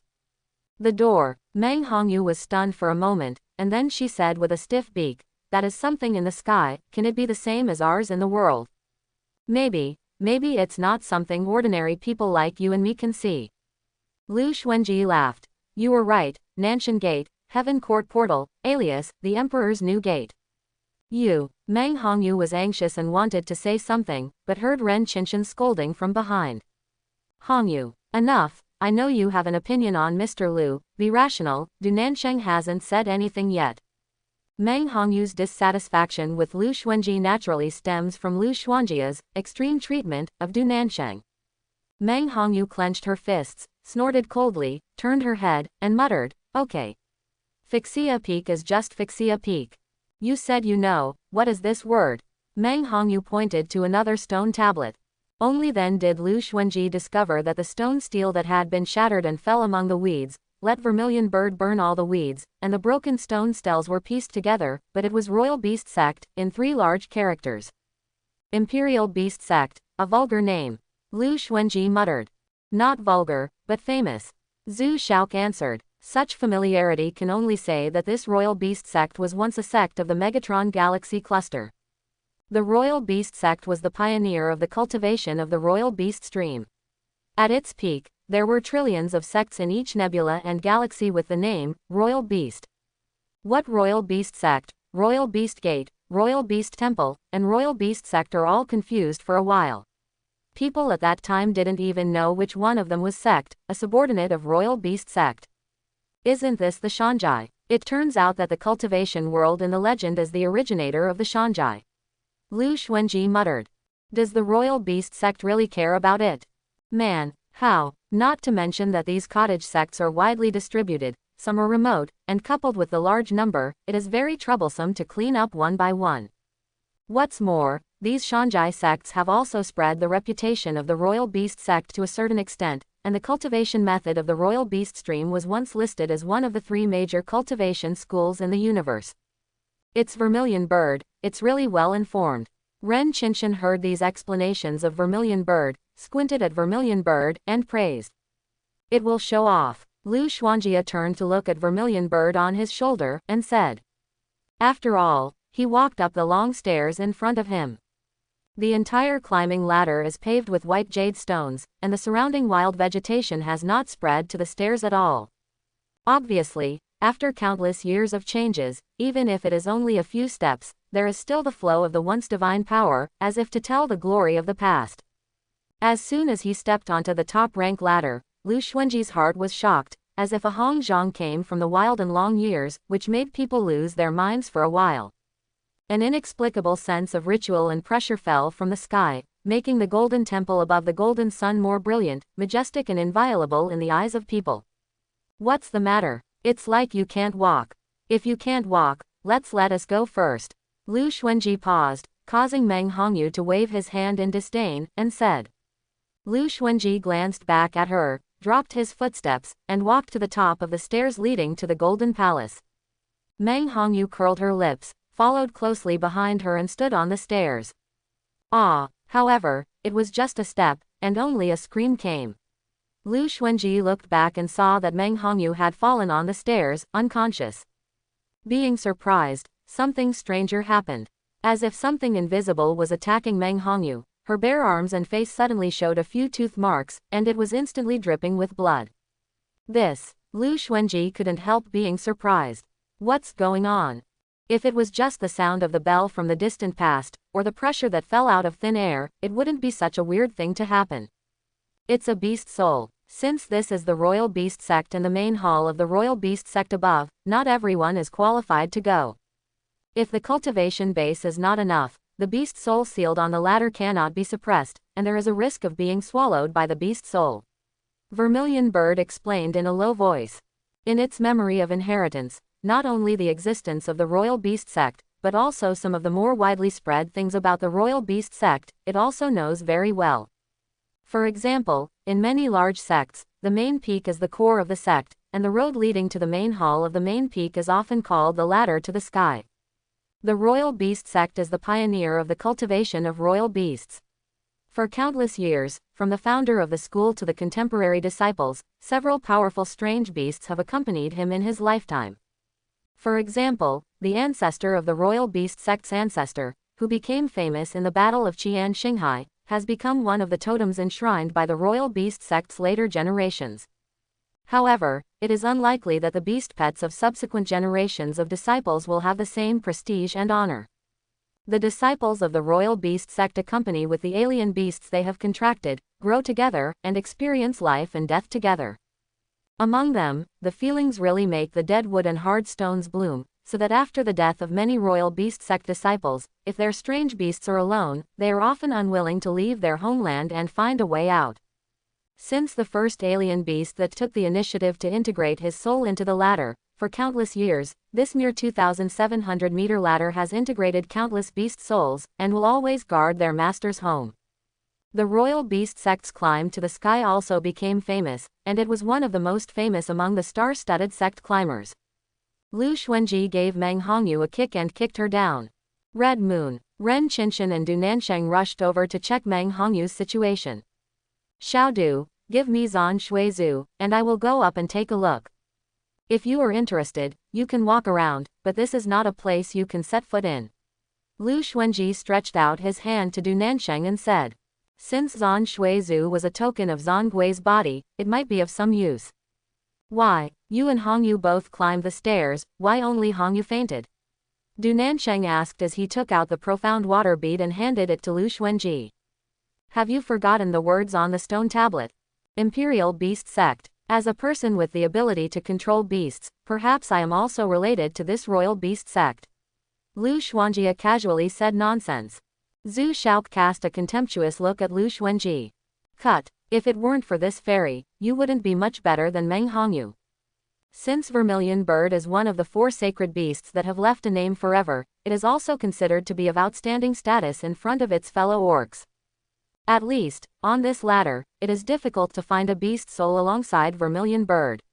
The door. Meng Hongyu was stunned for a moment, and then she said with a stiff beak, that is something in the sky, can it be the same as ours in the world? Maybe it's not something ordinary people like you and me can see. Lu Xuanji laughed. You were right, Nanshan Gate, Heaven Court Portal, alias, the Emperor's new gate. Meng Hongyu was anxious and wanted to say something, but heard Ren Qinshan scolding from behind. Hongyu, enough, I know you have an opinion on Mr. Lu, be rational, Du Nansheng hasn't said anything yet. Meng Hongyu's dissatisfaction with Lu Xuanji naturally stems from Lu Xuanjia's extreme treatment of Du Nansheng. Meng Hongyu clenched her fists, snorted coldly, turned her head, and muttered, okay. Fixia Peak is just Fixia Peak. You said you know, what is this word? Meng Hongyu pointed to another stone tablet. Only then did Lu Xuanji discover that the stone steel that had been shattered and fell among the weeds, let Vermilion Bird burn all the weeds, and the broken stone steles were pieced together, but it was Royal Beast Sect, in 3 large characters. Imperial Beast Sect, a vulgar name. Lu Xuanji muttered. Not vulgar, but famous. Zhu Shaok answered. Such familiarity can only say that this Royal Beast Sect was once a sect of the Megatron Galaxy Cluster. The Royal Beast Sect was the pioneer of the cultivation of the Royal Beast Stream. At its peak, there were trillions of sects in each nebula and galaxy with the name, Royal Beast. What Royal Beast Sect, Royal Beast Gate, Royal Beast Temple, and Royal Beast Sect are all confused for a while. People at that time didn't even know which one of them was sect, a subordinate of Royal Beast Sect. Isn't this the Shanjai? It turns out that the cultivation world in the legend is the originator of the Shanjai. Lu Xuanji muttered. Does the Royal Beast Sect really care about it? Man, how? Not to mention that these cottage sects are widely distributed, some are remote, and coupled with the large number, it is very troublesome to clean up one by one. What's more, these Shanjai sects have also spread the reputation of the Royal Beast Sect to a certain extent, and the cultivation method of the Royal Beast Stream was once listed as one of the 3 major cultivation schools in the universe. It's Vermilion Bird, it's really well informed. Ren Qinshan heard these explanations of Vermilion Bird, squinted at Vermilion Bird, and praised. It will show off. Lu Xuanjia turned to look at Vermilion Bird on his shoulder, and said. After all, he walked up the long stairs in front of him. The entire climbing ladder is paved with white jade stones, and the surrounding wild vegetation has not spread to the stairs at all. Obviously, after countless years of changes, even if it is only a few steps, there is still the flow of the once divine power, as if to tell the glory of the past. As soon as he stepped onto the top rank ladder, Lu Xuanji's heart was shocked, as if a Hongzhong came from the wild and long years, which made people lose their minds for a while. An inexplicable sense of ritual and pressure fell from the sky, making the golden temple above the golden sun more brilliant, majestic and inviolable in the eyes of people. What's the matter? It's like you can't walk. If you can't walk, let us go first. Lu Xuanji paused, causing Meng Hongyu to wave his hand in disdain, and said. Lu Xuanji glanced back at her, dropped his footsteps, and walked to the top of the stairs leading to the Golden Palace. Meng Hongyu curled her lips, followed closely behind her and stood on the stairs. However, it was just a step, and only a scream came. Lu Xuanji looked back and saw that Meng Hongyu had fallen on the stairs, unconscious. Being surprised, something stranger happened. As if something invisible was attacking Meng Hongyu, her bare arms and face suddenly showed a few tooth marks, and it was instantly dripping with blood. Lu Xuanji couldn't help being surprised. What's going on? If it was just the sound of the bell from the distant past, or the pressure that fell out of thin air, it wouldn't be such a weird thing to happen. It's a beast soul. Since this is the Royal Beast Sect and the main hall of the Royal Beast Sect above, not everyone is qualified to go. If the cultivation base is not enough, the beast soul sealed on the ladder cannot be suppressed, and there is a risk of being swallowed by the beast soul. Vermilion Bird explained in a low voice. In its memory of inheritance, not only the existence of the Royal Beast Sect, but also some of the more widely spread things about the Royal Beast Sect, it also knows very well. For example, in many large sects, the main peak is the core of the sect, and the road leading to the main hall of the main peak is often called the ladder to the sky. The Royal Beast Sect is the pioneer of the cultivation of royal beasts. For countless years, from the founder of the school to the contemporary disciples, several powerful strange beasts have accompanied him in his lifetime. For example, the ancestor of the Royal Beast Sect's ancestor, who became famous in the Battle of Qian Xinghai, has become one of the totems enshrined by the Royal Beast Sect's later generations. However, it is unlikely that the beast pets of subsequent generations of disciples will have the same prestige and honor. The disciples of the Royal Beast Sect accompany with the alien beasts they have contracted, grow together, and experience life and death together. Among them, the feelings really make the dead wood and hard stones bloom, so that after the death of many Royal Beast Sect disciples, if their strange beasts are alone, they are often unwilling to leave their homeland and find a way out. Since the first alien beast that took the initiative to integrate his soul into the ladder, for countless years, this mere 2,700-meter ladder has integrated countless beast souls, and will always guard their master's home. The Royal Beast Sect's climb to the sky also became famous, and it was one of the most famous among the star-studded sect climbers. Lu Xuanji gave Meng Hongyu a kick and kicked her down. Red Moon, Ren Qinshan and Du Nansheng rushed over to check Meng Hongyu's situation. Xiaodu, give me Zan Shuizhu, and I will go up and take a look. If you are interested, you can walk around, but this is not a place you can set foot in. Lu Xuanji stretched out his hand to Du Nansheng and said. Since Zan Shuizhu was a token of Zan Gui's body, it might be of some use. Why, you and Hongyu both climbed the stairs, why only Hongyu fainted? Du Nansheng asked as he took out the profound water bead and handed it to Lu Xuanji. Have you forgotten the words on the stone tablet? Imperial Beast Sect. As a person with the ability to control beasts, perhaps I am also related to this Royal Beast Sect. Lu Xuanji casually said nonsense. Zhu Shaoq cast a contemptuous look at Lu Xuanji. Cut. If it weren't for this fairy, you wouldn't be much better than Meng Hongyu. Since Vermilion Bird is one of the 4 sacred beasts that have left a name forever, it is also considered to be of outstanding status in front of its fellow orcs. At least, on this ladder, it is difficult to find a beast soul alongside Vermilion Bird.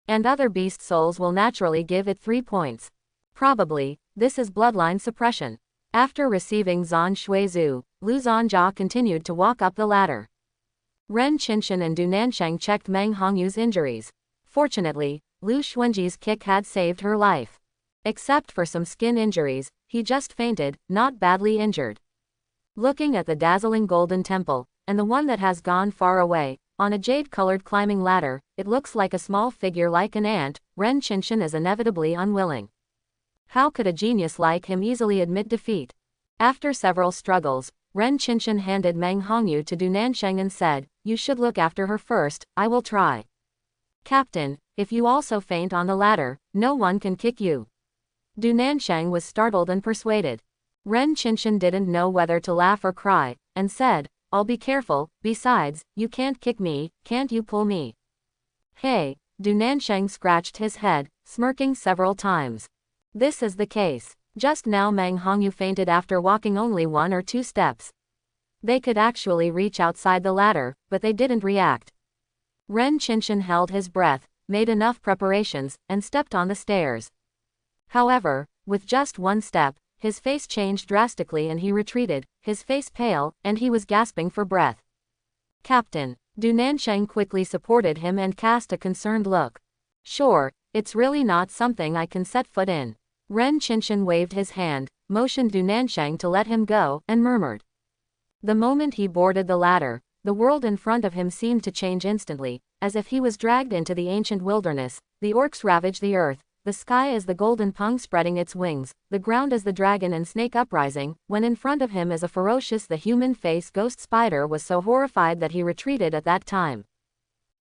And other beast souls will naturally give it 3 points. Probably, this is bloodline suppression. After receiving Zan Shuizhu, Lu Zanjia continued to walk up the ladder. Ren Qinshan and Du Nansheng checked Meng Hongyu's injuries. Fortunately, Lu Xuanji's kick had saved her life. Except for some skin injuries, he just fainted, not badly injured. Looking at the dazzling golden temple, and the one that has gone far away, on a jade-colored climbing ladder, it looks like a small figure like an ant. Ren Qinshan is inevitably unwilling. How could a genius like him easily admit defeat? After several struggles, Ren Qinshan handed Meng Hongyu to Du Nansheng and said, you should look after her first, I will try. Captain, if you also faint on the ladder, no one can kick you. Du Nansheng was startled and persuaded. Ren Qinshan didn't know whether to laugh or cry, and said, I'll be careful, besides, you can't kick me, can't you pull me? Hey, Du Nansheng scratched his head, smirking several times. This is the case. Just now Meng Hongyu fainted after walking only 1 or 2 steps. They could actually reach outside the ladder, but they didn't react. Ren Qinshan held his breath, made enough preparations, and stepped on the stairs. However, with just 1 step, his face changed drastically and he retreated, his face pale, and he was gasping for breath. Captain. Du Nansheng quickly supported him and cast a concerned look. Sure, it's really not something I can set foot in. Ren Qinshan waved his hand, motioned Du Nansheng to let him go, and murmured. The moment he boarded the ladder, the world in front of him seemed to change instantly, as if he was dragged into the ancient wilderness. The orcs ravaged the earth, the sky as the golden pung spreading its wings, the ground as the dragon and snake uprising, when in front of him as a ferocious the human face ghost spider was so horrified that he retreated at that time.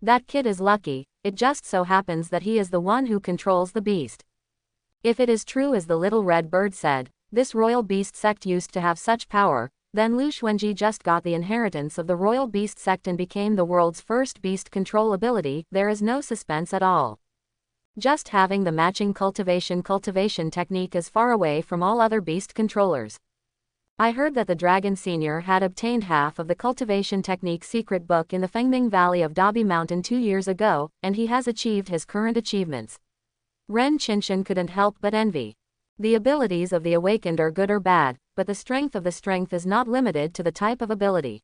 That kid is lucky, it just so happens that he is the one who controls the beast. If it is true as the little red bird said, this royal beast sect used to have such power, then Lu Xuanji just got the inheritance of the royal beast sect and became the world's first beast control ability. There is no suspense at all. Just having the matching cultivation technique is far away from all other beast controllers. I heard that the Dragon Senior had obtained half of the cultivation technique secret book in the Fengming Valley of Dabi Mountain 2 years ago, and he has achieved his current achievements. Ren Qinshan couldn't help but envy. The abilities of the awakened are good or bad, but the strength of the strength is not limited to the type of ability.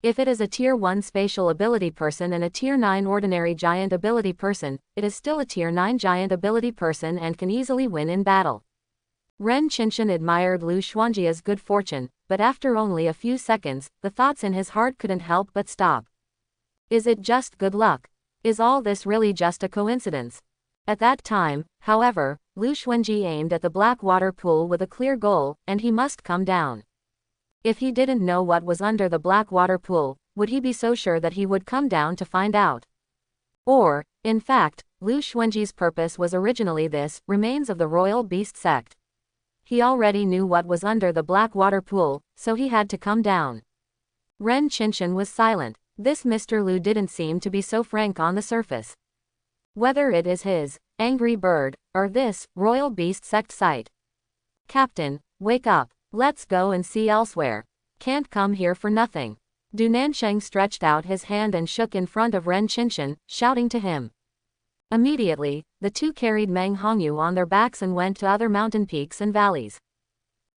If it is a Tier 1 spatial ability person and a Tier 9 ordinary giant ability person, it is still a Tier 9 giant ability person and can easily win in battle. Ren Qinshan admired Lu Xuanji's good fortune, but after only a few seconds, the thoughts in his heart couldn't help but stop. Is it just good luck? Is all this really just a coincidence? At that time, however, Lu Xuanji aimed at the black water pool with a clear goal, and he must come down. If he didn't know what was under the black water pool, would he be so sure that he would come down to find out? Or, in fact, Lu Xuanji's purpose was originally this, remains of the royal beast sect. He already knew what was under the black water pool, so he had to come down. Ren Qinshan was silent. This Mr. Lu didn't seem to be so frank on the surface. Whether it is his angry bird, or this royal beast sect site. Captain, wake up. Let's go and see elsewhere. Can't come here for nothing. Du Nansheng stretched out his hand and shook in front of Ren Qinshan, shouting to him. Immediately, the two carried Meng Hongyu on their backs and went to other mountain peaks and valleys.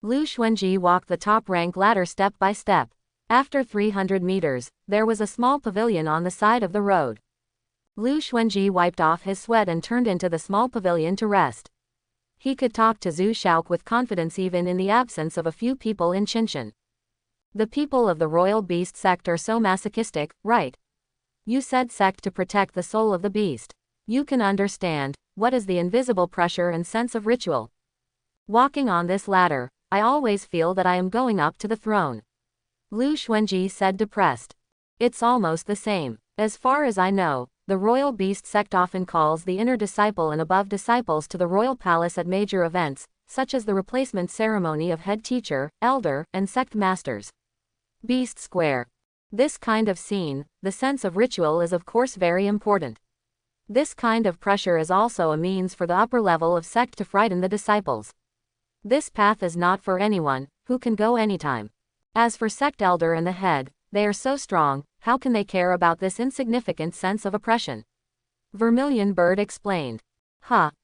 Lu Xuanji walked the top rank ladder step by step. After 300 meters, there was a small pavilion on the side of the road. Lu Xuanji wiped off his sweat and turned into the small pavilion to rest. He could talk to Zhu Shaok with confidence even in the absence of a few people in Qinshan. The people of the royal beast sect are so masochistic, right? You said sect to protect the soul of the beast. You can understand, what is the invisible pressure and sense of ritual. Walking on this ladder, I always feel that I am going up to the throne. Lu Xuanji said depressed. It's almost the same. As far as I know, the royal beast sect often calls the inner disciple and above disciples to the royal palace at major events, such as the replacement ceremony of head teacher, elder, and sect masters. Beast Square. This kind of scene, the sense of ritual is of course very important. This kind of pressure is also a means for the upper level of sect to frighten the disciples. This path is not for anyone, who can go anytime. As for sect elder and the head, they are so strong, how can they care about this insignificant sense of oppression? Vermilion Bird explained.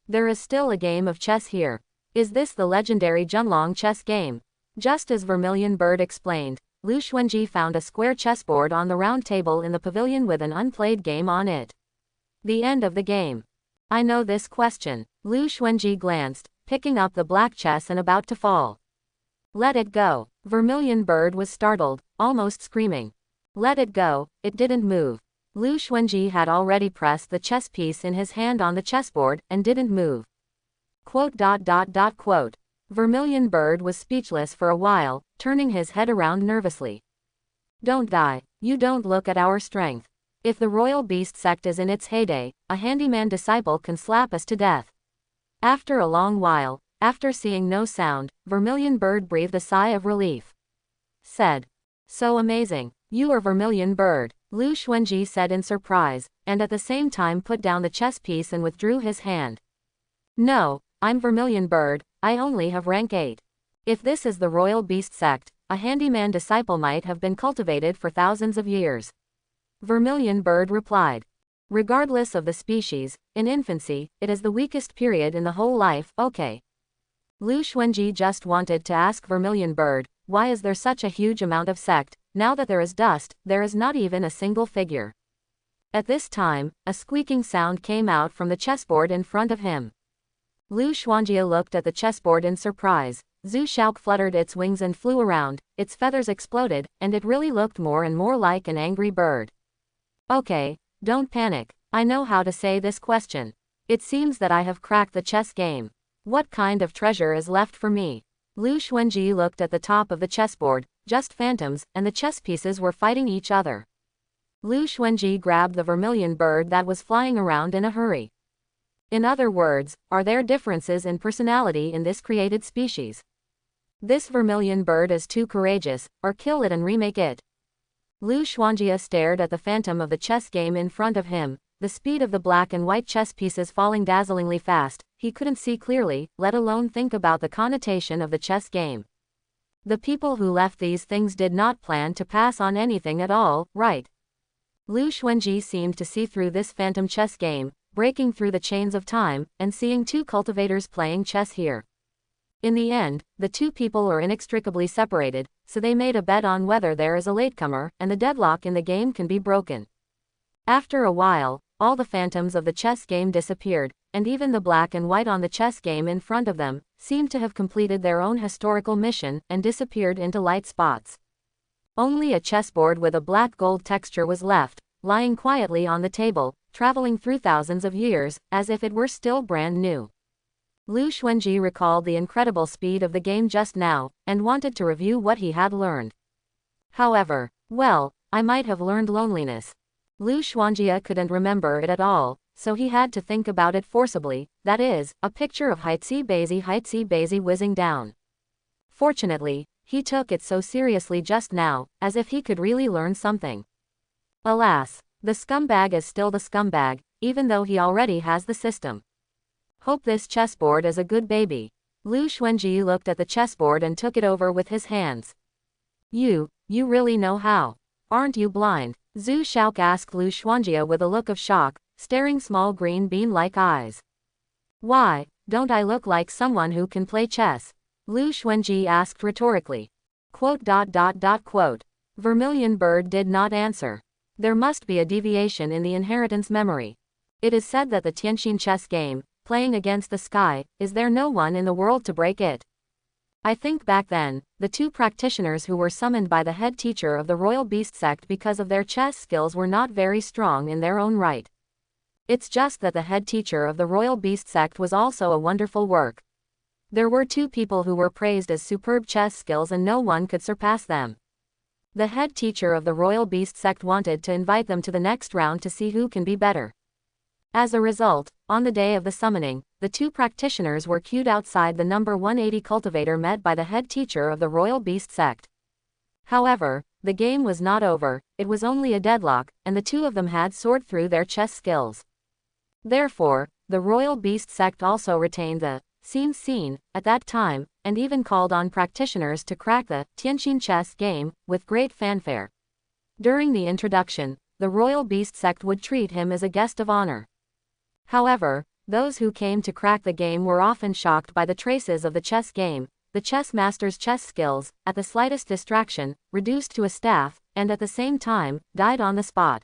There is still a game of chess here. Is this the legendary Junlong chess game? Just as Vermilion Bird explained, Lu Xuanji found a square chessboard on the round table in the pavilion with an unplayed game on it. The end of the game. I know this question. Lu Xuanji glanced, picking up the black chess and about to fall. Let it go. Vermilion Bird was startled, almost screaming. Let it go, it didn't move. Lu Xuanji had already pressed the chess piece in his hand on the chessboard, and didn't move. Quote. Vermilion Bird was speechless for a while, turning his head around nervously. Don't die, you don't look at our strength. If the royal beast sect is in its heyday, a handyman disciple can slap us to death. After a long while, after seeing no sound, Vermilion Bird breathed a sigh of relief. Said, "So amazing. You are Vermilion Bird," Lu Xuanji said in surprise, and at the same time put down the chess piece and withdrew his hand. "No, I'm Vermilion Bird, I only have rank 8. If this is the royal beast sect, a handyman disciple might have been cultivated for thousands of years." Vermilion Bird replied. "Regardless of the species, in infancy, it is the weakest period in the whole life, okay." Lu Xuanji just wanted to ask Vermilion Bird, why is there such a huge amount of sect? Now that there is dust, there is not even a single figure. At this time, a squeaking sound came out from the chessboard in front of him. Lu Xuanjia looked at the chessboard in surprise. Zhu Shaok fluttered its wings and flew around, its feathers exploded, and it really looked more and more like an angry bird. "Okay, don't panic, I know how to say this question. It seems that I have cracked the chess game. What kind of treasure is left for me?" Lu Xuanji looked at the top of the chessboard, just phantoms, and the chess pieces were fighting each other. Lu Xuanji grabbed the Vermilion Bird that was flying around in a hurry. In other words, are there differences in personality in this created species? This Vermilion Bird is too courageous, or kill it and remake it. Lu Xuanjia stared at the phantom of the chess game in front of him, the speed of the black and white chess pieces falling dazzlingly fast. He couldn't see clearly, let alone think about the connotation of the chess game. The people who left these things did not plan to pass on anything at all, right? Lu Xuanji seemed to see through this phantom chess game, breaking through the chains of time, and seeing two cultivators playing chess here. In the end, the two people are inextricably separated, so they made a bet on whether there is a latecomer, and the deadlock in the game can be broken. After a while, all the phantoms of the chess game disappeared, and even the black and white on the chess game in front of them seemed to have completed their own historical mission and disappeared into light spots. Only a chessboard with a black-gold texture was left, lying quietly on the table, traveling through thousands of years, as if it were still brand new. Lu Xuanji recalled the incredible speed of the game just now, and wanted to review what he had learned. However, I might have learned loneliness. Lu Xuanjia couldn't remember it at all, so he had to think about it forcibly, that is, a picture of Heitzi Bezi whizzing down. Fortunately, he took it so seriously just now, as if he could really learn something. Alas, the scumbag is still the scumbag, even though he already has the system. Hope this chessboard is a good baby. Lu Xuanji looked at the chessboard and took it over with his hands. You really know how. Aren't you blind? Zhu Shaok asked Lu Xuanjia with a look of shock, staring small green bean-like eyes. Why, don't I look like someone who can play chess? Lu Xuanji asked rhetorically. ... Vermilion Bird did not answer. There must be a deviation in the inheritance memory. It is said that the Tianxin chess game, playing against the sky, is there no one in the world to break it? I think back then, the two practitioners who were summoned by the head teacher of the royal beast sect because of their chess skills were not very strong in their own right. It's just that the head teacher of the royal beast sect was also a wonderful work. There were two people who were praised as superb chess skills and no one could surpass them. The head teacher of the royal beast sect wanted to invite them to the next round to see who can be better. As a result, on the day of the summoning, the two practitioners were queued outside the number 180 cultivator met by the head teacher of the royal beast sect. However, the game was not over, it was only a deadlock, and the two of them had soared through their chess skills. Therefore, the royal beast sect also retained the scene at that time, and even called on practitioners to crack the Tianxin chess game with great fanfare. During the introduction, the royal beast sect would treat him as a guest of honor. However, those who came to crack the game were often shocked by the traces of the chess game, the chess master's chess skills, at the slightest distraction, reduced to a staff, and at the same time, died on the spot.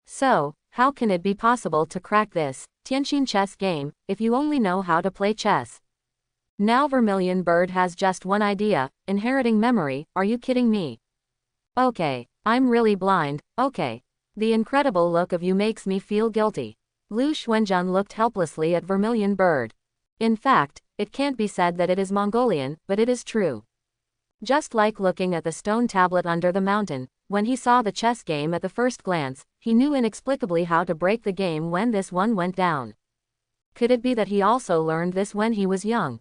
So, how can it be possible to crack this Tianxin chess game, if you only know how to play chess? Now Vermilion Bird has just one idea, inheriting memory, are you kidding me? Okay, I'm really blind, okay. The incredible look of you makes me feel guilty. Lu Xuanjun looked helplessly at Vermilion Bird. In fact, it can't be said that it is Mongolian, but it is true. Just like looking at the stone tablet under the mountain, when he saw the chess game at the first glance, he knew inexplicably how to break the game when this one went down. Could it be that he also learned this when he was young?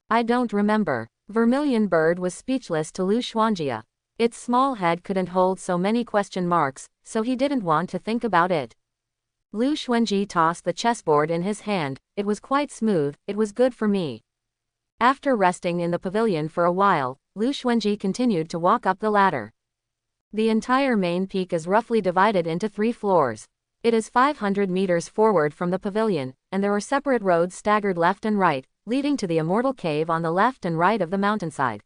I don't remember. Vermilion Bird was speechless to Lu Xuanjia. Its small head couldn't hold so many question marks, so he didn't want to think about it. Lu Xuanji tossed the chessboard in his hand. It was quite smooth, it was good for me. After resting in the pavilion for a while, Lu Xuanji continued to walk up the ladder. The entire main peak is roughly divided into 3 floors. It is 500 meters forward from the pavilion, and there are separate roads staggered left and right, leading to the immortal cave on the left and right of the mountainside.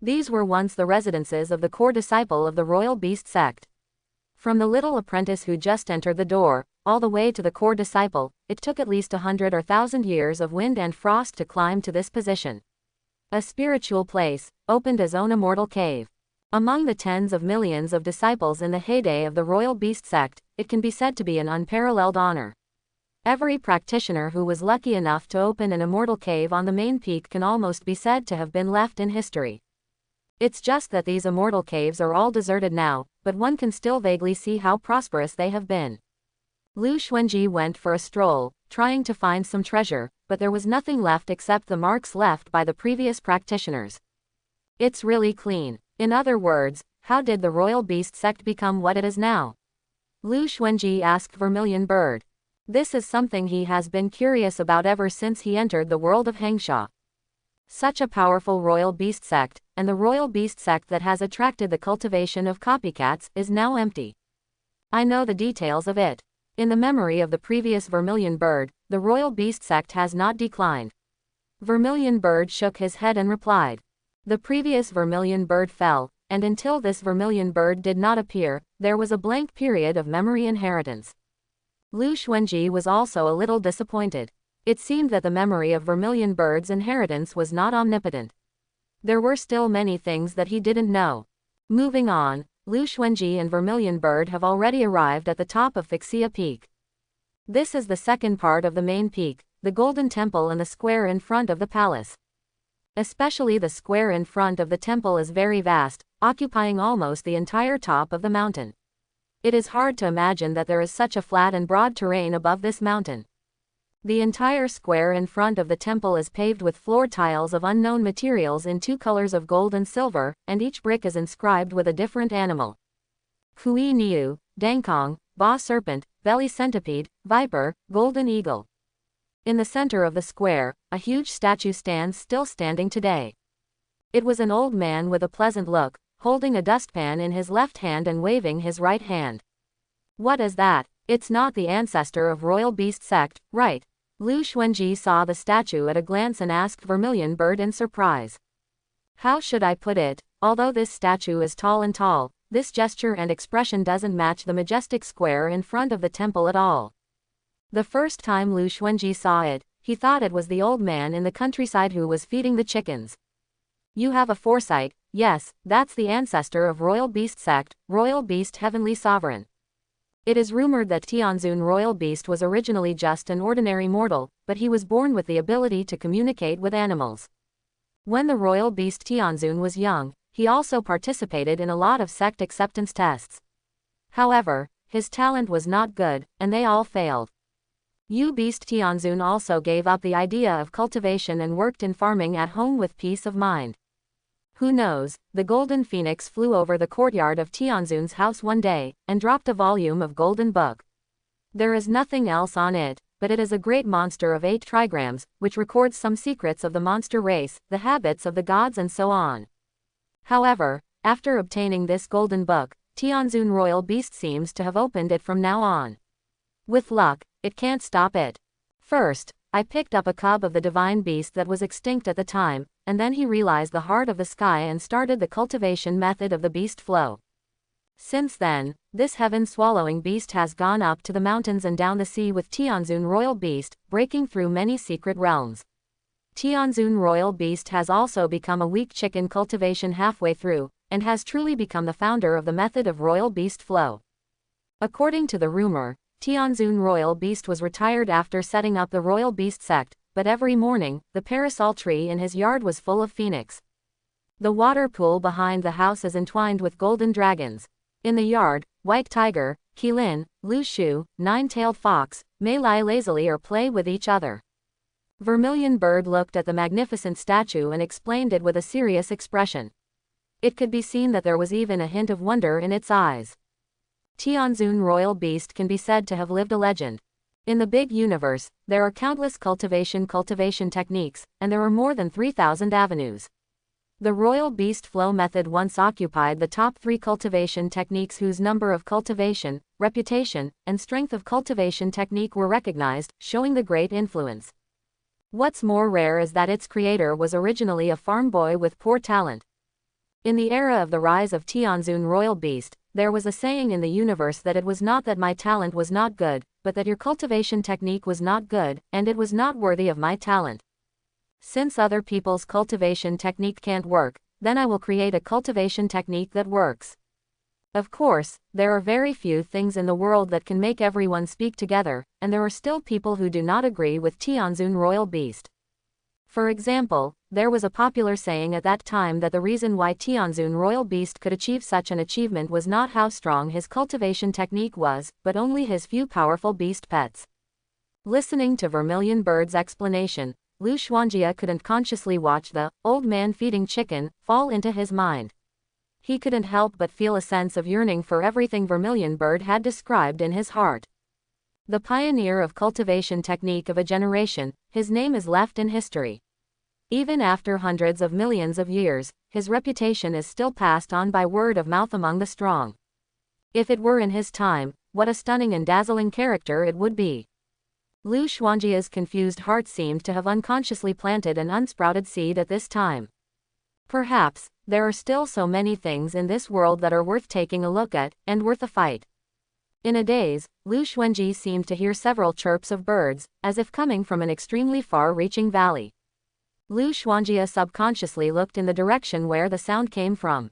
These were once the residences of the core disciple of the royal beast sect. From the little apprentice who just entered the door, all the way to the core disciple, it took at least 100 or 1,000 years of wind and frost to climb to this position. A spiritual place, opened as own immortal cave. Among the tens of millions of disciples in the heyday of the royal beast sect, it can be said to be an unparalleled honor. Every practitioner who was lucky enough to open an immortal cave on the main peak can almost be said to have been left in history. It's just that these immortal caves are all deserted now, but one can still vaguely see how prosperous they have been. Lu Xuanji went for a stroll, trying to find some treasure, but there was nothing left except the marks left by the previous practitioners. It's really clean. In other words, how did the royal beast sect become what it is now? Lu Xuanji asked Vermilion Bird. This is something he has been curious about ever since he entered the world of Hengsha. Such a powerful royal beast sect, and the royal beast sect that has attracted the cultivation of copycats, is now empty. I know the details of it. In the memory of the previous Vermilion Bird, the royal beast sect has not declined. Vermilion Bird shook his head and replied. The previous Vermilion Bird fell, and until this Vermilion Bird did not appear, there was a blank period of memory inheritance. Lu Xuanji was also a little disappointed. It seemed that the memory of Vermilion Bird's inheritance was not omnipotent. There were still many things that he didn't know. Moving on, Lu Xuanji and Vermilion Bird have already arrived at the top of Fixia Peak. This is the second part of the main peak, the Golden Temple and the square in front of the palace. Especially the square in front of the temple is very vast, occupying almost the entire top of the mountain. It is hard to imagine that there is such a flat and broad terrain above this mountain. The entire square in front of the temple is paved with floor tiles of unknown materials in 2 colors of gold and silver, and each brick is inscribed with a different animal. Hui Niu, Dangkong, Ba Serpent, Belly Centipede, Viper, Golden Eagle. In the center of the square, a huge statue stands still standing today. It was an old man with a pleasant look, holding a dustpan in his left hand and waving his right hand. What is that? It's not the ancestor of royal beast sect, right? Lu Xuanji saw the statue at a glance and asked Vermilion Bird in surprise. How should I put it? Although this statue is tall and tall, this gesture and expression doesn't match the majestic square in front of the temple at all. The first time Lu Xuanji saw it, he thought it was the old man in the countryside who was feeding the chickens. You have a foresight. Yes, that's the ancestor of royal beast sect, royal beast heavenly sovereign. It is rumored that Tianzun royal beast was originally just an ordinary mortal, but he was born with the ability to communicate with animals. When the royal beast Tianzun was young, he also participated in a lot of sect acceptance tests. However, his talent was not good, and they all failed. Yu beast Tianzun also gave up the idea of cultivation and worked in farming at home with peace of mind. Who knows, the golden phoenix flew over the courtyard of Tianzun's house one day, and dropped a volume of golden book. There is nothing else on it, but it is a great monster of 8 trigrams, which records some secrets of the monster race, the habits of the gods and so on. However, after obtaining this golden book, Tianzun royal beast seems to have opened it from now on. With luck, it can't stop it. First, I picked up a cub of the divine beast that was extinct at the time, and then he realized the heart of the sky and started the cultivation method of the beast flow. Since then, this heaven-swallowing beast has gone up to the mountains and down the sea with Tianzun royal beast, breaking through many secret realms. Tianzun royal beast has also become a weak chicken cultivation halfway through, and has truly become the founder of the method of royal beast flow. According to the rumor, Tianzun royal beast was retired after setting up the royal beast sect, but every morning, the parasol tree in his yard was full of phoenix. The water pool behind the house is entwined with golden dragons. In the yard, White Tiger, Qilin, Lu Shu, Nine-Tailed Fox, may lie lazily or play with each other. Vermilion Bird looked at the magnificent statue and explained it with a serious expression. It could be seen that there was even a hint of wonder in its eyes. Tianzun royal beast can be said to have lived a legend. In the big universe, there are countless cultivation techniques, and there are more than 3,000 avenues. The royal beast flow method once occupied the top 3 cultivation techniques whose number of cultivation, reputation, and strength of cultivation technique were recognized, showing the great influence. What's more rare is that its creator was originally a farm boy with poor talent. In the era of the rise of Tianzun royal beast, there was a saying in the universe that it was not that my talent was not good, but that your cultivation technique was not good, and it was not worthy of my talent. Since other people's cultivation technique can't work, then I will create a cultivation technique that works. Of course, there are very few things in the world that can make everyone speak together, and there are still people who do not agree with Tianzun royal beast. For example, there was a popular saying at that time that the reason why Tianzun royal beast could achieve such an achievement was not how strong his cultivation technique was, but only his few powerful beast pets. Listening to Vermilion Bird's explanation, Lu Xuanjia couldn't consciously watch the old man feeding chicken fall into his mind. He couldn't help but feel a sense of yearning for everything Vermilion Bird had described in his heart. The pioneer of cultivation technique of a generation, his name is left in history. Even after hundreds of millions of years, his reputation is still passed on by word of mouth among the strong. If it were in his time, what a stunning and dazzling character it would be. Lu Xuanjia's confused heart seemed to have unconsciously planted an unsprouted seed at this time. Perhaps, there are still so many things in this world that are worth taking a look at, and worth a fight. In a daze, Lu Xuanji seemed to hear several chirps of birds, as if coming from an extremely far-reaching valley. Lu Xuanjia subconsciously looked in the direction where the sound came from.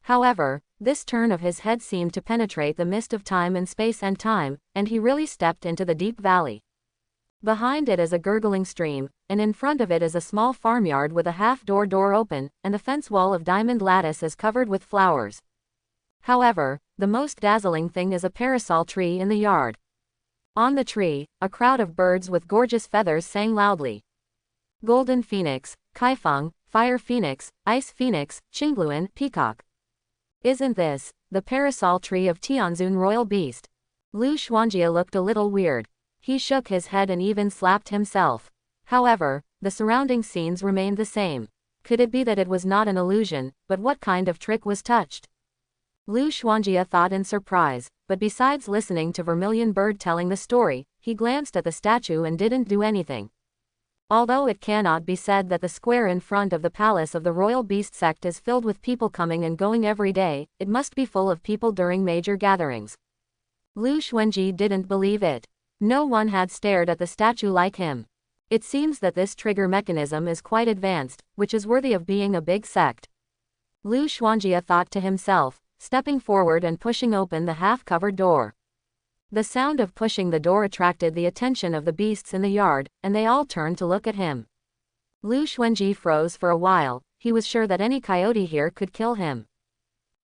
However, this turn of his head seemed to penetrate the mist of time and space and time, and he really stepped into the deep valley. Behind it is a gurgling stream, and in front of it is a small farmyard with a half-door open, and the fence wall of diamond lattice is covered with flowers. However, the most dazzling thing is a parasol tree in the yard. On the tree, a crowd of birds with gorgeous feathers sang loudly. Golden Phoenix, Kaifeng, Fire Phoenix, Ice Phoenix, Qingluan, Peacock. Isn't this the parasol tree of Tianzun royal beast? Lu Xuanjia looked a little weird. He shook his head and even slapped himself. However, the surrounding scenes remained the same. Could it be that it was not an illusion, but what kind of trick was touched? Lu Xuanjia thought in surprise, but besides listening to Vermilion Bird telling the story, he glanced at the statue and didn't do anything. Although it cannot be said that the square in front of the palace of the royal beast sect is filled with people coming and going every day, it must be full of people during major gatherings. Lu Xuanji didn't believe it. No one had stared at the statue like him. It seems that this trigger mechanism is quite advanced, which is worthy of being a big sect. Lu Xuanjia thought to himself, stepping forward and pushing open the half-covered door. The sound of pushing the door attracted the attention of the beasts in the yard, and they all turned to look at him. Lu Xuanji froze for a while. He was sure that any coyote here could kill him.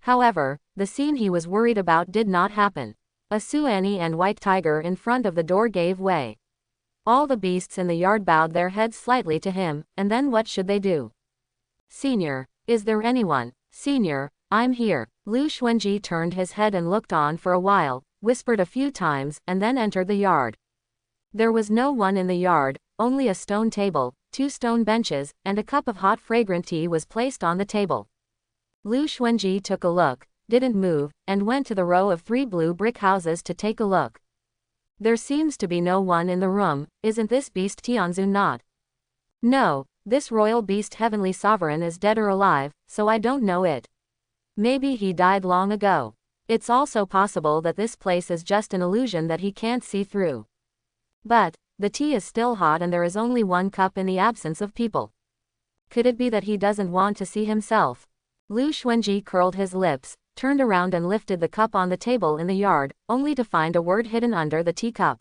However, the scene he was worried about did not happen. A Suani and White Tiger in front of the door gave way. All the beasts in the yard bowed their heads slightly to him, and then what should they do? Senior, is there anyone? Senior, I'm here. Lu Xuanji turned his head and looked on for a while, whispered a few times, and then entered the yard. There was no one in the yard, only a stone table, 2 stone benches, and a cup of hot fragrant tea was placed on the table. Lu Xuanji took a look, didn't move, and went to the row of 3 blue brick houses to take a look. There seems to be no one in the room. Isn't this beast Tianzun not? No, this royal beast heavenly sovereign is dead or alive, so I don't know it. Maybe he died long ago. It's also possible that this place is just an illusion that he can't see through. But the tea is still hot and there is only 1 cup in the absence of people. Could it be that he doesn't want to see himself? Lu Xuanji curled his lips, turned around and lifted the cup on the table in the yard, only to find a word hidden under the teacup.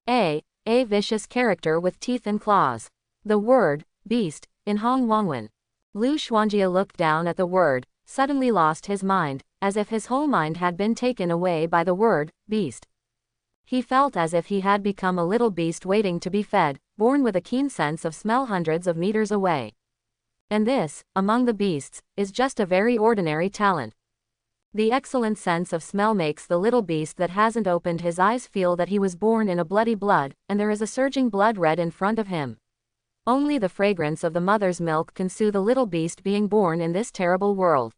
A vicious character with teeth and claws. The word, beast, in Hong Wangwen. Lu Xuanjie looked down at the word, suddenly lost his mind, as if his whole mind had been taken away by the word, beast. He felt as if he had become a little beast waiting to be fed, born with a keen sense of smell hundreds of meters away. And this, among the beasts, is just a very ordinary talent. The excellent sense of smell makes the little beast that hasn't opened his eyes feel that he was born in a bloody blood, and there is a surging blood red in front of him. Only the fragrance of the mother's milk can soothe the little beast being born in this terrible world.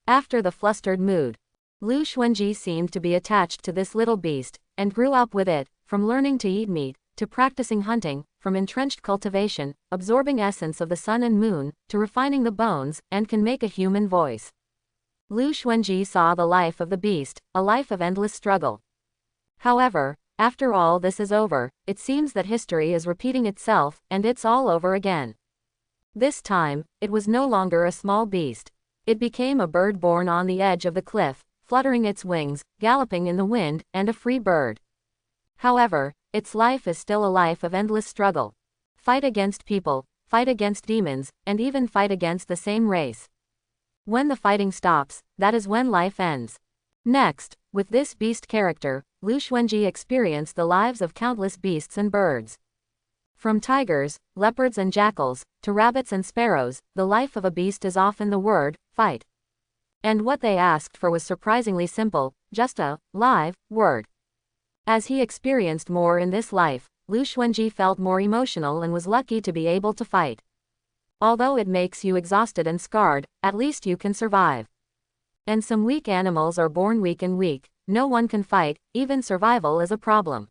After the flustered mood, Lu Xuanjie seemed to be attached to this little beast, and grew up with it, from learning to eat meat, to practicing hunting, from entrenched cultivation, absorbing essence of the sun and moon, to refining the bones, and can make a human voice. Lu Xuanjie saw the life of the beast, a life of endless struggle. However, after all this is over, it seems that history is repeating itself, and it's all over again. This time, it was no longer a small beast. It became a bird born on the edge of the cliff, fluttering its wings, galloping in the wind, and a free bird. However, its life is still a life of endless struggle. Fight against people, fight against demons, and even fight against the same race. When the fighting stops, that is when life ends. Next, with this beast character, Lu Xuanjie experienced the lives of countless beasts and birds. From tigers, leopards and jackals, to rabbits and sparrows, the life of a beast is often the word, fight. And what they asked for was surprisingly simple, just a, live, word. As he experienced more in this life, Lu Xuanjie felt more emotional and was lucky to be able to fight. Although it makes you exhausted and scarred, at least you can survive. And some weak animals are born weak and weak, no one can fight, even survival is a problem.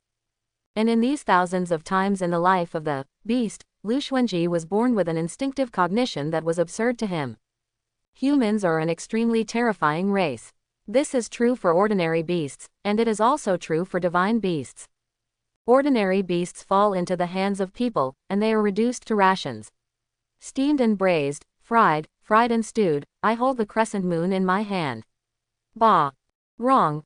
And in these thousands of times in the life of the beast, Lu Xuanjie was born with an instinctive cognition that was absurd to him. Humans are an extremely terrifying race. This is true for ordinary beasts, and it is also true for divine beasts. Ordinary beasts fall into the hands of people, and they are reduced to rations. Steamed and braised, fried and stewed, I hold the crescent moon in my hand. Bah! Wrong.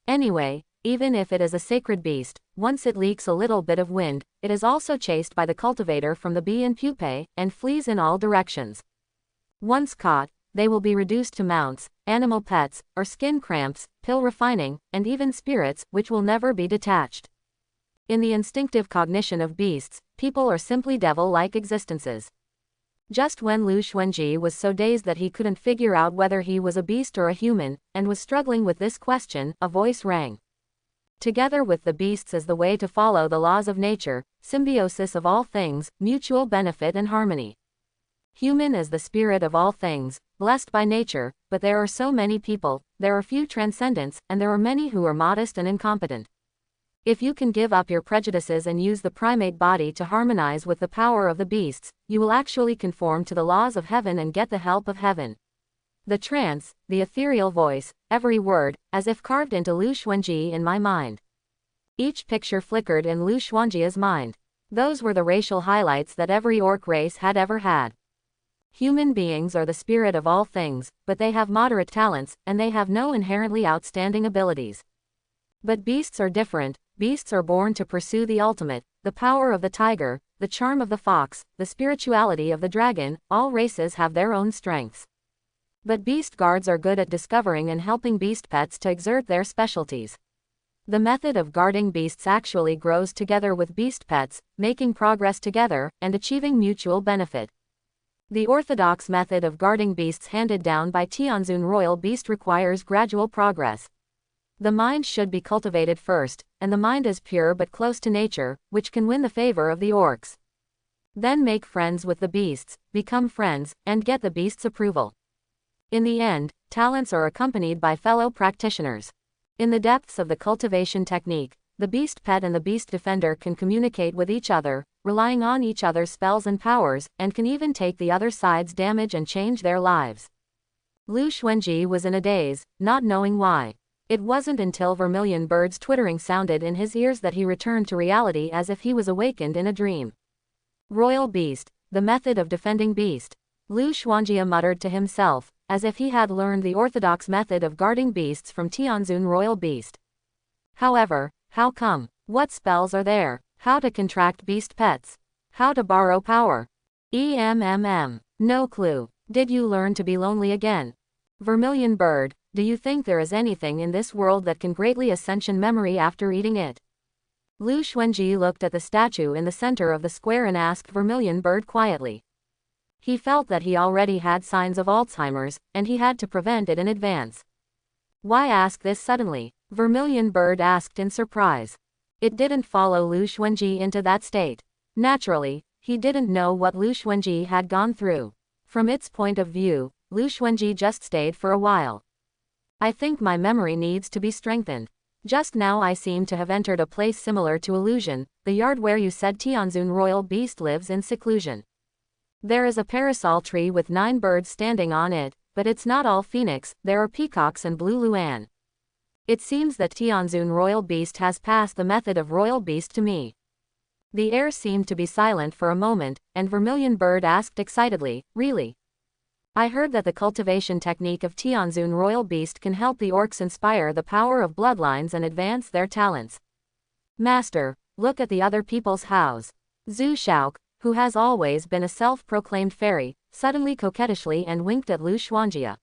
Anyway, even if it is a sacred beast, once it leaks a little bit of wind, it is also chased by the cultivator from the bee and pupae, and flees in all directions. Once caught, they will be reduced to mounts, animal pets, or skin cramps, pill refining, and even spirits, which will never be detached. In the instinctive cognition of beasts, people are simply devil-like existences. Just when Lu Xuanjie was so dazed that he couldn't figure out whether he was a beast or a human, and was struggling with this question, a voice rang. Together with the beasts is the way to follow the laws of nature, symbiosis of all things, mutual benefit and harmony. Human is the spirit of all things, blessed by nature, but there are so many people, there are few transcendents, and there are many who are modest and incompetent. If you can give up your prejudices and use the primate body to harmonize with the power of the beasts, you will actually conform to the laws of heaven and get the help of heaven. The trance, the ethereal voice, every word, as if carved into Lu Xuanjie in my mind. Each picture flickered in Lu Xuanjie's mind. Those were the racial highlights that every orc race had ever had. Human beings are the spirit of all things, but they have moderate talents, and they have no inherently outstanding abilities. But beasts are different. Beasts are born to pursue the ultimate, the power of the tiger, the charm of the fox, the spirituality of the dragon. All races have their own strengths. But beast guards are good at discovering and helping beast pets to exert their specialties. The method of guarding beasts actually grows together with beast pets, making progress together, and achieving mutual benefit. The orthodox method of guarding beasts handed down by Tianzun royal beast requires gradual progress. The mind should be cultivated first, and the mind is pure but close to nature, which can win the favor of the orcs. Then make friends with the beasts, become friends, and get the beasts' approval. In the end, talents are accompanied by fellow practitioners. In the depths of the cultivation technique, the beast pet and the beast defender can communicate with each other, relying on each other's spells and powers, and can even take the other side's damage and change their lives. Lu Xuanjie was in a daze, not knowing why. It wasn't until vermilion birds twittering sounded in his ears that he returned to reality as if he was awakened in a dream. Royal beast, the method of defending beast. Lu Xuanjie muttered to himself, as if he had learned the orthodox method of guarding beasts from Tianzun royal beast. However, how come? What spells are there? How to contract beast pets? How to borrow power? No clue. Did you learn to be lonely again? Vermilion bird, do you think there is anything in this world that can greatly ascension memory after eating it? Lu Xuanji looked at the statue in the center of the square and asked Vermilion bird quietly. He felt that he already had signs of Alzheimer's, and he had to prevent it in advance. Why ask this suddenly? Vermilion bird asked in surprise. It didn't follow Lu Xuanji into that state. Naturally, he didn't know what Lu Xuanji had gone through. From its point of view, Lu Xuanji just stayed for a while. I think my memory needs to be strengthened. Just now I seem to have entered a place similar to Illusion, the yard where you said Tianzun royal beast lives in seclusion. There is a parasol tree with 9 birds standing on it, but it's not all phoenix, there are peacocks and blue luan. It seems that Tianzun royal beast has passed the method of royal beast to me. The air seemed to be silent for a moment, and Vermilion bird asked excitedly, really? I heard that the cultivation technique of Tianzun royal beast can help the orcs inspire the power of bloodlines and advance their talents. Master, look at the other people's house. Zhu Shaok, who has always been a self-proclaimed fairy, suddenly coquettishly and winked at Lu Xuanjia.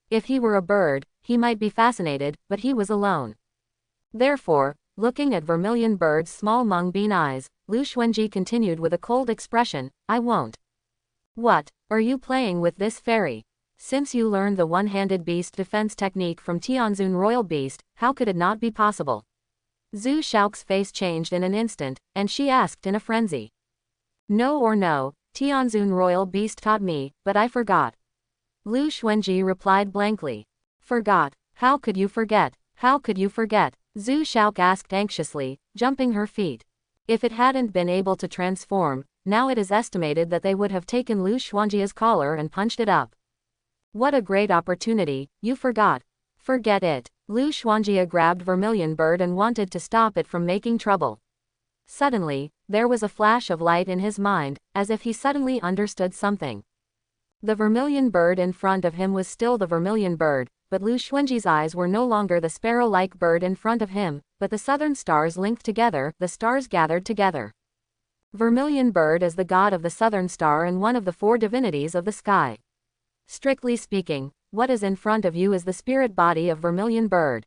If he were a bird, he might be fascinated, but he was alone. Therefore, looking at Vermilion bird's small mung bean eyes, Lu Xuanji continued with a cold expression, I won't. What, are you playing with this fairy? Since you learned the one-handed beast defense technique from Tianzun royal beast, how could it not be possible? Zhu Shaok's face changed in an instant, and she asked in a frenzy. No, Tianzun royal beast taught me, but I forgot. Lu Xuanji replied blankly. Forgot? How could you forget? How could you forget? Zhu Shaok asked anxiously, jumping her feet. If it hadn't been able to transform, now it is estimated that they would have taken Lu Xuanjia's collar and punched it up. What a great opportunity, you forgot. Forget it. Lu Xuanjia grabbed Vermilion bird and wanted to stop it from making trouble. Suddenly, there was a flash of light in his mind, as if he suddenly understood something. The Vermilion bird in front of him was still the Vermilion bird, but Lu Xuanji's eyes were no longer the sparrow-like bird in front of him, but the southern stars linked together, the stars gathered together. Vermilion bird is the god of the southern star and one of the 4 divinities of the sky. Strictly speaking, what is in front of you is the spirit body of Vermilion bird.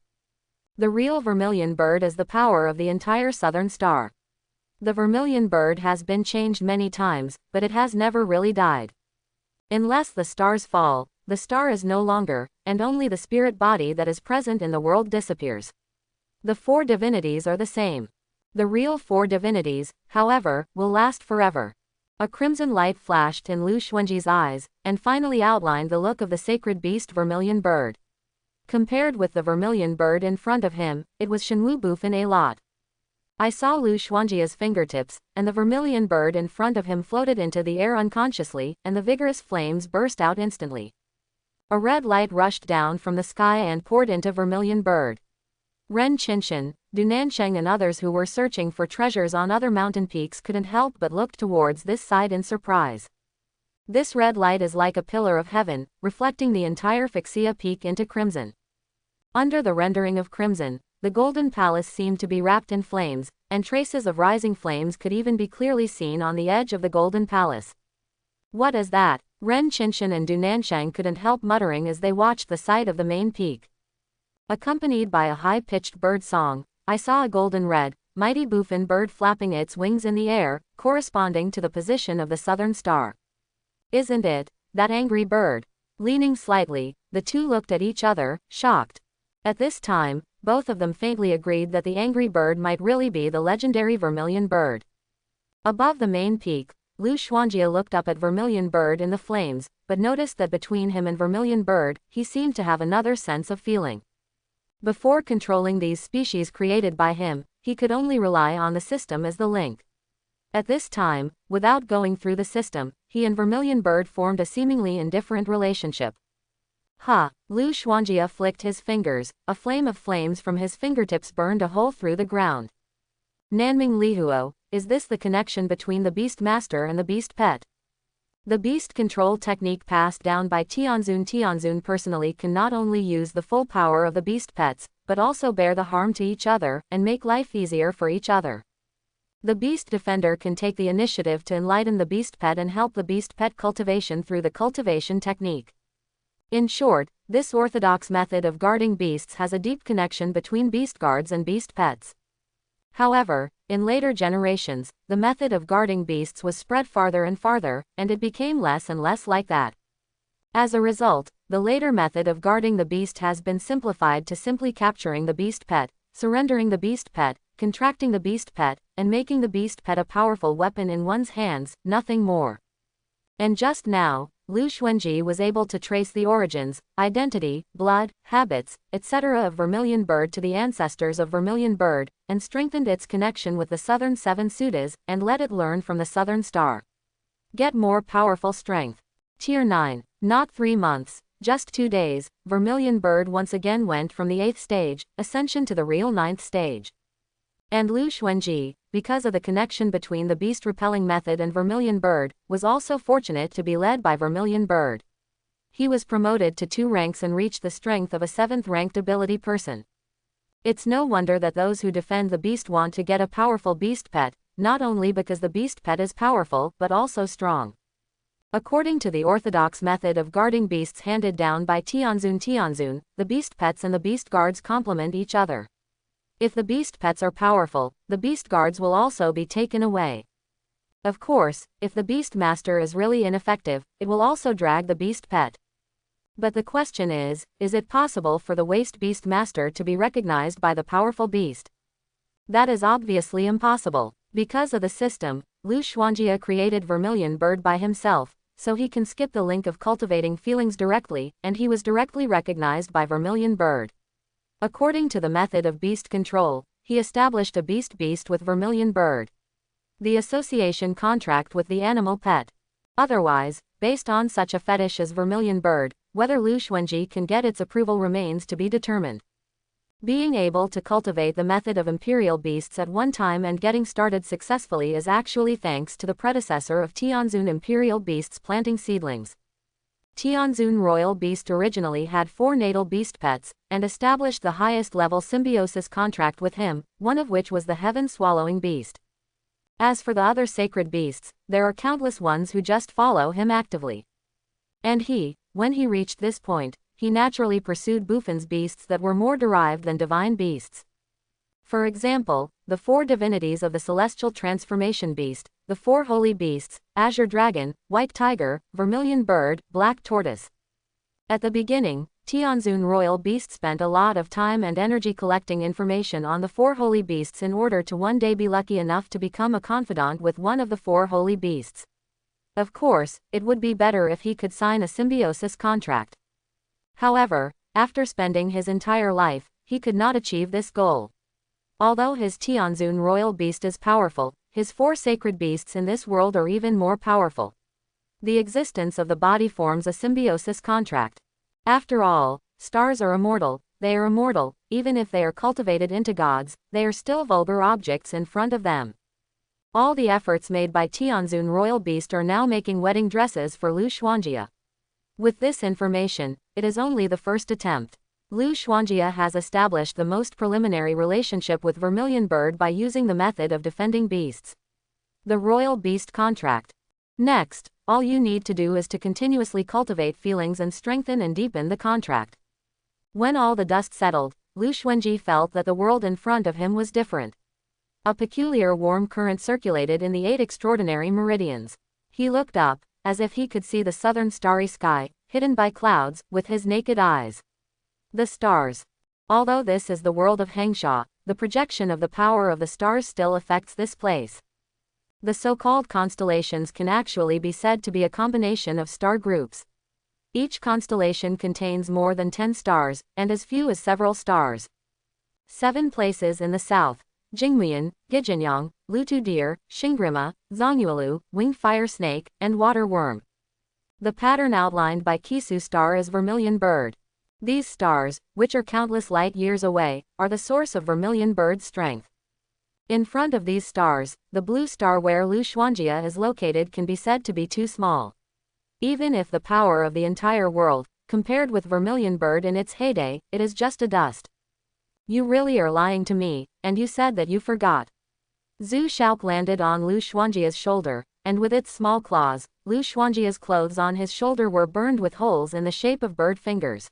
The real Vermilion bird is the power of the entire southern star. The Vermilion bird has been changed many times, but it has never really died. Unless the stars fall, the star is no longer, and only the spirit body that is present in the world disappears. The 4 divinities are the same. The real 4 divinities, however, will last forever. A crimson light flashed in Lu Xuanji's eyes, and finally outlined the look of the sacred beast Vermilion bird. Compared with the Vermilion bird in front of him, it was Shenwu Bufin a lot. I saw Lu Xuanjia's fingertips, and the Vermilion bird in front of him floated into the air unconsciously, and the vigorous flames burst out instantly. A red light rushed down from the sky and poured into Vermilion bird. Ren Qinshan, Dunansheng and others who were searching for treasures on other mountain peaks couldn't help but look towards this side in surprise. This red light is like a pillar of heaven, reflecting the entire Fixia peak into crimson. Under the rendering of crimson, the golden palace seemed to be wrapped in flames, and traces of rising flames could even be clearly seen on the edge of the golden palace. What is that? Ren Qinshan and Dunansheng couldn't help muttering as they watched the sight of the main peak. Accompanied by a high-pitched bird song, I saw a golden red, mighty Bufin bird flapping its wings in the air, corresponding to the position of the southern star. Isn't it, that angry bird? Leaning slightly, the two looked at each other, shocked. At this time, both of them faintly agreed that the angry bird might really be the legendary Vermilion bird. Above the main peak, Lu Xuanjia looked up at Vermilion bird in the flames, but noticed that between him and Vermilion bird, he seemed to have another sense of feeling. Before controlling these species created by him, he could only rely on the system as the link. At this time, without going through the system, he and Vermilion bird formed a seemingly indifferent relationship. Lu Xuanjia flicked his fingers, a flame of flames from his fingertips burned a hole through the ground. Nanming Lihuo, is this the connection between the beast master and the beast pet? The beast control technique passed down by Tianzun personally can not only use the full power of the beast pets, but also bear the harm to each other, and make life easier for each other. The beast defender can take the initiative to enlighten the beast pet and help the beast pet cultivation through the cultivation technique. In short, this orthodox method of guarding beasts has a deep connection between beast guards and beast pets. However, in later generations, the method of guarding beasts was spread farther and farther, and it became less and less like that. As a result, the later method of guarding the beast has been simplified to simply capturing the beast pet, surrendering the beast pet, contracting the beast pet, and making the beast pet a powerful weapon in one's hands, nothing more. And just now, Lu Xuanji was able to trace the origins, identity, blood, habits, etc. of Vermilion Bird to the ancestors of Vermilion Bird, and strengthened its connection with the Southern Seven Sudas, and let it learn from the Southern Star. Get more powerful strength. Tier 9. Not 3 months, just 2 days, Vermilion Bird once again went from the 8th stage, ascension to the real 9th stage. And Lu Xuanji, because of the connection between the beast repelling method and Vermilion Bird, was also fortunate to be led by Vermilion Bird. He was promoted to 2 ranks and reached the strength of a 7th ranked ability person. It's no wonder that those who defend the beast want to get a powerful beast pet, not only because the beast pet is powerful but also strong. According to the orthodox method of guarding beasts handed down by Tianzun, the beast pets and the beast guards complement each other. If the beast pets are powerful, the beast guards will also be taken away. Of course, if the beast master is really ineffective, it will also drag the beast pet. But the question is it possible for the waste beast master to be recognized by the powerful beast? That is obviously impossible. Because of the system, Lu Xuanjia created Vermilion Bird by himself, so he can skip the link of cultivating feelings directly, and he was directly recognized by Vermilion Bird. According to the method of beast control, he established a beast with Vermilion Bird. The association contract with the animal pet. Otherwise, based on such a fetish as Vermilion Bird, whether Lu Xuanji can get its approval remains to be determined. Being able to cultivate the method of imperial beasts at one time and getting started successfully is actually thanks to the predecessor of Tianzun imperial beasts planting seedlings. Tianzun royal beast originally had 4 natal beast pets, and established the highest level symbiosis contract with him, one of which was the heaven-swallowing beast. As for the other sacred beasts, there are countless ones who just follow him actively. And he, when he reached this point, he naturally pursued Buffon's beasts that were more derived than divine beasts. For example, the 4 divinities of the celestial transformation beast, the 4 holy beasts, azure dragon, white tiger, vermilion bird, black tortoise. At the beginning, Tianzun royal beast spent a lot of time and energy collecting information on the 4 holy beasts in order to one day be lucky enough to become a confidant with one of the 4 holy beasts. Of course, it would be better if he could sign a symbiosis contract. However, after spending his entire life, he could not achieve this goal. Although his Tianzun royal beast is powerful, his 4 sacred beasts in this world are even more powerful. The existence of the body forms a symbiosis contract. After all, stars are immortal, they are immortal, even if they are cultivated into gods, they are still vulgar objects in front of them. All the efforts made by Tianzun royal beast are now making wedding dresses for Lu Xuanjia. With this information, it is only the first attempt. Lu Xuanjia has established the most preliminary relationship with Vermilion Bird by using the method of defending beasts. The Royal Beast Contract. Next, all you need to do is to continuously cultivate feelings and strengthen and deepen the contract. When all the dust settled, Lu Xuanji felt that the world in front of him was different. A peculiar warm current circulated in the 8 extraordinary meridians. He looked up, as if he could see the southern starry sky, hidden by clouds, with his naked eyes. The stars. Although this is the world of Hengsha, the projection of the power of the stars still affects this place. The so-called constellations can actually be said to be a combination of star groups. Each constellation contains more than 10 stars, and as few as several stars. 7 places in the south: Jingmuyan, Gijinyang, Lutu Deer, Shingrima, Zongyuelu, Winged Fire Snake, and Water Worm. The pattern outlined by Kisu star is Vermilion Bird. These stars, which are countless light years away, are the source of Vermilion Bird's strength. In front of these stars, the blue star where Lu Xuanjia is located can be said to be too small. Even if the power of the entire world, compared with Vermilion Bird in its heyday, it is just a dust. You really are lying to me, and you said that you forgot. Zhu Shaok landed on Lu Xuanjia's shoulder, and with its small claws, Lu Xuanjia's clothes on his shoulder were burned with holes in the shape of bird fingers.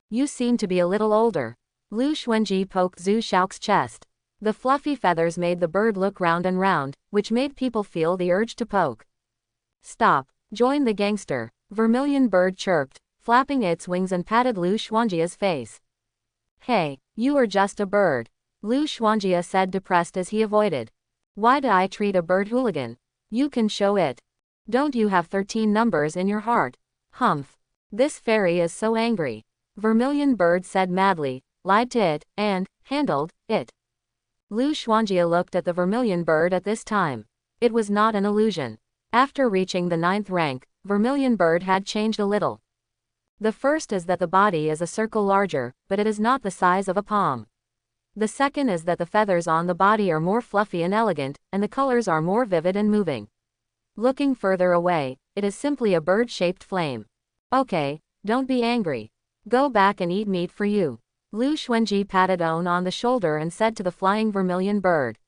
You seem to be a little older. Lu Xuanji poked Zhu Shaok's chest. The fluffy feathers made the bird look round and round, which made people feel the urge to poke. Stop. Join the gangster. Vermilion Bird chirped, flapping its wings and patted Lu Xuanjia's face. Hey, you are just a bird. Lu Xuanjia said depressed as he avoided. Why do I treat a bird hooligan? You can show it. Don't you have 13 numbers in your heart? Humph. This fairy is so angry. Vermilion Bird said madly, lied to it, and handled it. Lu Xuanjia looked at the Vermilion Bird at this time. It was not an illusion. After reaching the 9th rank, Vermilion Bird had changed a little. The first is that the body is a circle larger, but it is not the size of a palm. The second is that the feathers on the body are more fluffy and elegant, and the colors are more vivid and moving. Looking further away, it is simply a bird-shaped flame. Okay, don't be angry. Go back and eat meat for you. Lu Xuanji patted On on the shoulder and said to the flying Vermilion Bird.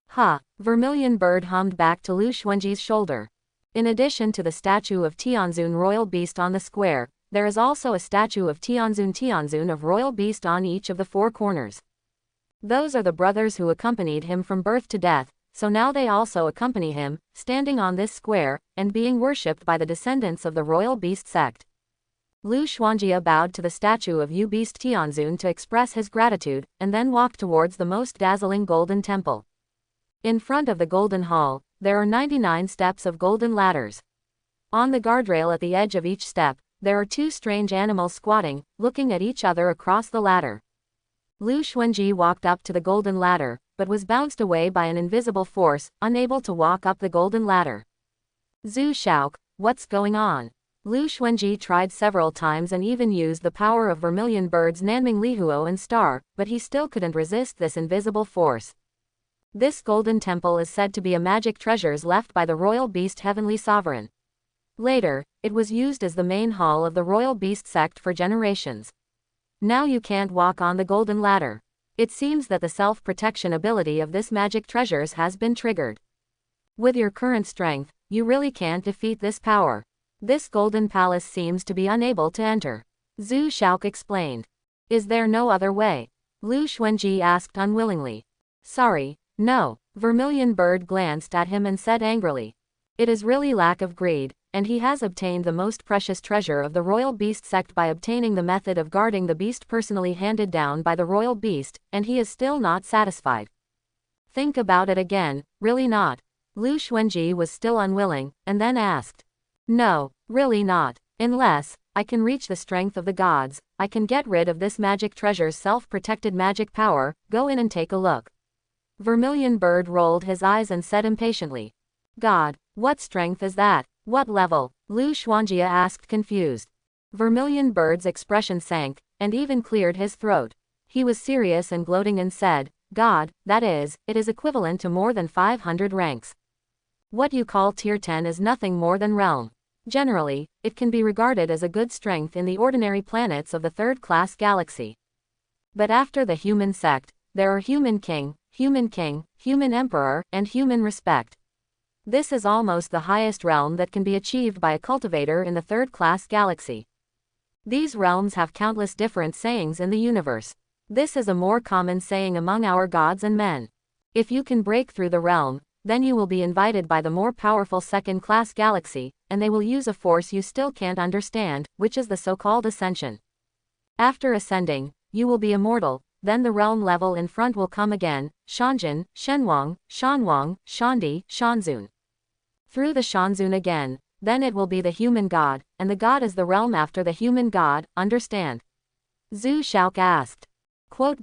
Ha! Vermilion Bird hummed back to Lu Xuanji's shoulder. In addition to the statue of Tianzun Royal Beast on the square, there is also a statue of Tianzun of Royal Beast on each of the 4 corners. Those are the brothers who accompanied him from birth to death, so now they also accompany him, standing on this square, and being worshipped by the descendants of the Royal Beast sect. Lu Xuanjia bowed to the statue of Yu Beast Tianzun to express his gratitude, and then walked towards the most dazzling golden temple. In front of the golden hall, there are 99 steps of golden ladders. On the guardrail at the edge of each step, there are 2 strange animals squatting, looking at each other across the ladder. Lu Xuanji walked up to the golden ladder, but was bounced away by an invisible force, unable to walk up the golden ladder. Zhu Shaok, what's going on? Lu Xuanji tried several times and even used the power of Vermilion Bird's Nanming Lihuo and Star, but he still couldn't resist this invisible force. This golden temple is said to be a magic treasures left by the Royal Beast Heavenly Sovereign. Later, it was used as the main hall of the Royal Beast sect for generations. Now you can't walk on the golden ladder. It seems that the self-protection ability of this magic treasures has been triggered. With your current strength, you really can't defeat this power. This golden palace seems to be unable to enter. Zhu Shaok explained. Is there no other way? Lu Xuanji asked unwillingly. Sorry, no. Vermilion Bird glanced at him and said angrily. It is really lack of greed, and he has obtained the most precious treasure of the Royal Beast sect by obtaining the method of guarding the beast personally handed down by the Royal Beast, and he is still not satisfied. Think about it again, really not. Lu Xuanji was still unwilling, and then asked. No, really not. Unless I can reach the strength of the gods, I can get rid of this magic treasure's self-protected magic power. Go in and take a look. Vermilion Bird rolled his eyes and said impatiently. God, what strength is that? What level? Lu Xuanjia asked confused. Vermilion Bird's expression sank, and even cleared his throat. He was serious and gloating and said, God, that is, it is equivalent to more than 500 ranks. What you call tier 10 is nothing more than realm. Generally, it can be regarded as a good strength in the ordinary planets of the 3rd-class galaxy. But after the human sect, there are human king, human emperor, and human respect. This is almost the highest realm that can be achieved by a cultivator in the 3rd-class galaxy. These realms have countless different sayings in the universe. This is a more common saying among our gods and men. If you can break through the realm, then you will be invited by the more powerful 2nd-class galaxy, and they will use a force you still can't understand, which is the so-called ascension. After ascending, you will be immortal. Then the realm level in front will come again, Shanjin, Shenwang, Shanwang, Shandi, Shanzun. Through the Shanzun again, then it will be the human god, and the god is the realm after the human god, understand? Zhu Shaok asked. Quote.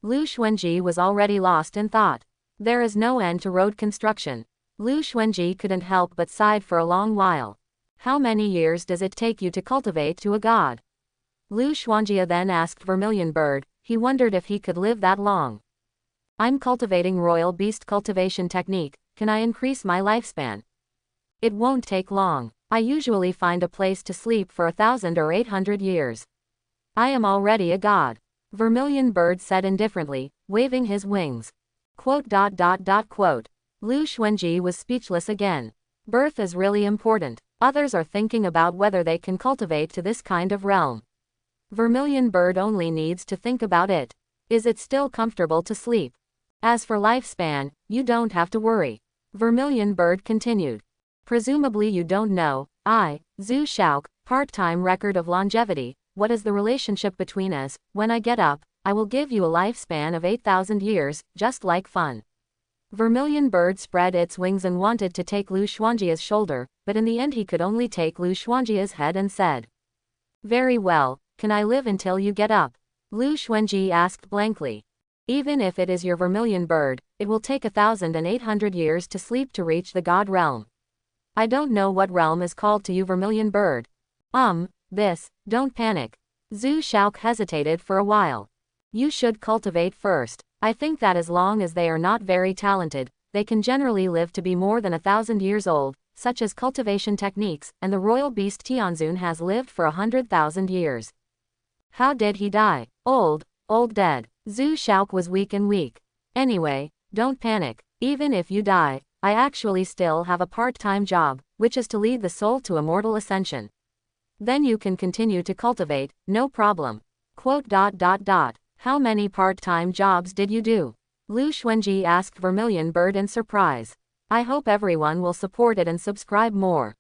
Lu Xuanji was already lost in thought. There is no end to road construction. Lu Xuanji couldn't help but sighed for a long while. How many years does it take you to cultivate to a god? Lu Xuanjia then asked Vermilion Bird. He wondered if he could live that long. I'm cultivating Royal Beast cultivation technique. Can I increase my lifespan? It won't take long. I usually find a place to sleep for 1,000 or 800 years. I am already a god. Vermilion Bird said indifferently, waving his wings. Quote. Lu Xuanji was speechless again. Birth is really important. Others are thinking about whether they can cultivate to this kind of realm. Vermilion Bird only needs to think about it. Is it still comfortable to sleep? As for lifespan, you don't have to worry. Vermilion Bird continued. Presumably you don't know, Zhu Shaok, part-time record of longevity, what is the relationship between us? When I get up, I will give you a lifespan of 8,000 years, just like fun. Vermilion Bird spread its wings and wanted to take Lu Xuanjia's shoulder, but in the end he could only take Lu Xuanjia's head and said, "Very well, can I live until you get up?" Lu Xuanji asked blankly. "Even if it is your Vermilion Bird, it will take 1,800 years to sleep to reach the God realm." "I don't know what realm is called to you, Vermilion Bird." Don't panic." Zhu Shaok hesitated for a while. "You should cultivate first. I think that as long as they are not very talented, they can generally live to be more than 1,000 years old, such as cultivation techniques, and the royal beast Tianzun has lived for 100,000 years." "How did he die?" Old dead." Zhu Shaok was weak. "Anyway, don't panic. Even if you die, I actually still have a part-time job, which is to lead the soul to immortal ascension. Then you can continue to cultivate, no problem." How many part-time jobs did you do? Lu Xuanji asked Vermilion Bird in surprise. "I hope everyone will support it and subscribe more."